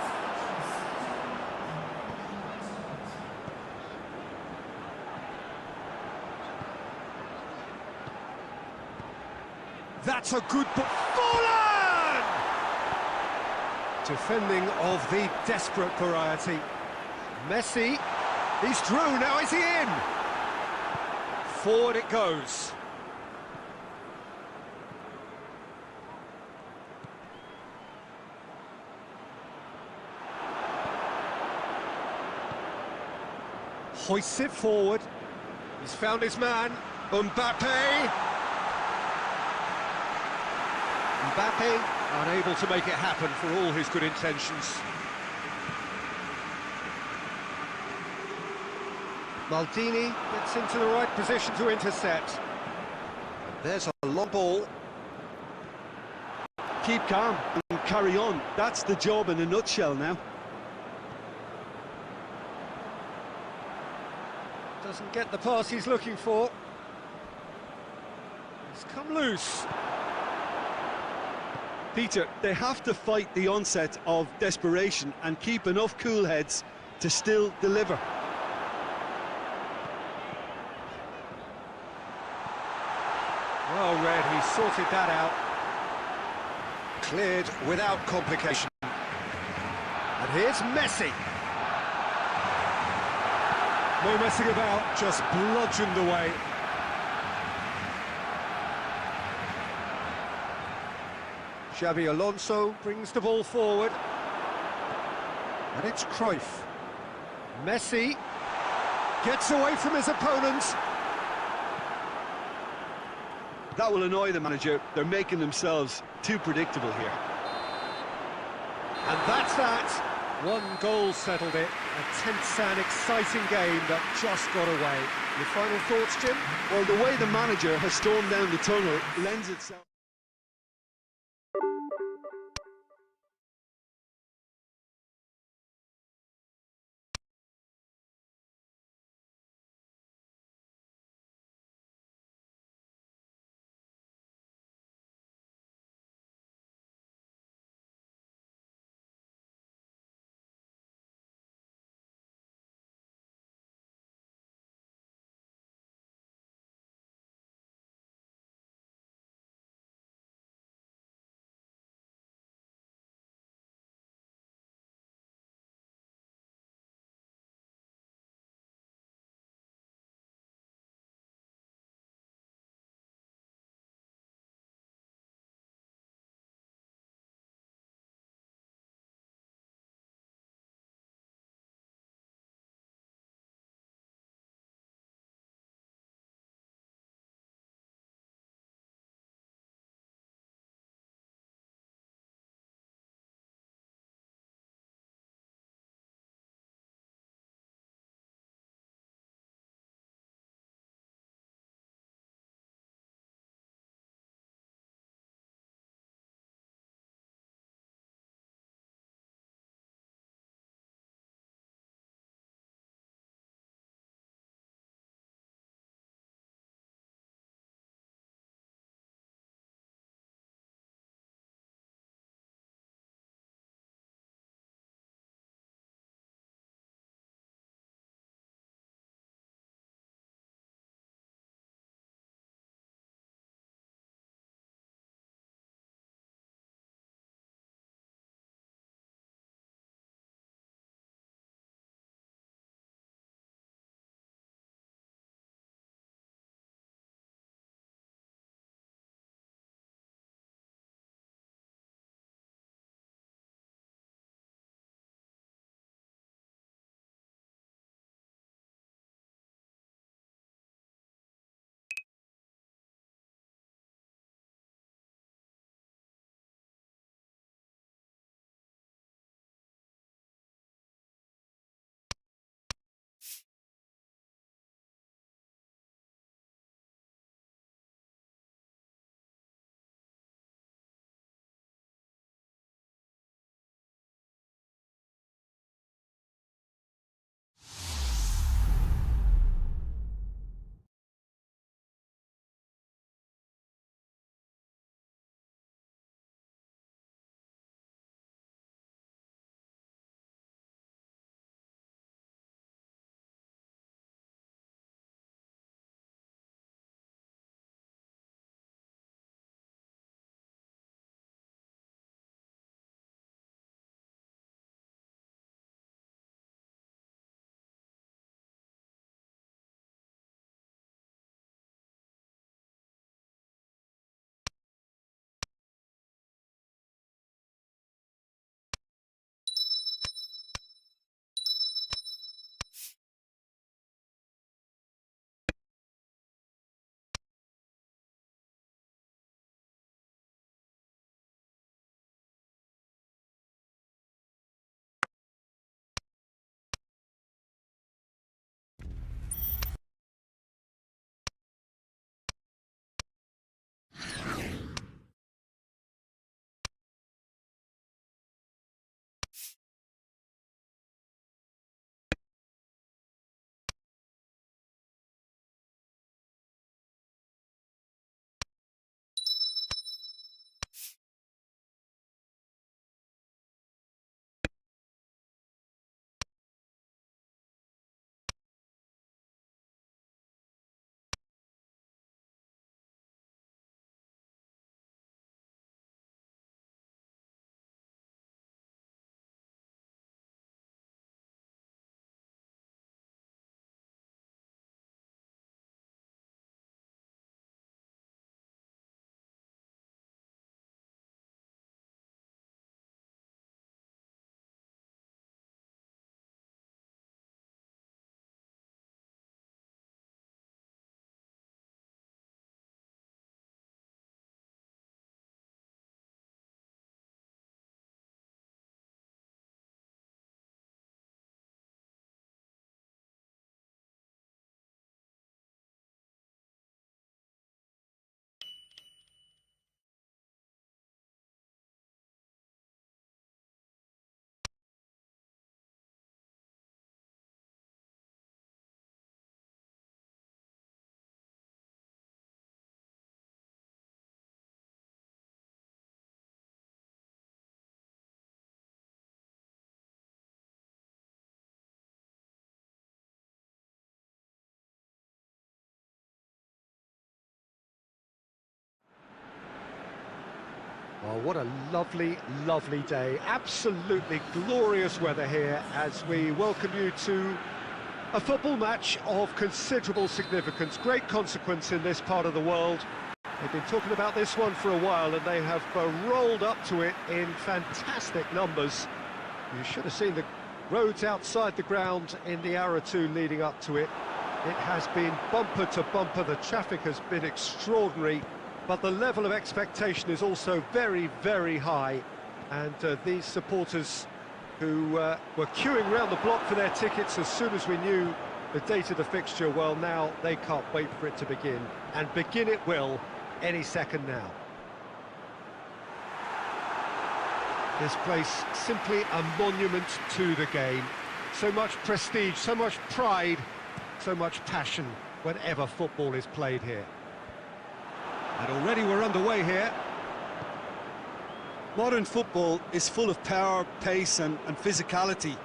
A: That's a good fallen! Defending of the desperate variety. Messi, he's through, now is he in? Forward it goes. Hoists it forward. He's found his man. Mbappe. Mbappe unable to make it happen for all his good intentions. Maldini gets into the right position to intercept. There's a long ball.
C: Keep calm and carry on. That's the job in a nutshell now.
A: Doesn't get the pass he's looking for. He's come loose.
C: Peter, they have to fight the onset of desperation and keep enough cool heads to still deliver.
A: Well read, he sorted that out. Cleared without complication. And here's Messi. No messing about, just bludgeoned away. Xabi Alonso brings the ball forward. And it's Cruyff. Messi gets away from his opponents.
C: That will annoy the manager. They're making themselves too predictable here.
A: And that's that. One goal settled it. A tense and exciting game that just got away. Your final thoughts, Jim?
C: Well, the way the manager has stormed down the tunnel lends itself...
A: Well, what a lovely, lovely day. Absolutely glorious weather here as we welcome you to a football match of considerable significance, great consequence in this part of the world. They've been talking about this one for a while and they have rolled up to it in fantastic numbers. You should have seen the roads outside the ground in the hour or two leading up to it. It has been bumper to bumper, the traffic has been extraordinary, but the level of expectation is also very, very high. And these supporters who were queuing around the block for their tickets as soon as we knew the date of the fixture, well, now they can't wait for it to begin. And begin it will any second now. This place simply a monument to the game. So much prestige, so much pride, so much passion whenever football is played here. And already we're underway here.
C: Modern football is full of power, pace and physicality,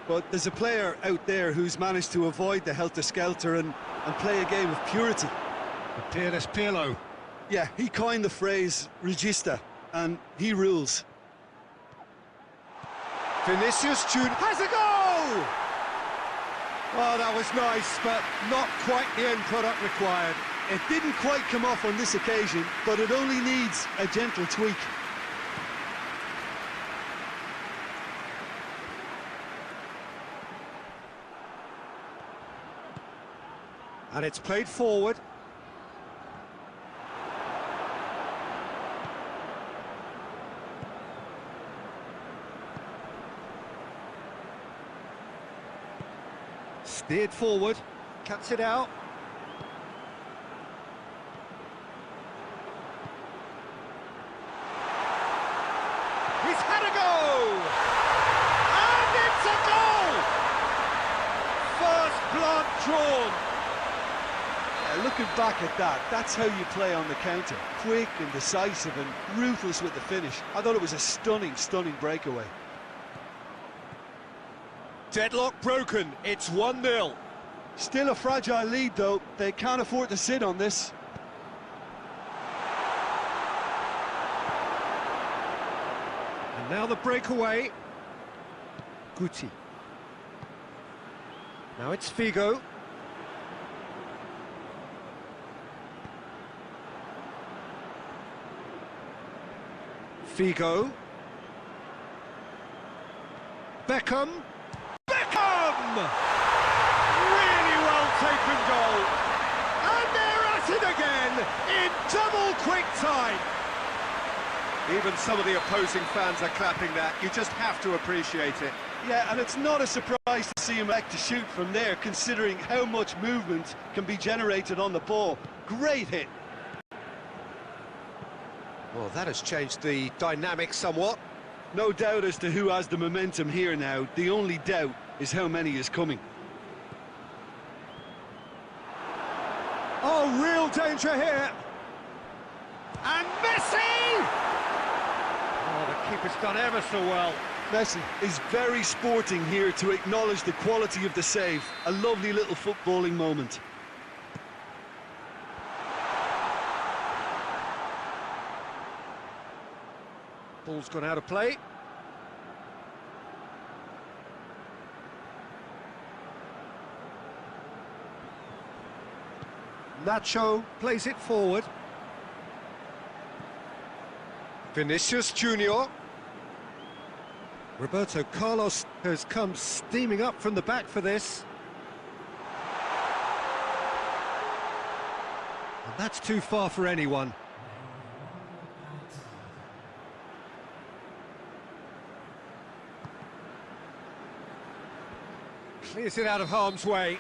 C: but there's a player out there who's managed to avoid the helter-skelter and play a game of purity.
A: The peerless Pirlo.
C: Yeah, he coined the phrase regista, and he rules.
A: Vinicius Junior has a goal! Oh, that was nice, but not quite the end product required.
C: It didn't quite come off on this occasion, but it only needs a gentle tweak.
A: And it's played forward. Steered forward, cuts it out. He's had a go! And it's a goal! First blood drawn.
C: Yeah, looking back at that, that's how you play on the counter. Quick and decisive and ruthless with the finish. I thought it was a stunning, stunning breakaway.
A: Deadlock broken, it's 1-0.
C: Still a fragile lead though, they can't afford to sit on this.
A: And now the breakaway. Guti. Now it's Figo. Figo. Beckham. Really well taken goal. And they're at it again in double quick time. Even some of the opposing fans are clapping that. You just have to appreciate it.
C: Yeah, and it's not a surprise to see him back to shoot from there, considering how much movement can be generated on the ball. Great hit.
A: Well, that has changed the dynamic somewhat.
C: No doubt as to who has the momentum here now. The only doubt is how many is coming.
A: Oh, real danger here. And Messi! Oh, the keeper's done ever so well.
C: Messi is very sporting here to acknowledge the quality of the save. A lovely little footballing moment.
A: Ball's gone out of play. Nacho plays it forward. Vinicius Junior. Roberto Carlos has come steaming up from the back for this. And that's too far for anyone. Clears it out of harm's way.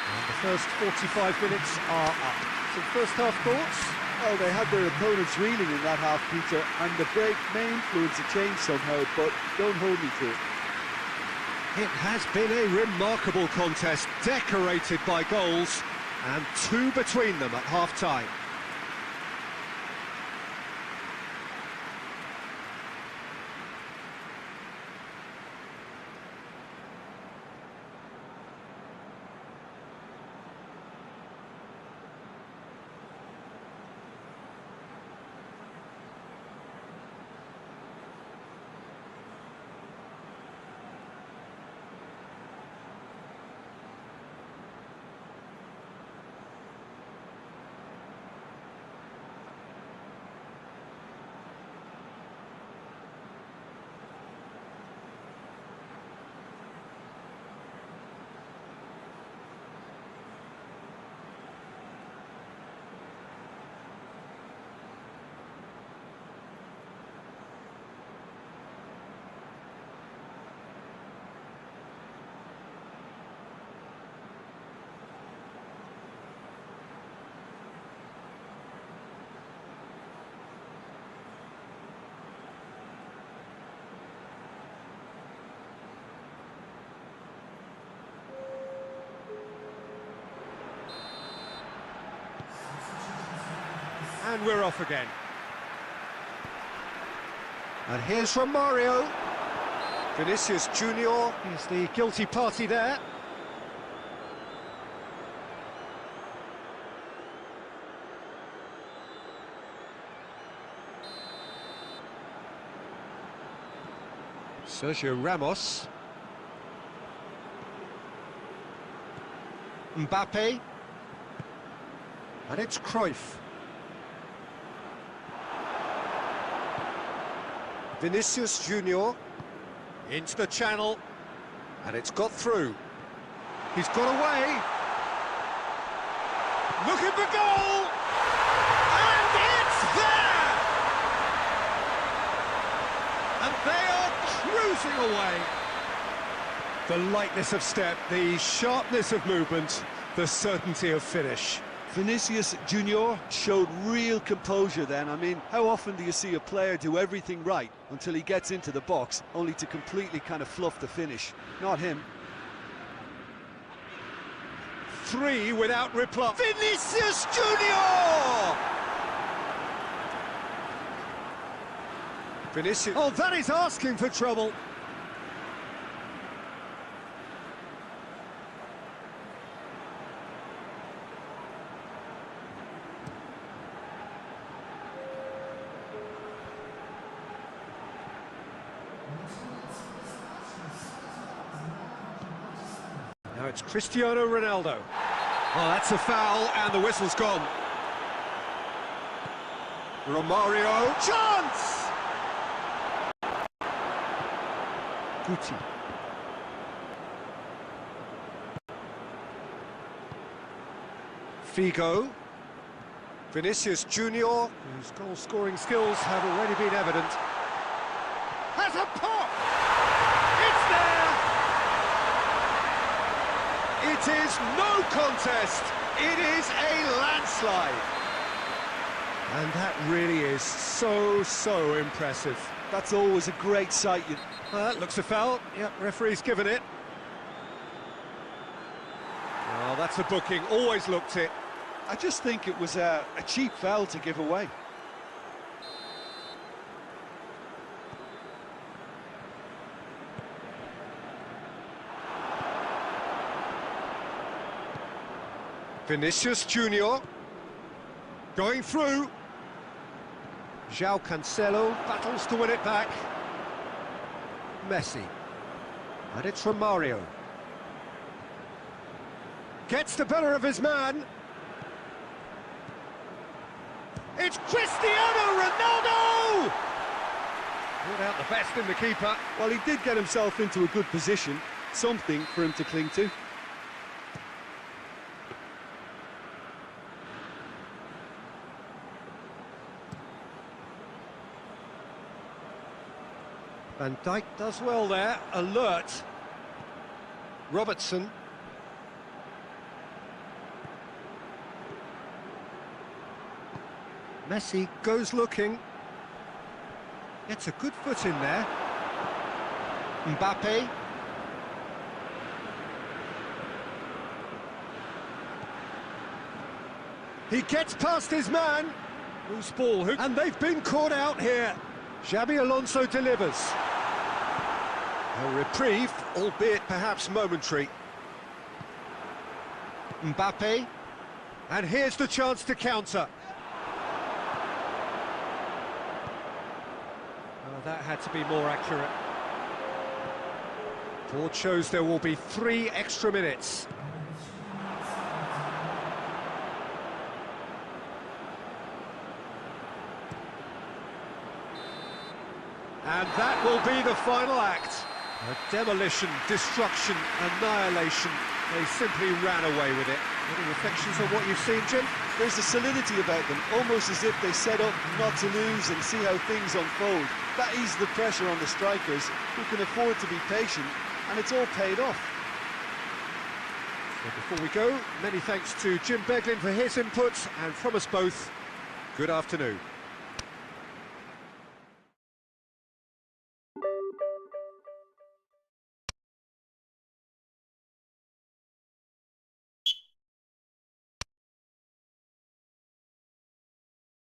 A: And the first 45 minutes are up. Some first half thoughts?
C: Oh, they had their opponents reeling in that half, Peter, and the break may influence a change somehow, but don't hold me to it.
A: It has been a remarkable contest, decorated by goals, and two between them at half-time. And we're off again. And here's Romario. Vinicius Junior is the guilty party there. Sergio Ramos. Mbappe. And it's Cruyff. Vinicius Junior into the channel, and it's got through. He's got away. Looking for goal, and it's there! And they are cruising away. The lightness of step, the sharpness of movement, the certainty of finish.
C: Vinicius Junior showed real composure then. I mean, how often do you see a player do everything right until he gets into the box, only to completely kind of fluff the finish? Not him.
A: 3 without reply. Vinicius Junior! Vinicius. Oh, that is asking for trouble. Now it's Cristiano Ronaldo. Oh, that's a foul, and the whistle's gone. Romario, chance! Guti. Figo. Vinicius Junior, whose goal-scoring skills have already been evident. Has a pop! It's there! It is no contest. It is a landslide. And that really is so impressive.
C: That's always a great sight.
A: That looks a foul. Yep, referee's given it. Oh, that's a booking. Always looked it.
C: I just think it was a cheap foul to give away.
A: Vinicius Junior going through. João Cancelo battles to win it back. Messi. And it's Romario. Gets the better of his man. It's Cristiano Ronaldo! Brought out the best in the keeper.
C: Well, he did get himself into a good position. Something for him to cling to.
A: Van Dijk does well there, alert. Robertson. Messi goes looking. Gets a good foot in there. Mbappe. He gets past his man. Loose ball, and they've been caught out here. Xabi Alonso delivers. A reprieve, albeit perhaps momentary. Mbappe. And here's the chance to counter. Oh, that had to be more accurate. Board shows there will be 3 extra minutes. And that will be the final act. A demolition, destruction, annihilation. They simply ran away with it. Any reflections on what you've seen, Jim?
C: There's a solidity about them, almost as if they set up not to lose and see how things unfold. That eases the pressure on the strikers, who can afford to be patient, and it's all paid off.
A: So before we go, many thanks to Jim Beglin for his input, and from us both, good afternoon.